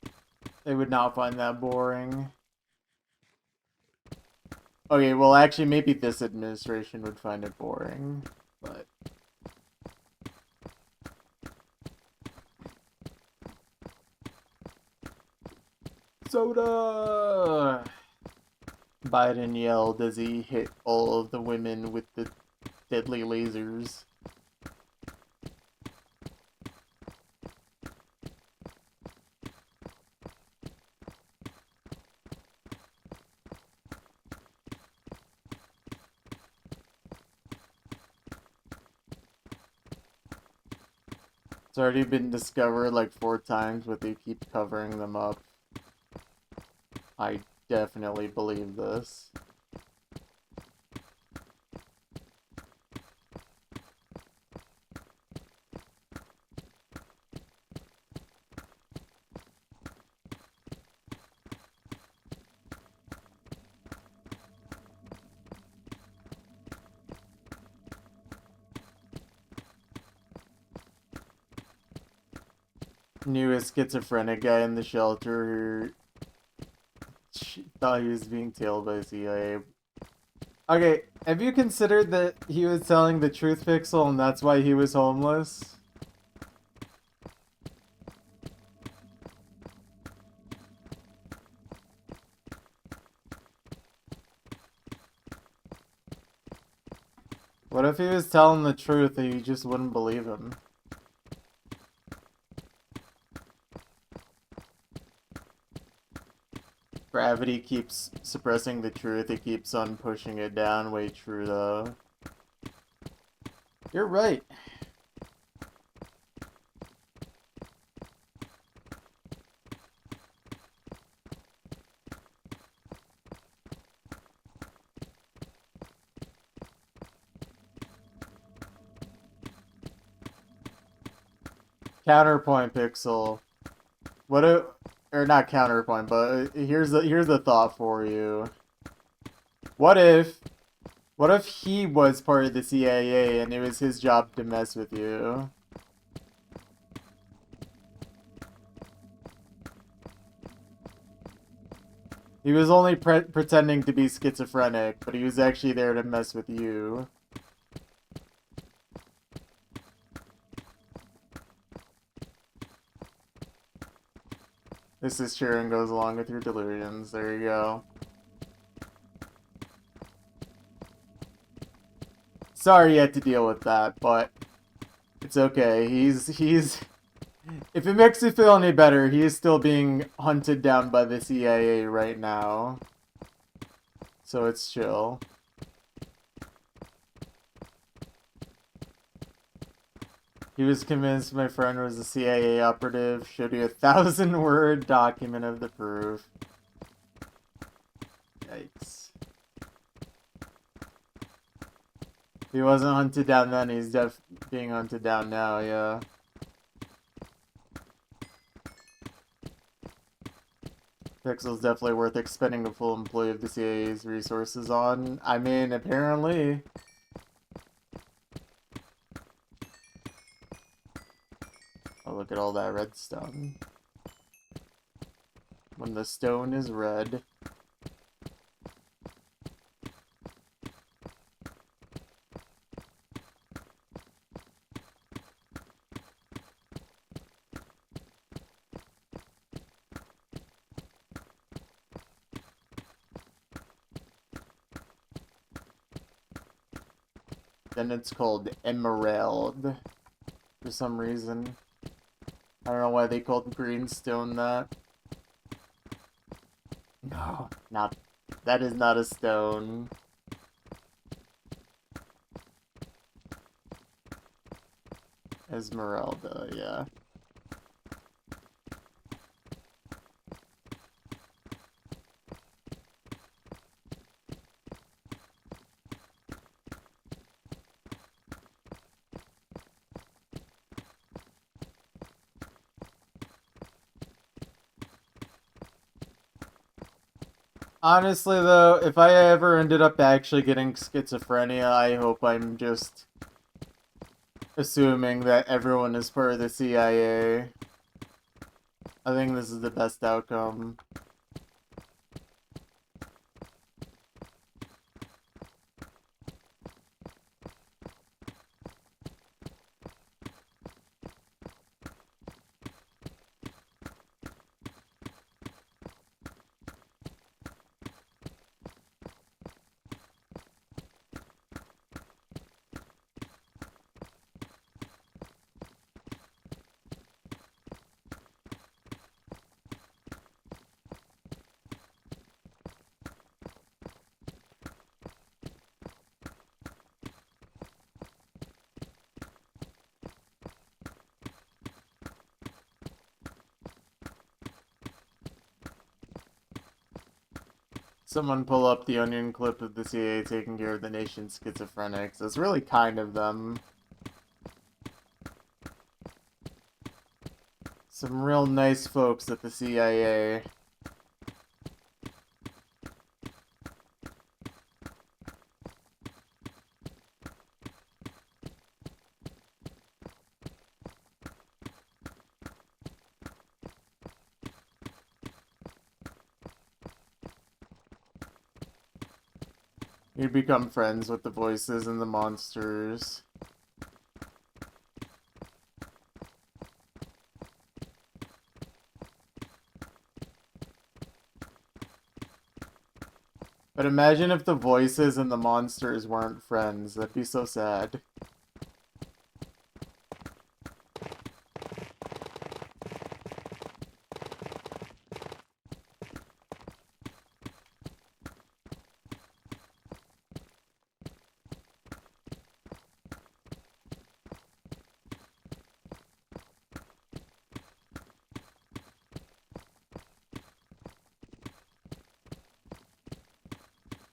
They would not find that boring. Okay, well, actually, maybe this administration would find it boring, but... Soda! Biden yelled as he hit all of the women with the deadly lasers. It's already been discovered like 4 times, but they keep covering them up. I definitely believe this. Knew a schizophrenic guy in the shelter who thought he was being tailed by the CIA. Okay, have you considered that he was telling the truth pixel and that's why he was homeless? What if he was telling the truth and you just wouldn't believe him? Gravity keeps suppressing the truth, it keeps on pushing it down. Way true, though. You're right. Counterpoint, Pixel. What a... Or not counterpoint, but here's the thought for you. What if... What if he was part of the CIA and it was his job to mess with you? He was only pretending to be schizophrenic, but he was actually there to mess with you. This is true and goes along with your delusions. There you go. Sorry you had to deal with that, but it's okay. He's... If it makes you feel any better, he is still being hunted down by the CIA right now. So it's chill. He was convinced my friend was a CIA operative. Showed you a 1,000-word document of the proof. Yikes. If he wasn't hunted down then, he's being hunted down now, yeah. Pixel's definitely worth expending a full employee of the CIA's resources on. I mean, apparently. Oh, look at all that redstone. When the stone is red. Then it's called Emerald. For some reason. I don't know why they called greenstone that. No, not... That is not a stone. Esmeralda, yeah. Honestly, though, if I ever ended up actually getting schizophrenia, I hope I'm just assuming that everyone is part of the CIA. I think this is the best outcome. Someone pull up the Onion clip of the CIA taking care of the nation's schizophrenics. It's really kind of them. Some real nice folks at the CIA. You become friends with the voices and the monsters. But imagine if the voices and the monsters weren't friends. That'd be so sad.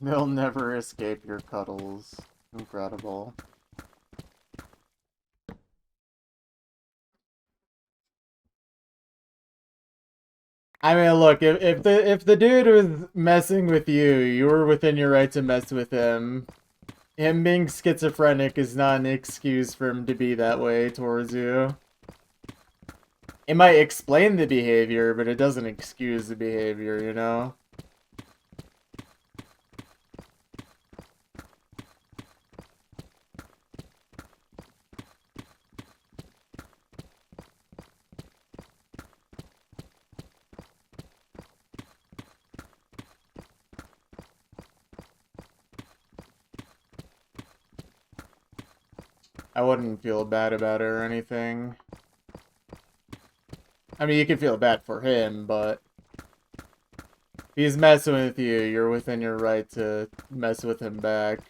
They'll never escape your cuddles. Incredible. I mean, look, if the dude was messing with you, you were within your right to mess with him. Him being schizophrenic is not an excuse for him to be that way towards you. It might explain the behavior, but it doesn't excuse the behavior, you know? I wouldn't feel bad about it or anything. I mean, you can feel bad for him, but if he's messing with you, you're within your right to mess with him back.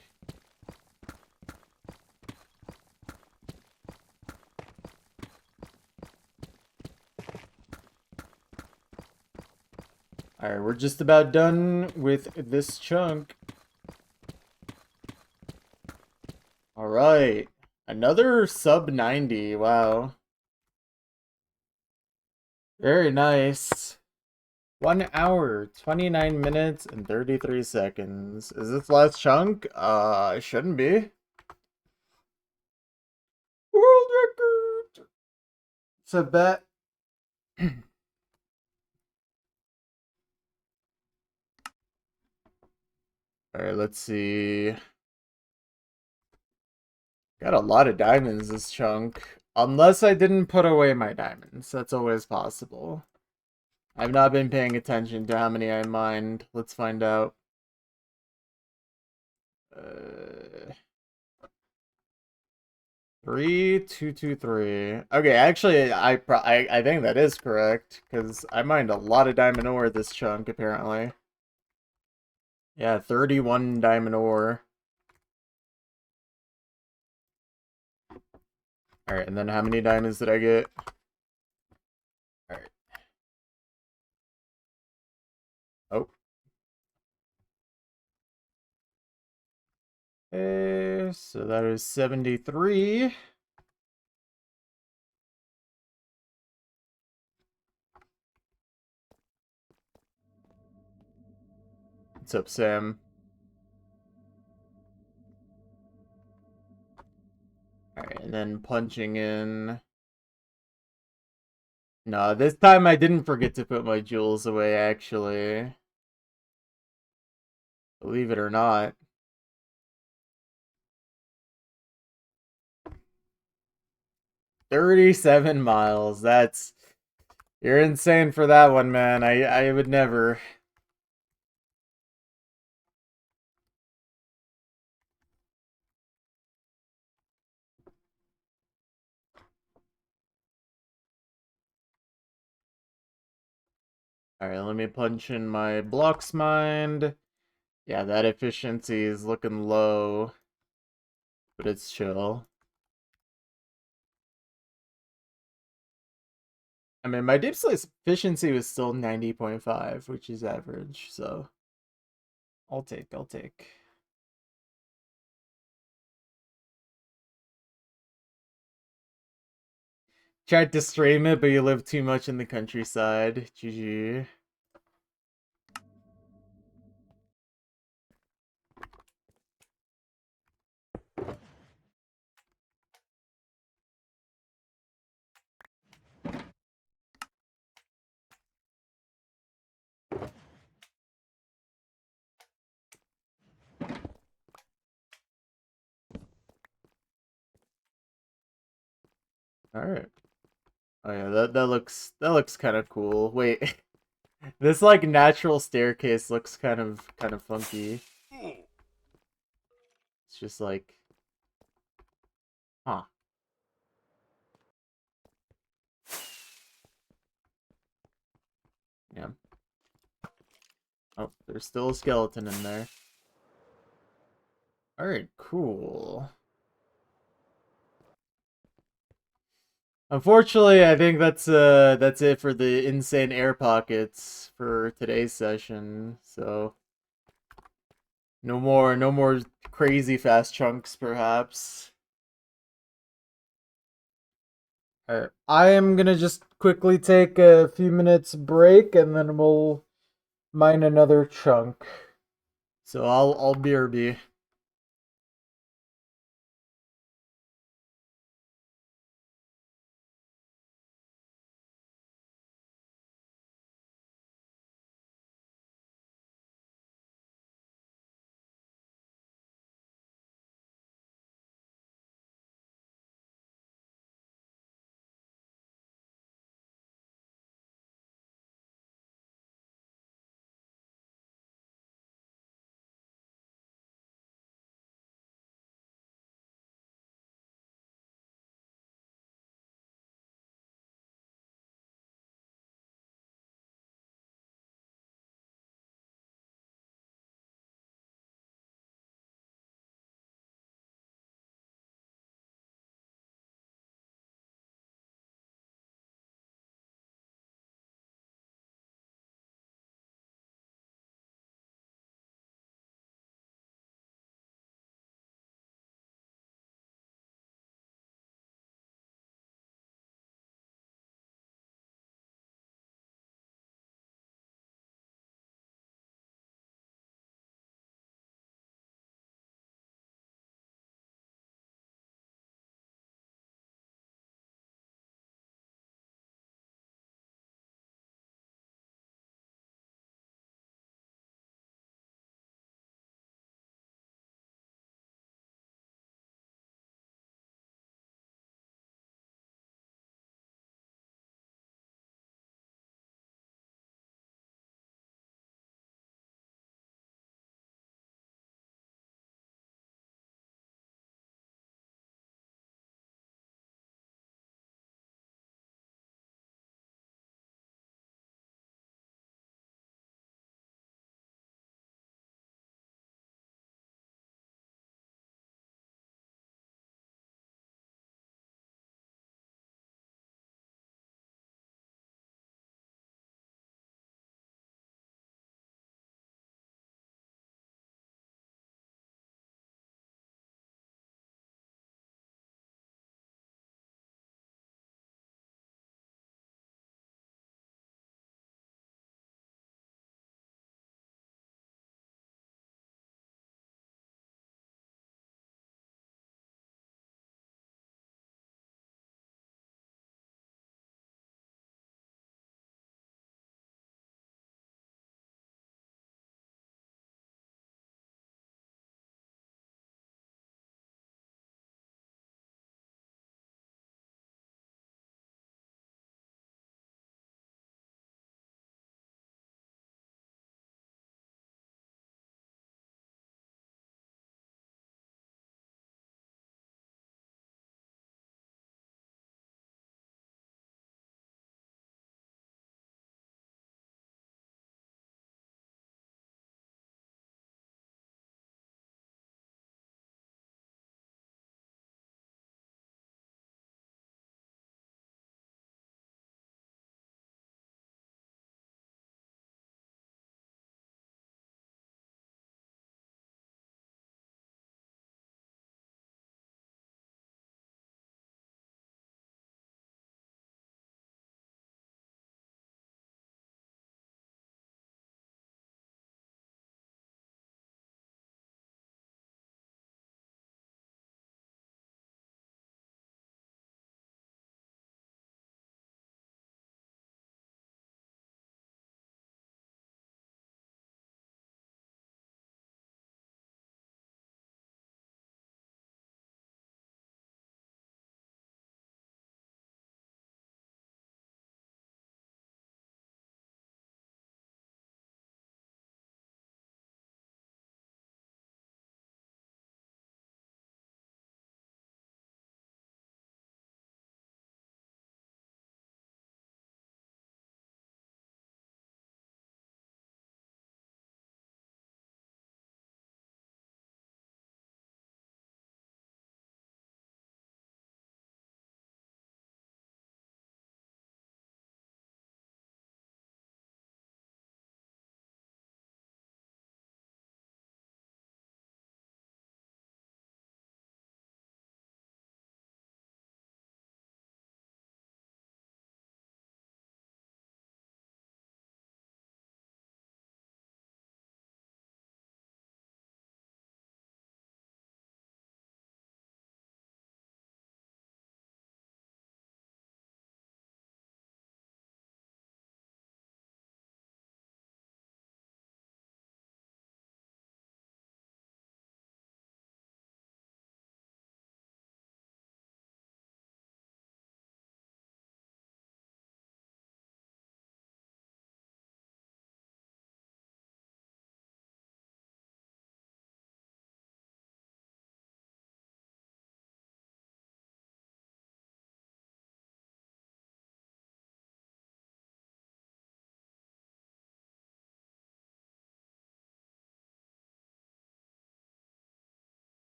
Alright, we're just about done with this chunk. Alright. Another sub 90. Wow. Very nice. 1 hour, 29 minutes, and 33 seconds. Is this last chunk? It shouldn't be. World record! It's a bet. Alright, let's see. Got a lot of diamonds this chunk. Unless I didn't put away my diamonds. That's always possible. I've not been paying attention to how many I mined. Let's find out. 3223. Okay, actually, I think that is correct because I mined a lot of diamond ore this chunk apparently. Yeah, 31 diamond ore. All right, and then how many diamonds did I get? All right. Oh. Okay, so that is 73. What's up, Sam? Alright, and then punching in. No, this time I didn't forget to put my jewels away, actually. Believe it or not. $37 miles. That's... You're insane for that one, man. I would never. Alright, let me punch in my blocks mind. Yeah, that efficiency is looking low. But it's chill. I mean, my deep slice efficiency was still 90.5, which is average, so... I'll take. Tried to stream it, but you live too much in the countryside. GG. Alright. Oh yeah, that looks kind of cool. Wait. This like natural staircase looks kind of funky. It's just like, huh. Yeah. Oh, there's still a skeleton in there. Alright, cool. Unfortunately, I think that's it for the insane air pockets for today's session. So no more crazy fast chunks, perhaps. Alright, I am gonna just quickly take a few minutes break, and then we'll mine another chunk. So I'll BRB.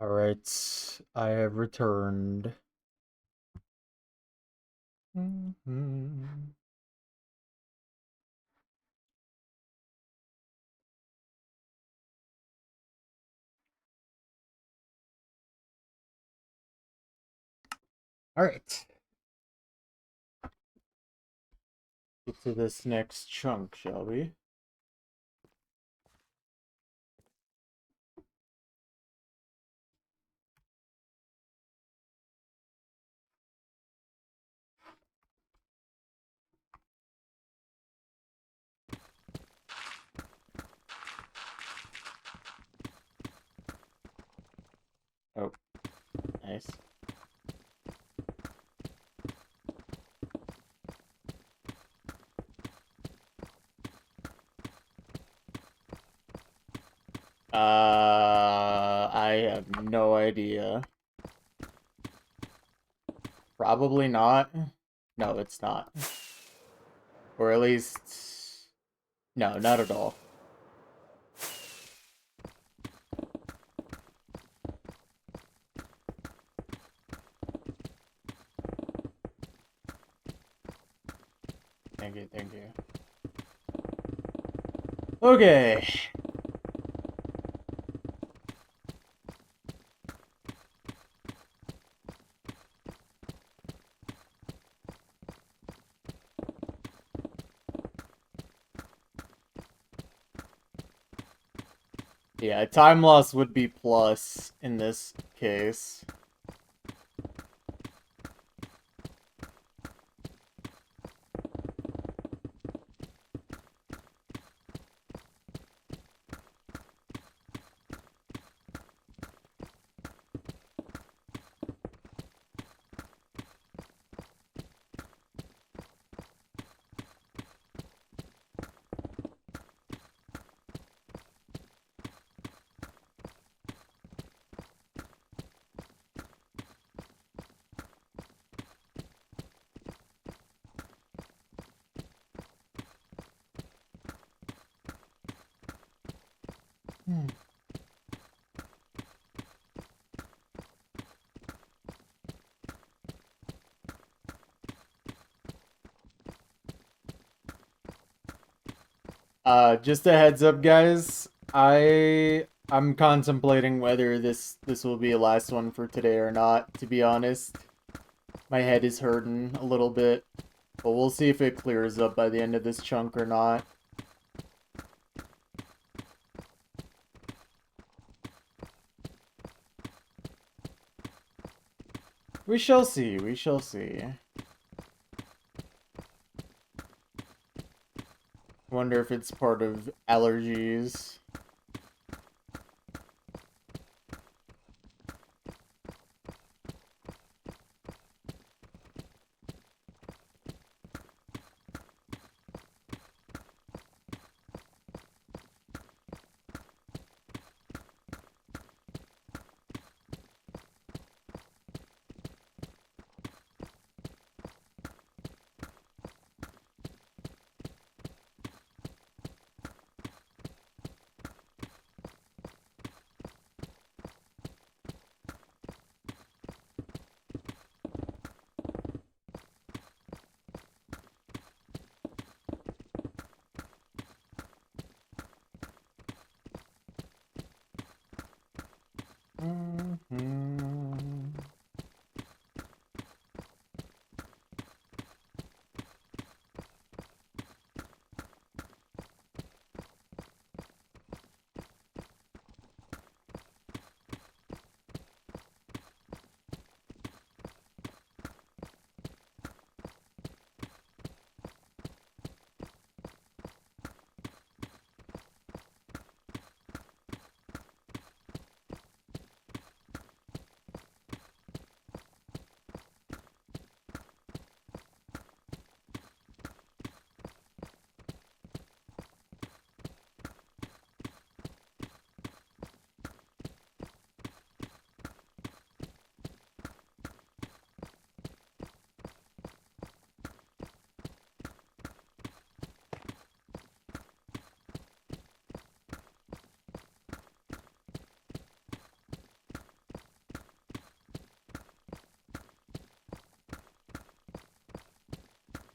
Alright, I have returned. Mhm. Alright. Get to this next chunk, shall we? Oh, nice. I have no idea. Probably not. No, it's not. Or at least... No, not at all. Thank you, thank you. Okay. Yeah, time loss would be plus in this case. Just a heads up, guys. I'm contemplating whether this will be the last one for today or not, to be honest. My head is hurting a little bit, but we'll see if it clears up by the end of this chunk or not. We shall see, we shall see. Wonder if it's part of allergies. Mhm.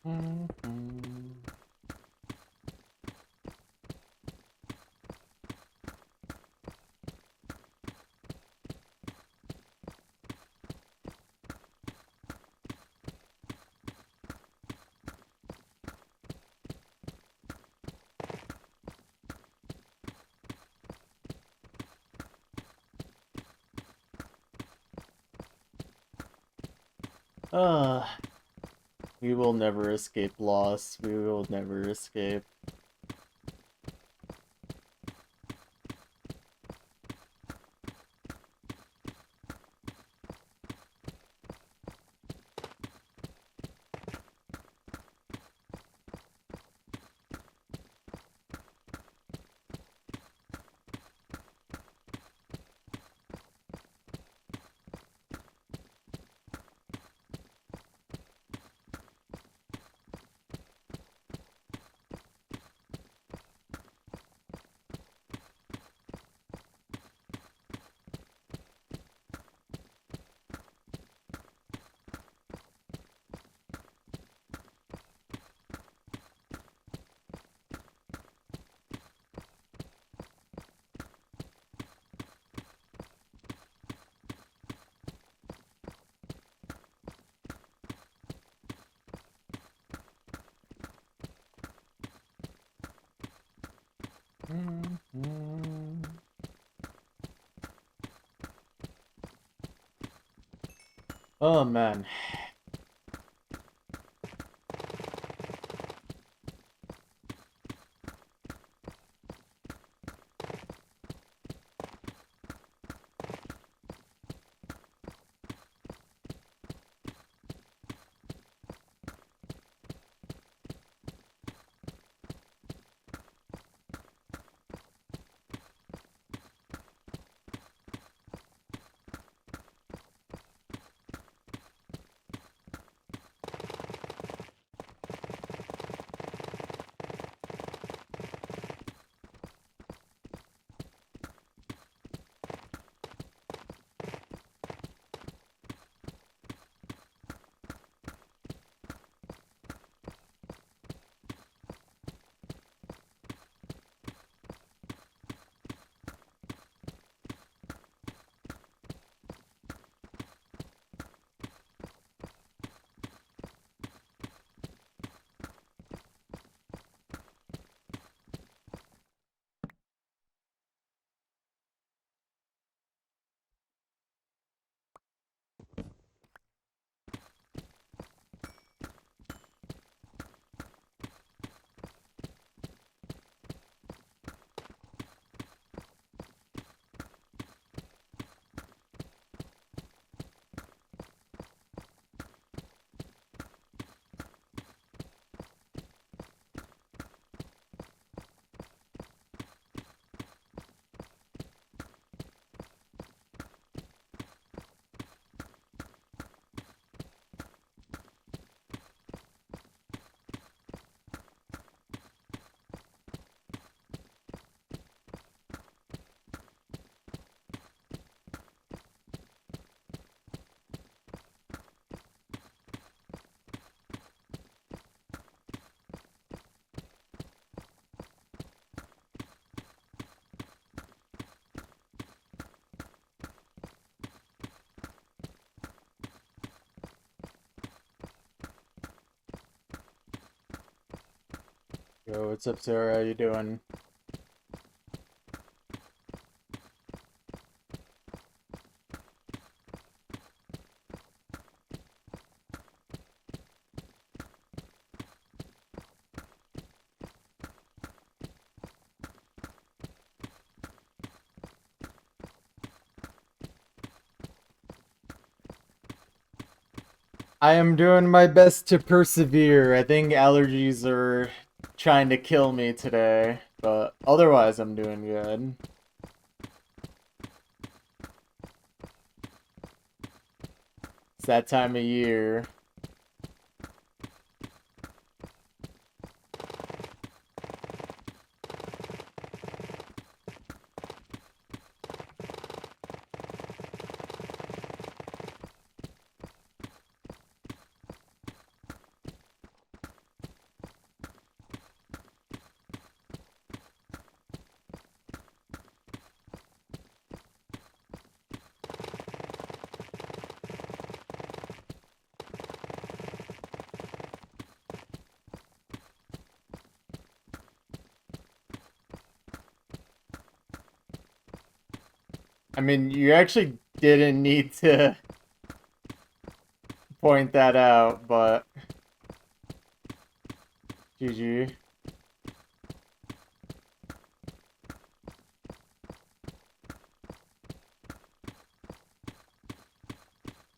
We will never escape loss. We will never escape. Oh man. Yo, what's up, Sarah? How you doing? I am doing my best to persevere. I think allergies are trying to kill me today, but otherwise I'm doing good. It's that time of year. I mean, you actually didn't need to point that out, but GG.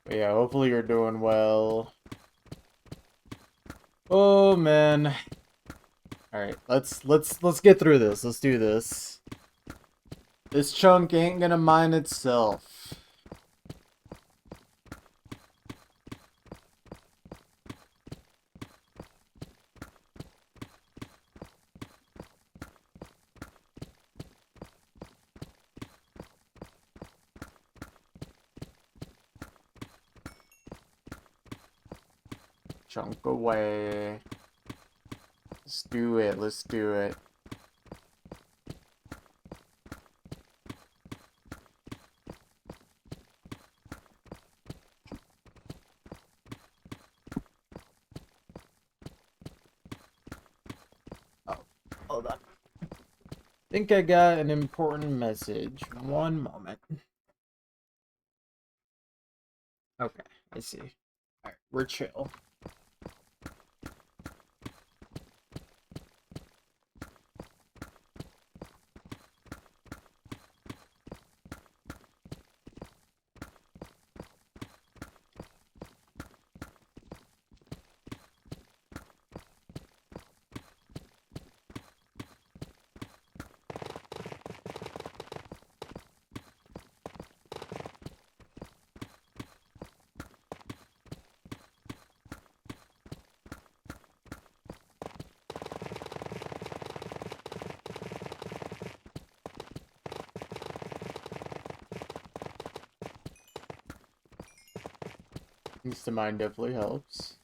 But yeah, hopefully you're doing well. Oh man. Alright, let's get through this. Let's do this. This chunk ain't gonna mine itself. Chunk away. Let's do it. Let's do it. Oh, hold on. Think I got an important message. One moment. Okay, I see. Alright, we're chill. Peace of mind definitely helps.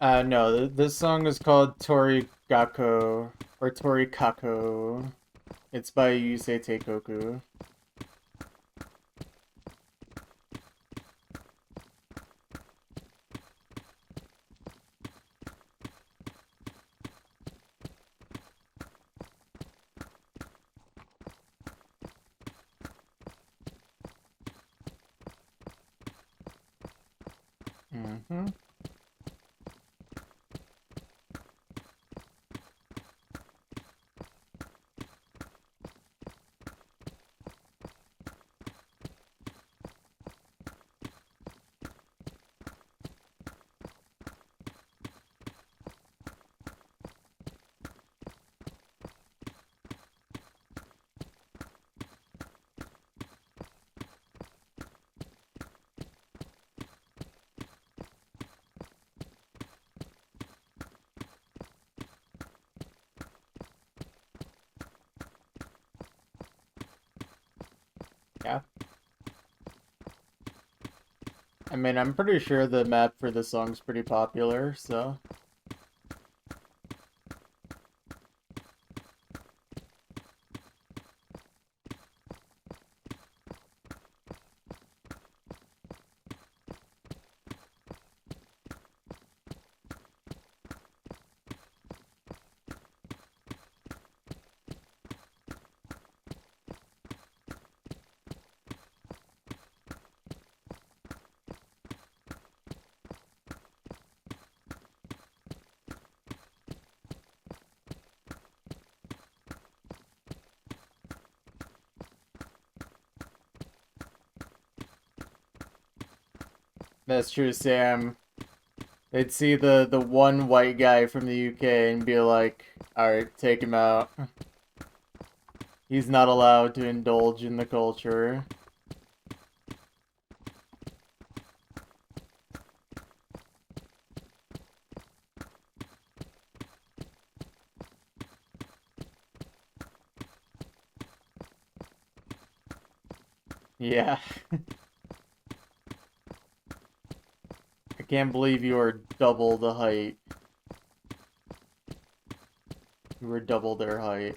No, this song is called Torigako or Torikako. It's by Yusei Teikoku. Mm-hmm. Yeah. I mean, I'm pretty sure the map for the song's pretty popular, so... That's true, Sam. They'd see the one white guy from the UK and be like, alright, take him out. He's not allowed to indulge in the culture. Yeah. I can't believe you are double the height. You were double their height.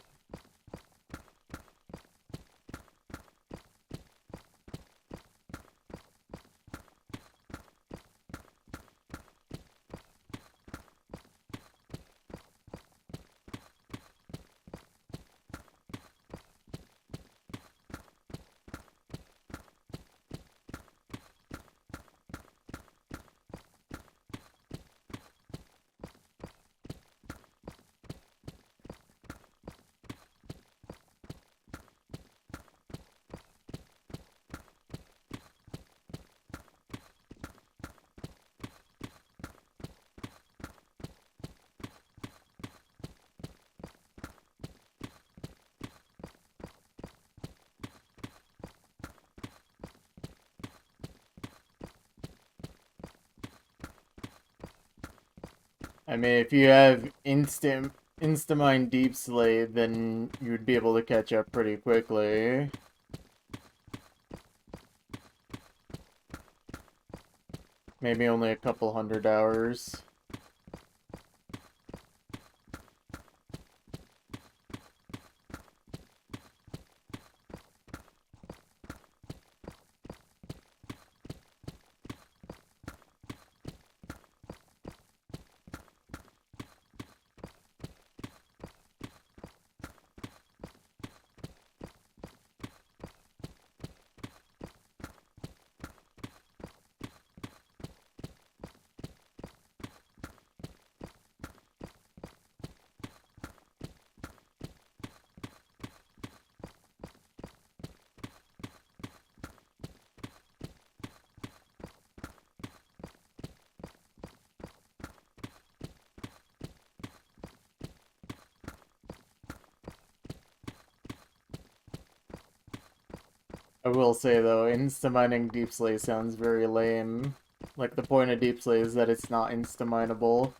I mean, if you have Instamine Deep Slate, then you would be able to catch up pretty quickly. Maybe only a couple 100 hours. I will say though, insta-mining Deep Slate sounds very lame. Like the point of Deep Slate is that it's not insta-mineable.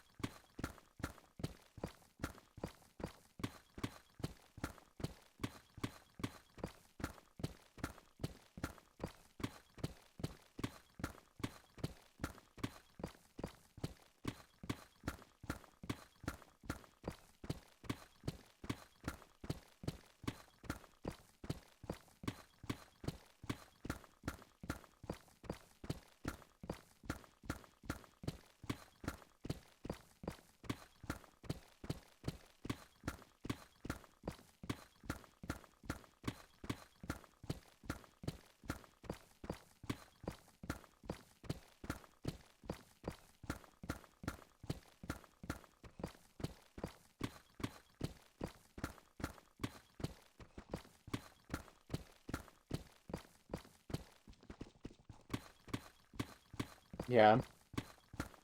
Yeah.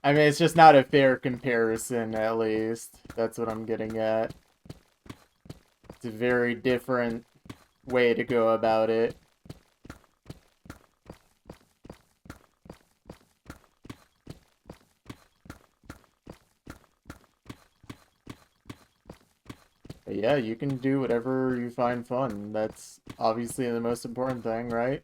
I mean, it's just not a fair comparison, at least. That's what I'm getting at. It's a very different way to go about it. But yeah, you can do whatever you find fun. That's obviously the most important thing, right?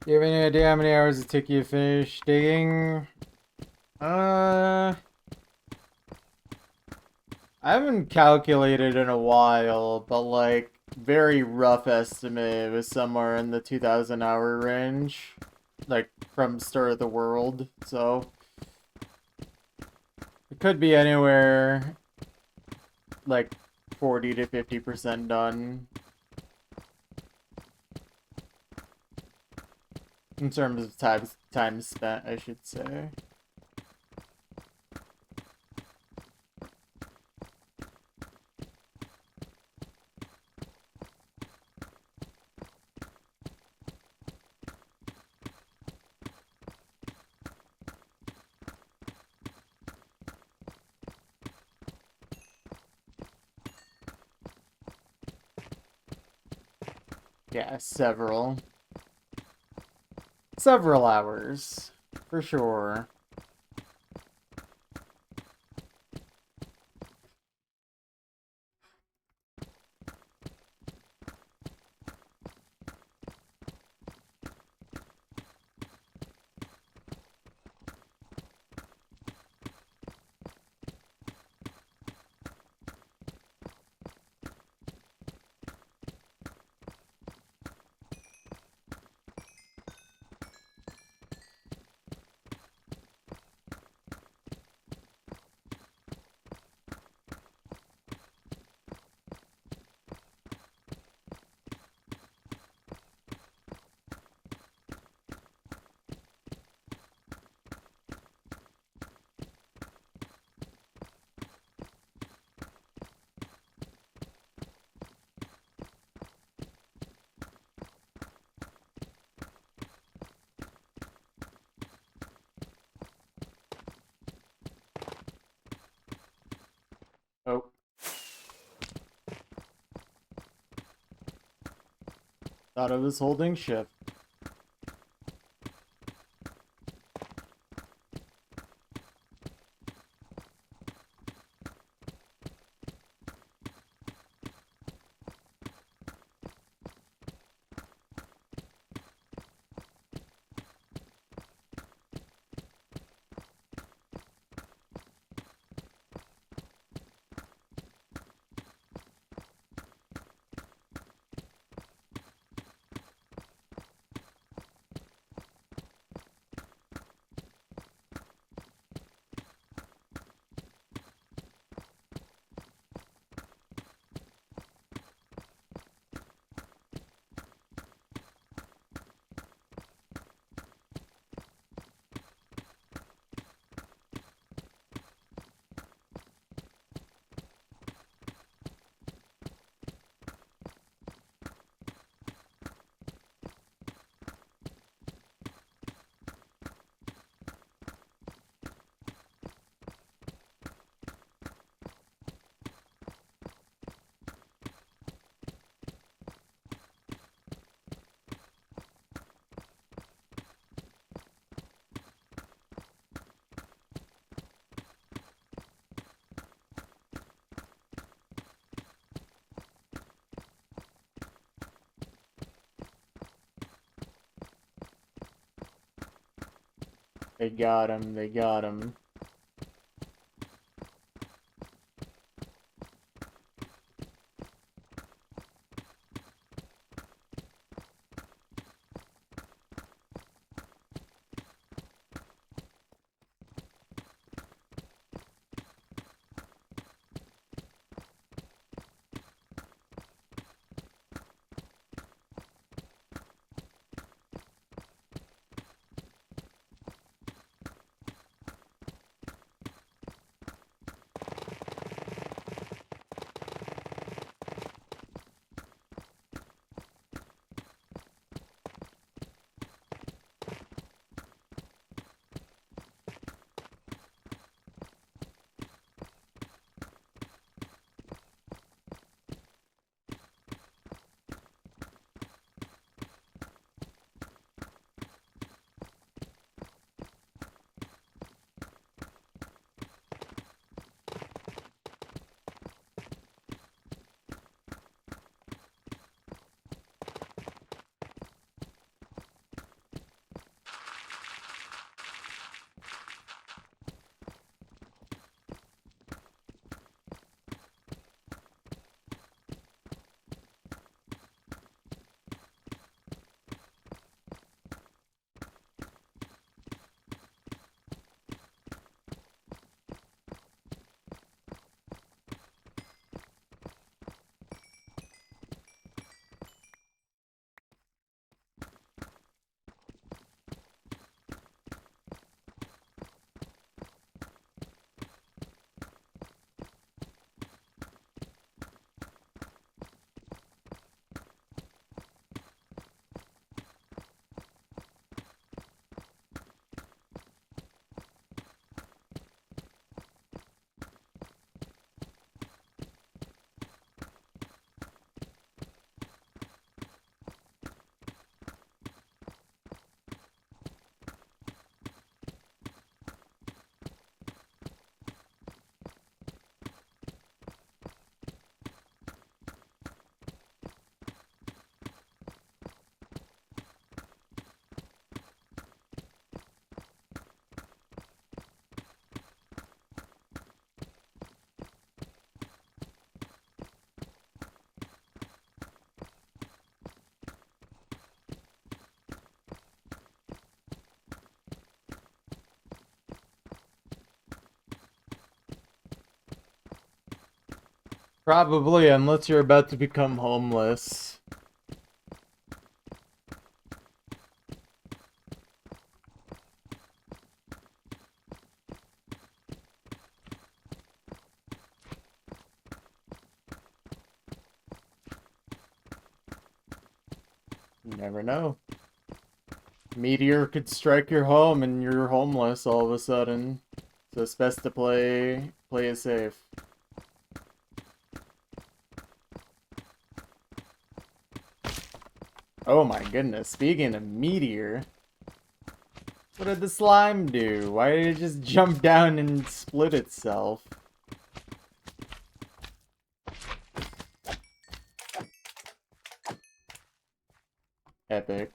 Do you have any idea how many hours it took you to finish digging? I haven't calculated in a while, but like very rough estimate, it was somewhere in the 2,000 hour range, like from start of the world. So it could be anywhere like 40 to 50% done in terms of time spent, I should say. Yeah, several hours for sure. Thought I was holding shift. They got him, they got him. Probably, unless you're about to become homeless. You never know. Meteor could strike your home and you're homeless all of a sudden. So it's best to play it safe. Oh my goodness, speaking of meteor, what did the slime do? Why did it just jump down and split itself? Epic.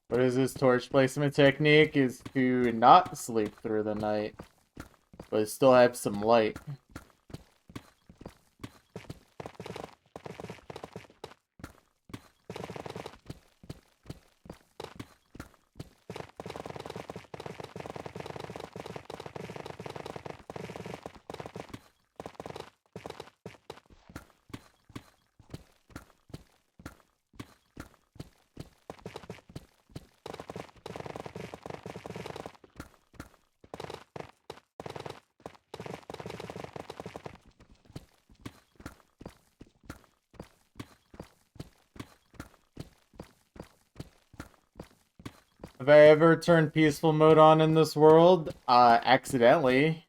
What is this torch placement technique? Is to not sleep through the night, but still have some light. Have I ever turned peaceful mode on in this world? Accidentally.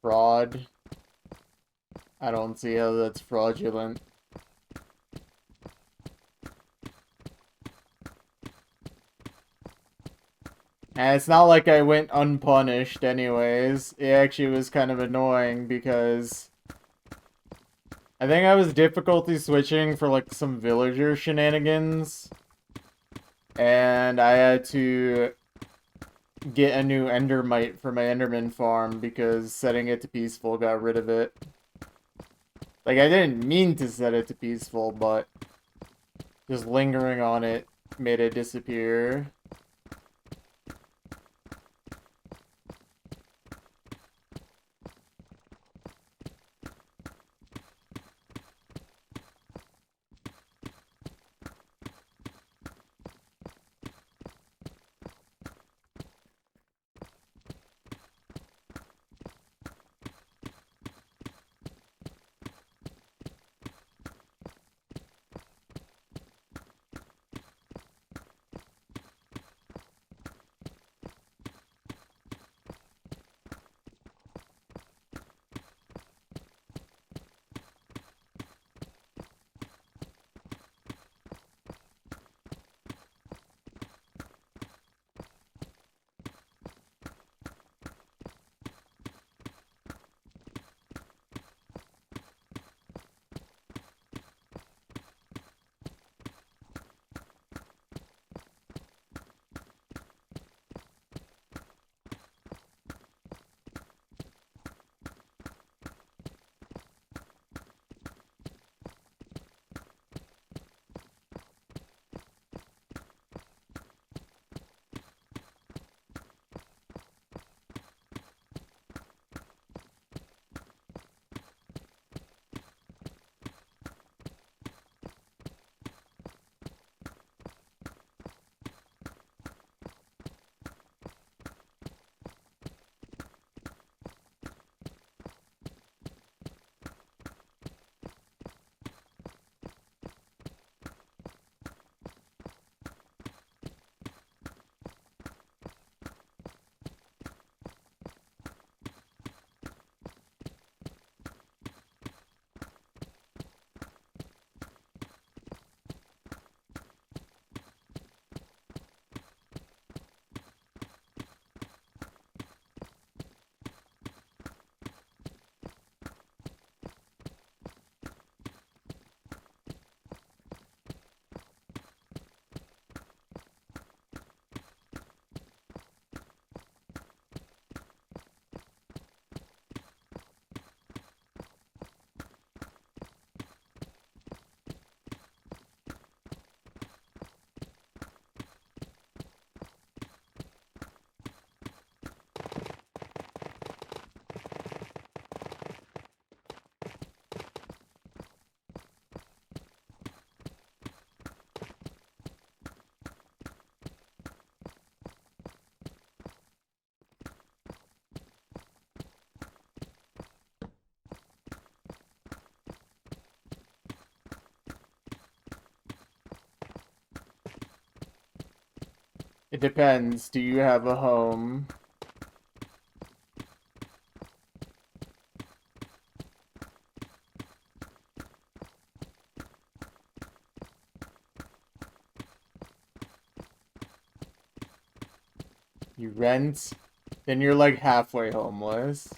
Fraud. I don't see how that's fraudulent. And it's not like I went unpunished anyways. It actually was kind of annoying because I think I was difficulty switching for like some villager shenanigans. And I had to get a new endermite for my enderman farm because setting it to peaceful got rid of it. Like, I didn't mean to set it to peaceful, but just lingering on it made it disappear. It depends. Do you have a home? You rent? Then you're like halfway homeless.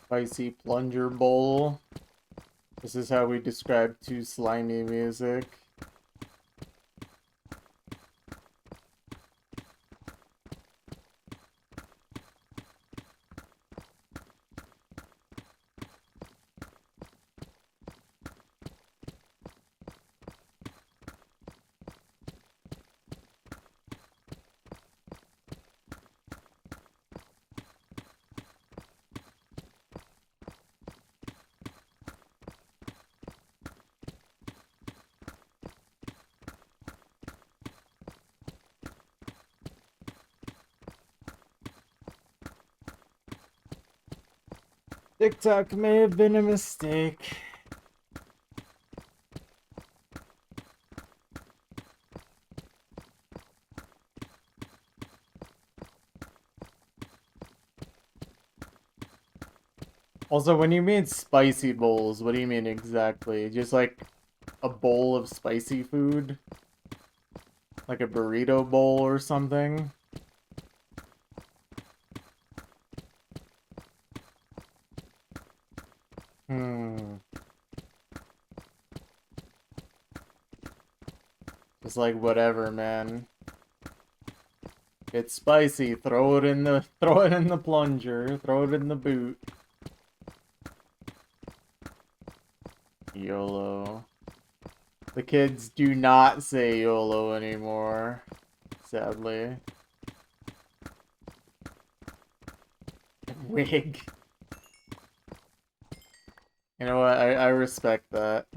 Spicy plunger bowl. This is how we describe too slimy music. TikTok may have been a mistake. Also, when you mean spicy bowls, what do you mean exactly? Just like a bowl of spicy food? Like a burrito bowl or something? Hmm. Just like whatever, man. It's spicy. Throw it in the plunger. Throw it in the boot. YOLO. The kids do not say YOLO anymore, sadly. Wig. You know what? I respect that.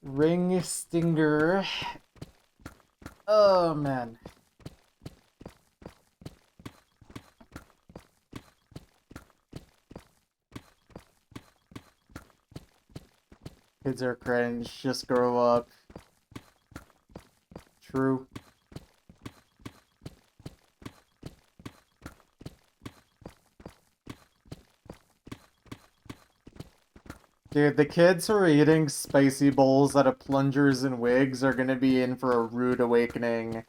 Ring stinger. Oh, man. Kids are cringe. Just grow up. True. Dude, the kids who are eating spicy bowls out of plungers and wigs are gonna be in for a rude awakening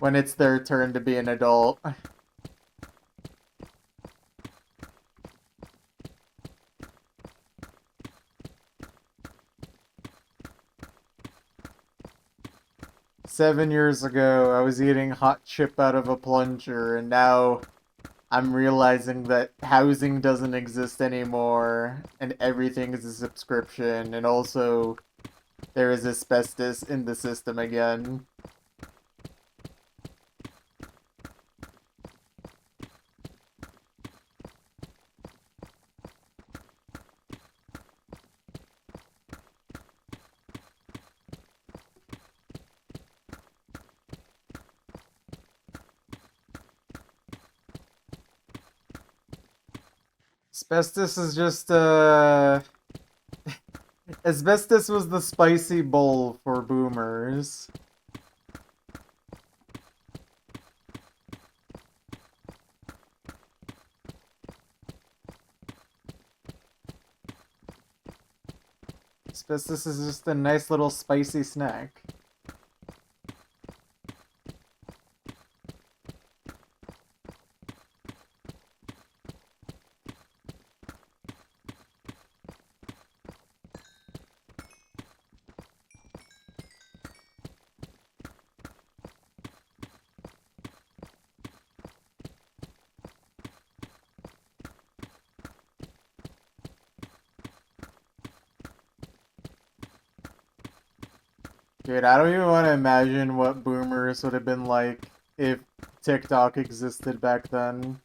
when it's their turn to be an adult. 7 years ago, I was eating hot chip out of a plunger, and now I'm realizing that housing doesn't exist anymore, and everything is a subscription, and also there is asbestos in the system again. Asbestos is just, asbestos was the spicy bowl for boomers. Asbestos is just a nice little spicy snack. Dude, I don't even want to imagine what boomers would have been like if TikTok existed back then.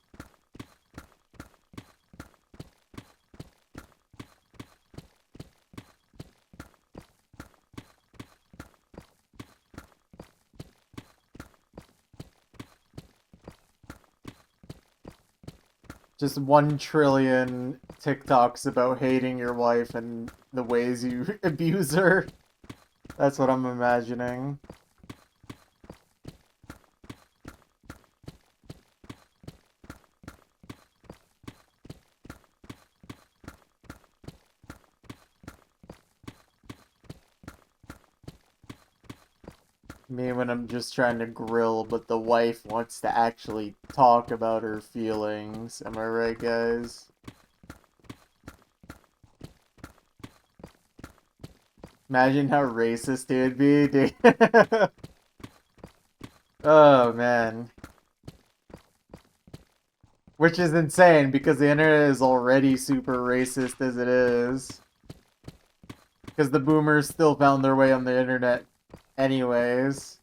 Just 1 trillion TikToks about hating your wife and the ways you abuse her. That's what I'm imagining. Me when I'm just trying to grill, but the wife wants to actually talk about her feelings. Am I right, guys? Imagine how racist it would be, dude. Oh, man. Which is insane, because the internet is already super racist as it is. Because the boomers still found their way on the internet anyways.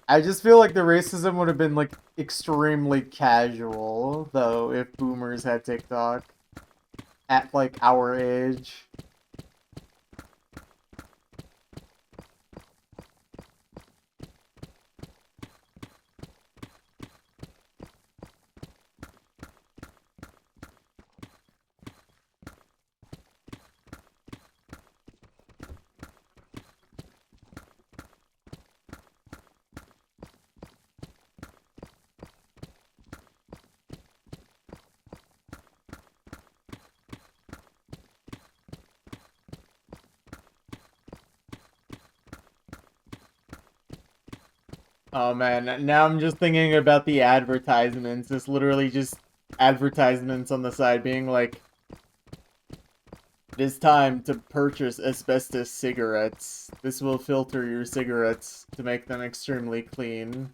I just feel like the racism would have been, like, extremely casual, though, if boomers had TikTok at, like, our age. Oh man, now I'm just thinking about the advertisements. It's literally just advertisements on the side being like, it is time to purchase asbestos cigarettes. This will filter your cigarettes to make them extremely clean.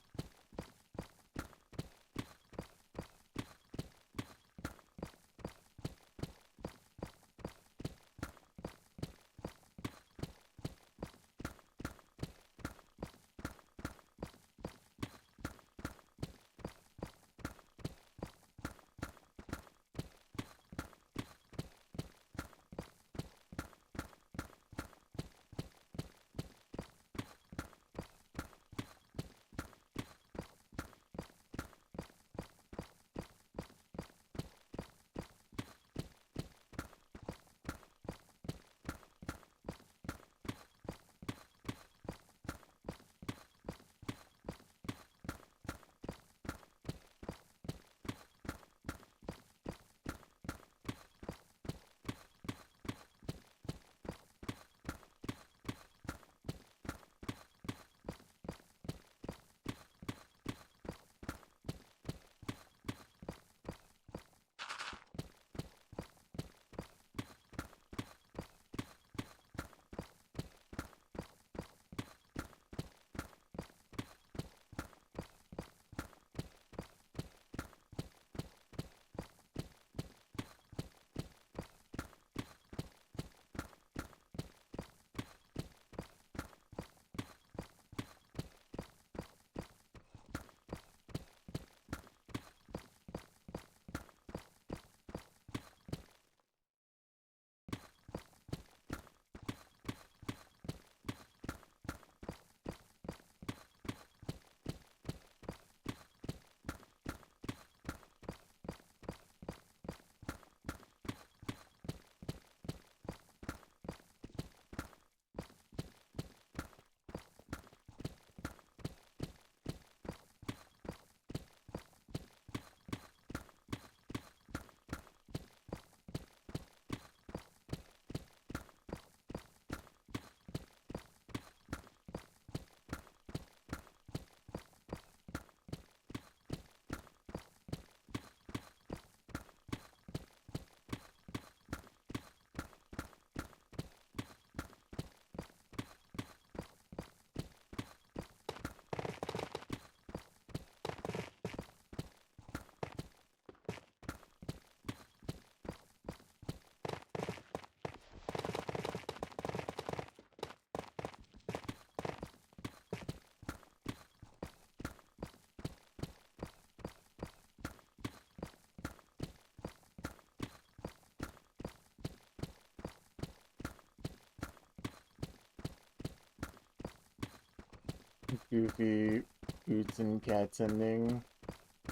Goofy boots and cats ending.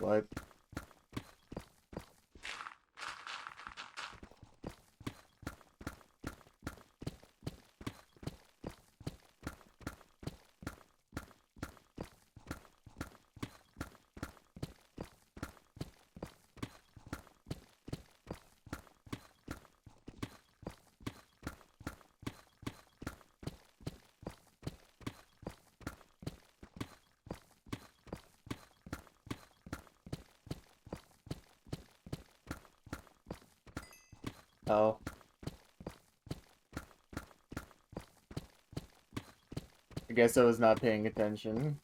What? Oh. I guess I was not paying attention.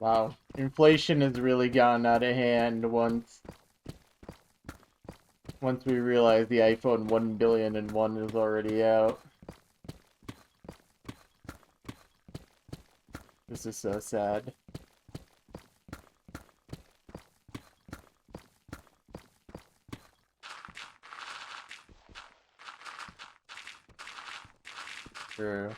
Wow, inflation has really gotten out of hand once we realize the iPhone 1,000,000,001 is already out. This is so sad. True.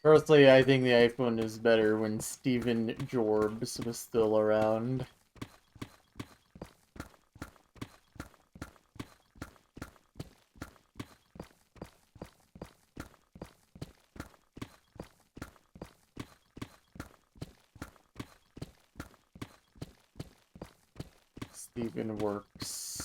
Personally, I think the iPhone is better when Stephen Jobs was still around. Stephen Works.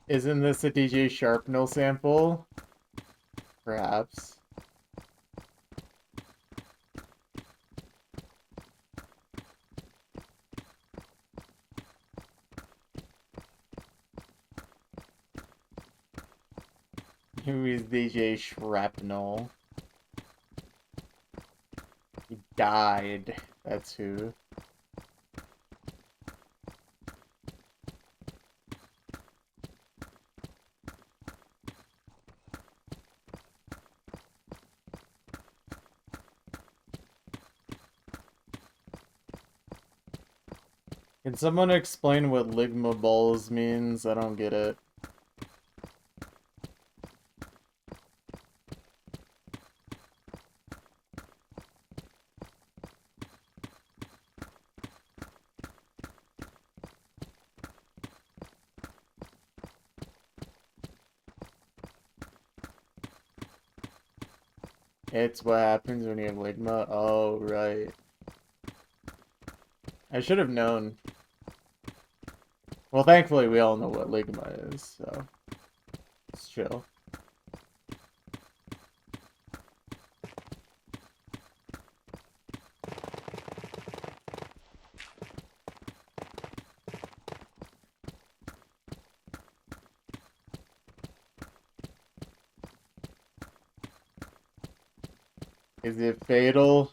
Isn't this a DJ Sharpnel sample? Perhaps. Who is DJ Shrapnel? He died. That's who. Can someone explain what Ligma balls means? I don't get it. It's what happens when you have Ligma? Oh, right. I should have known. Well, thankfully we all know what Ligma is, so it's chill. Is it fatal?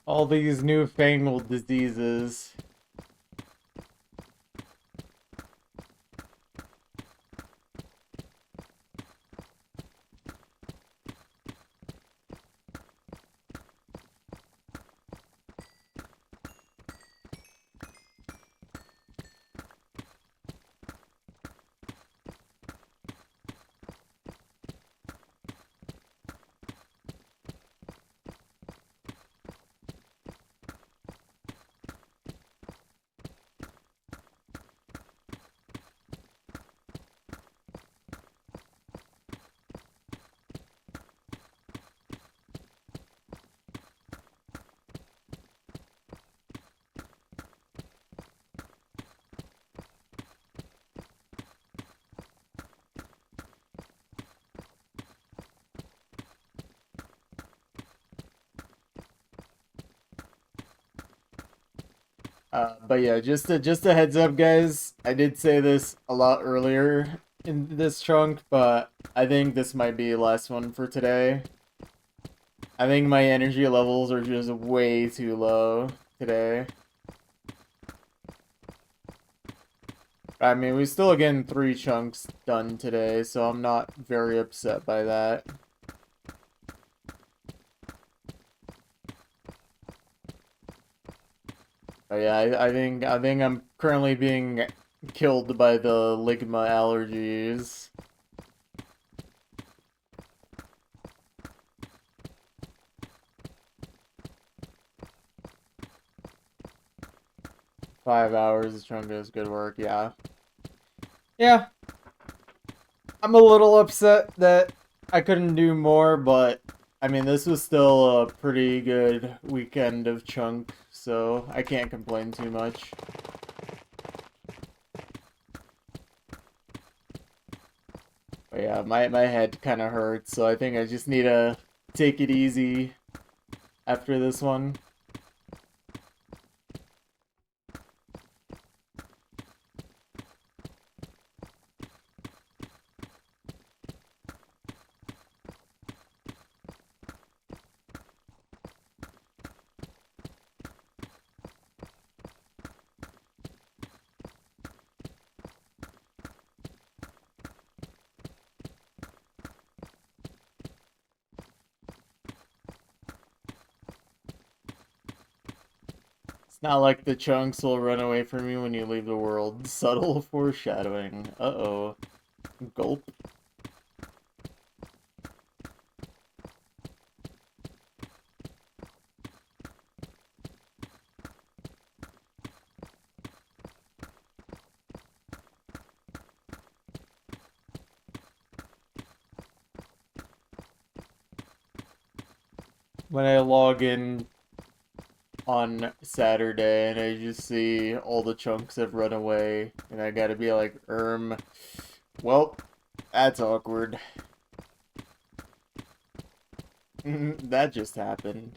All these newfangled diseases. But yeah, just a heads up, guys. I did say this a lot earlier in this chunk, but I think this might be the last one for today. I think my energy levels are just way too low today. I mean, we still getting 3 chunks done today, so I'm not very upset by that. But yeah, I think I'm currently being killed by the ligma allergies. $5 of chunk is good work, yeah. Yeah, I'm a little upset that I couldn't do more, but I mean, this was still a pretty good weekend of chunk, so I can't complain too much. But yeah, my head kind of hurts, so I think I just need to take it easy after this one. It's not like the chunks will run away from you when you leave the world. Subtle foreshadowing. Uh-oh. Gulp. When I log in on Saturday and I just see all the chunks have run away and I gotta be like, well, that's awkward. That just happened.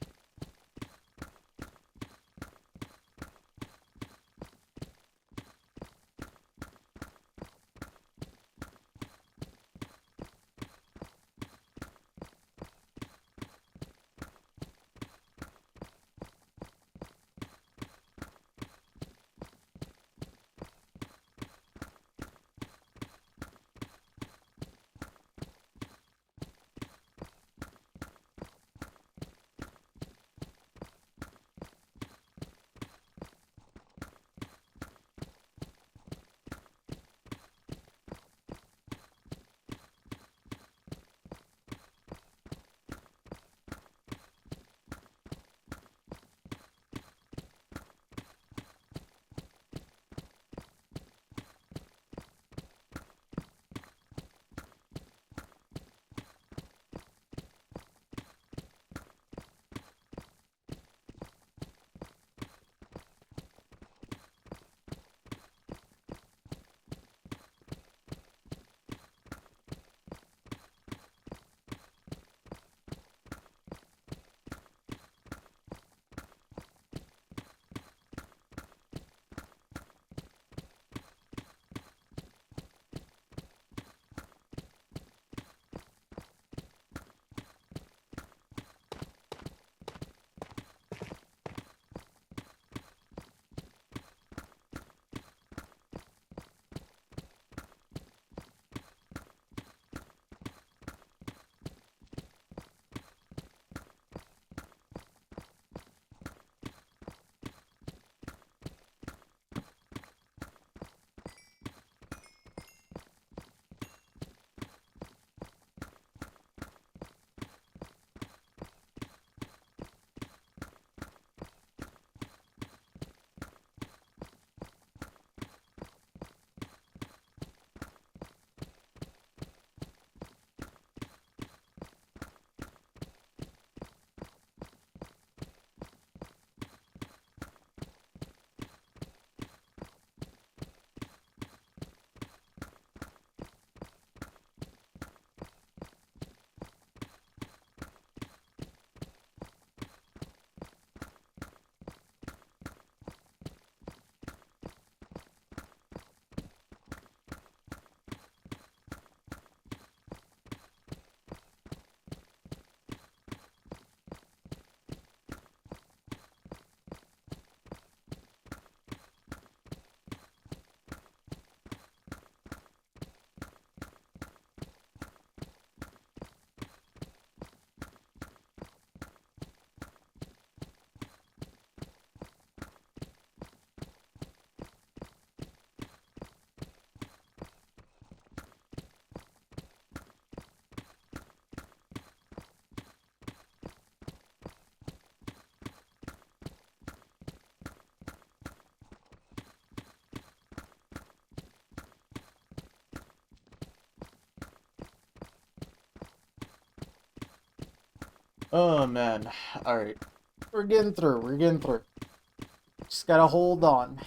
Oh man. Alright. We're getting through. We're getting through. Just gotta hold on.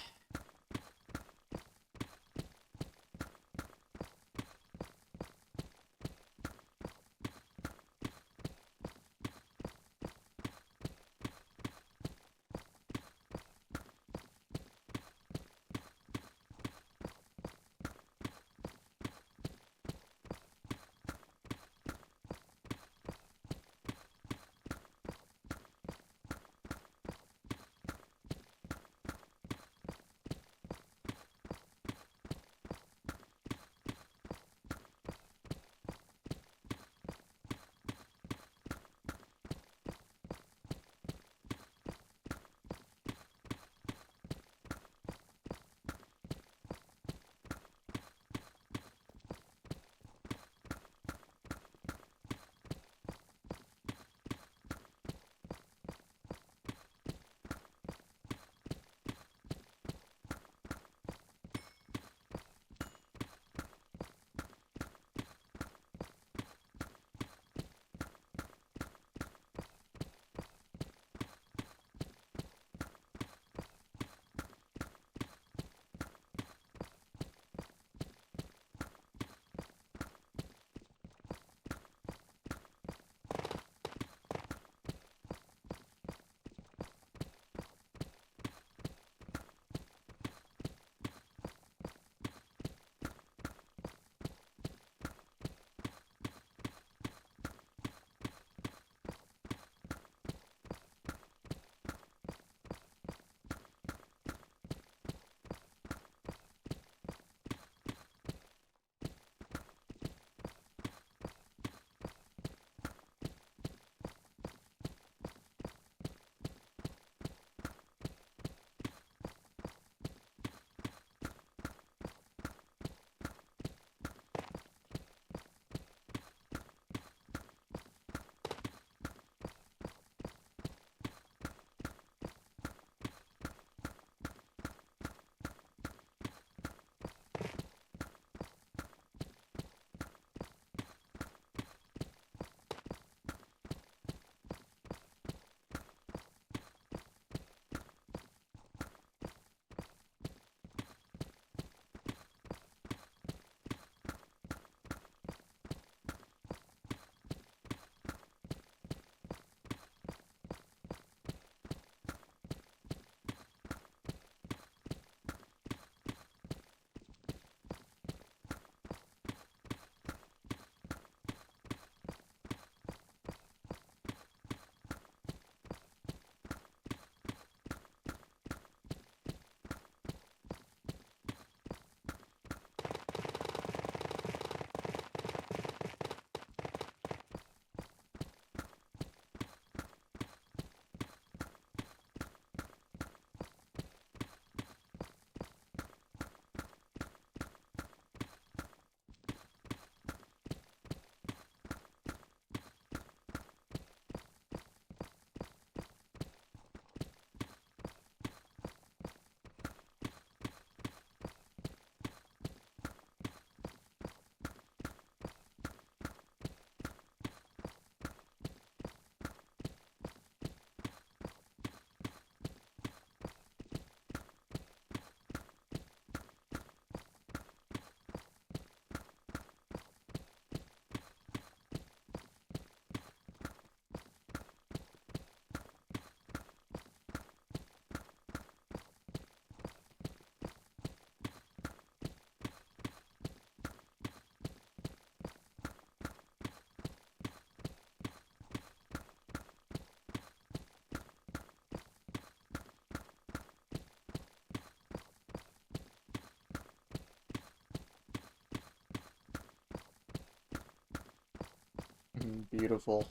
Beautiful.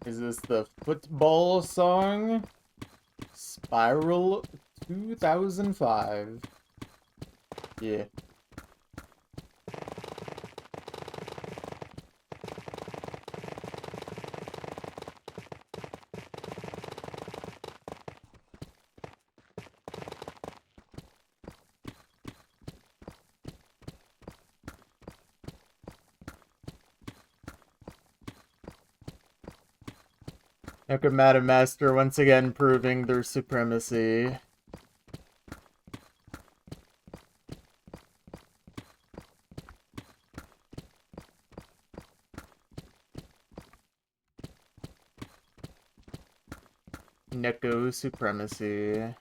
Is this the football song? Spiral 2005. Yeah. Necromantic Master once again proving their supremacy. Neko supremacy.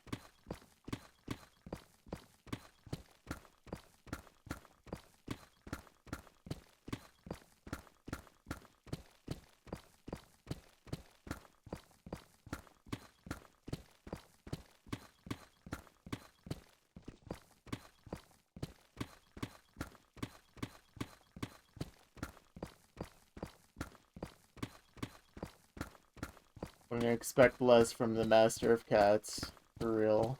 I'm gonna expect less from the Master of Cats, for real.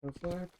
Reflect.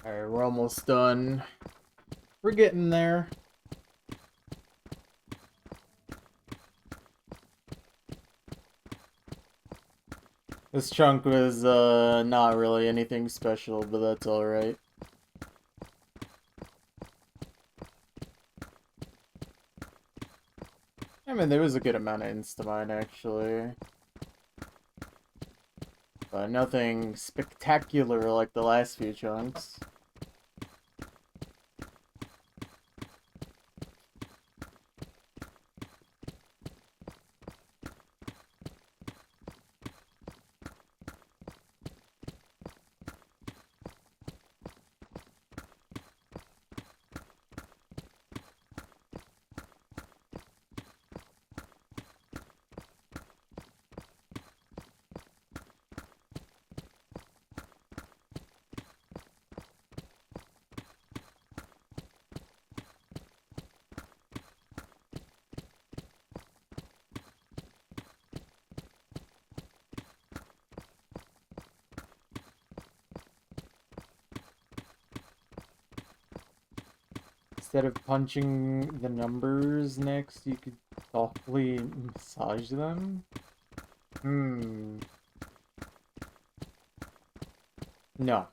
Alright, we're almost done. We're getting there. This chunk was not really anything special, but that's alright. I mean, there was a good amount of Instamine, actually. But nothing spectacular like the last few chunks. Instead of punching the numbers next, you could softly massage them? Hmm. No.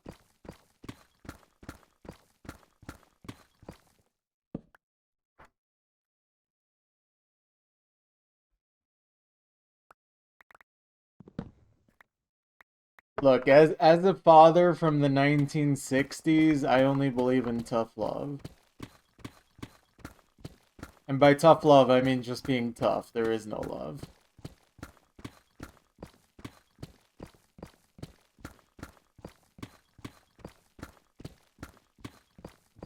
Look, as a father from the 1960s, I only believe in tough love. And by tough love, I mean just being tough. There is no love.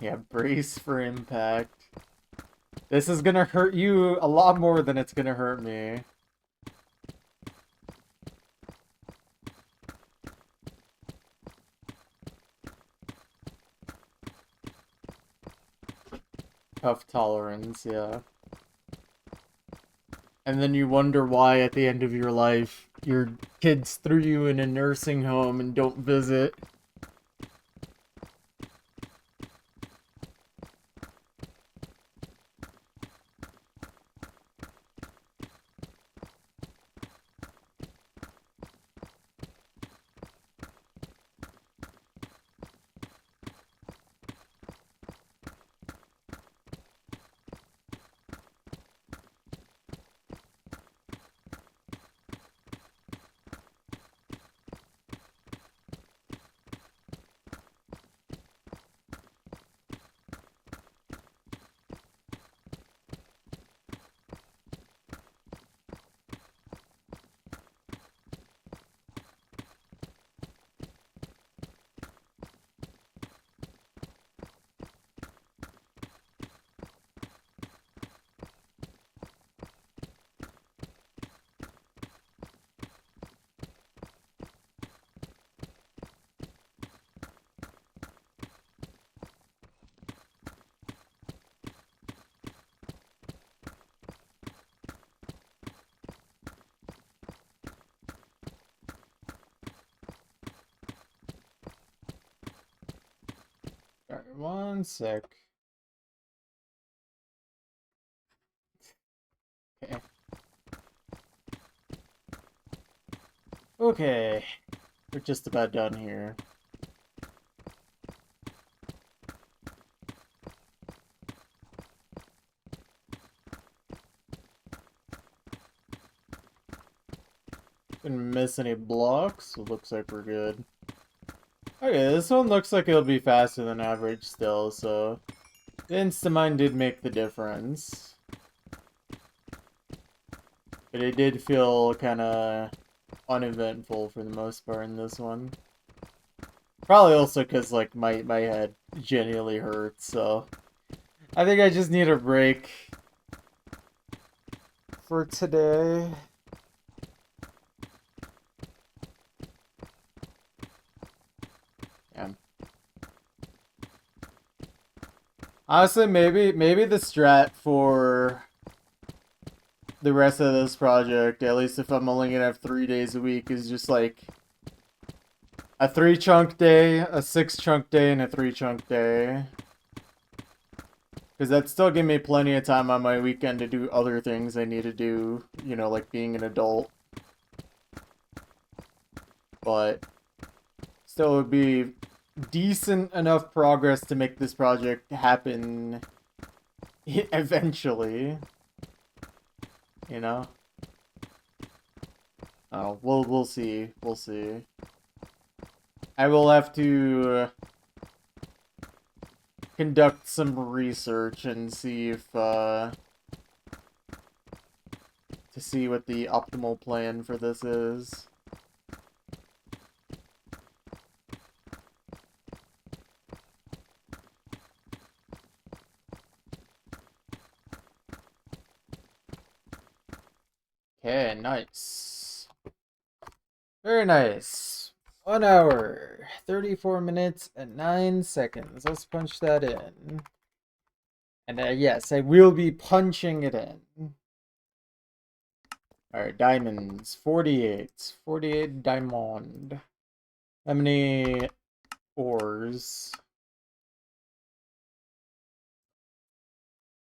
Yeah, brace for impact. This is gonna hurt you a lot more than it's gonna hurt me. Tough tolerance, yeah. And then you wonder why at the end of your life your kids threw you in a nursing home and don't visit. Alright, one sec. Okay. Okay. We're just about done here. Didn't miss any blocks, so it looks like we're good. Okay, this one looks like it'll be faster than average still, so the Instamine did make the difference. But it did feel kind of uneventful for the most part in this one. Probably also because, like, my head genuinely hurts, so I think I just need a break for today. Yeah. Honestly, maybe the strat for the rest of this project, at least if I'm only gonna have 3 days a week, is just like a 3-chunk day, a 6-chunk day, and a 3-chunk day. Because that still give me plenty of time on my weekend to do other things I need to do, you know, like being an adult. But still would be decent enough progress to make this project happen eventually. you know? Oh, we'll see. We'll see. I will have to conduct some research and see if to see what the optimal plan for this is. Okay, nice. Very nice. 1 hour, 34 minutes, and 9 seconds. Let's punch that in. And yes, I will be punching it in. Alright, diamonds. 48. 48 diamond. How many ores?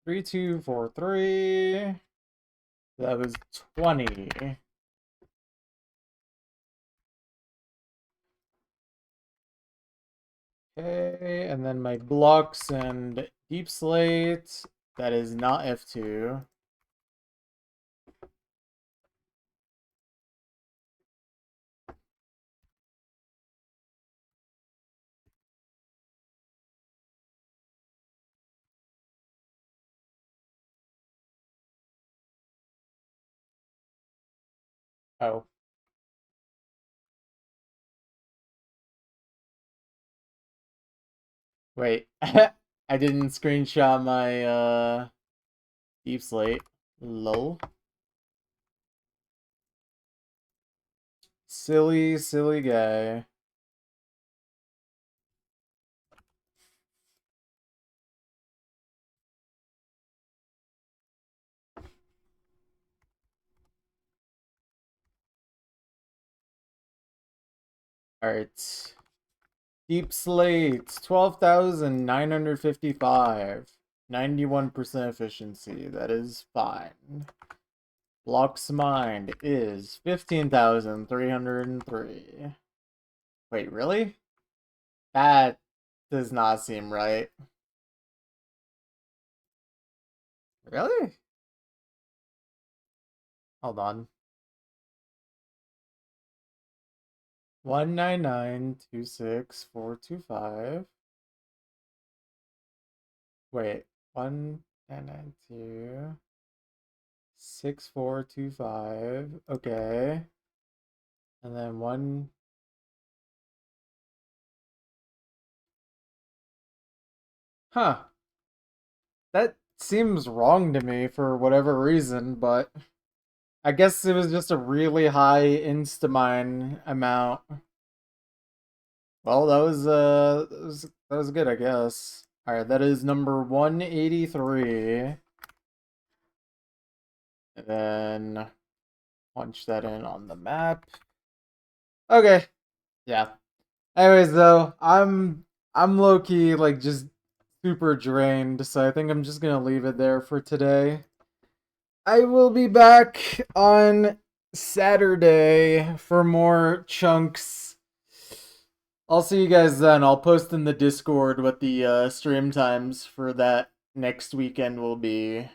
3, 2, 4, 3. That was 20. Okay, and then my blocks and deep slate. That is not F2. Oh. Wait. I didn't screenshot my deep slate. Lol. Silly, silly guy. Alright. Deep slate, 12,955. 91% efficiency. That is fine. Blocks mined is 15,303. Wait, really? That does not seem right. Really? Hold on. 199,26425. Wait, 1,992,6425. Okay. And then one. Huh. That seems wrong to me for whatever reason, but I guess it was just a really high Instamine amount. Well, that was good, I guess. All right, that is number 183. And then punch that in on the map. Okay. Yeah. Anyways, though, I'm low key like just super drained, so I think I'm just gonna leave it there for today. I will be back on Saturday for more chunks. I'll see you guys then. I'll post in the Discord what the stream times for that next weekend will be.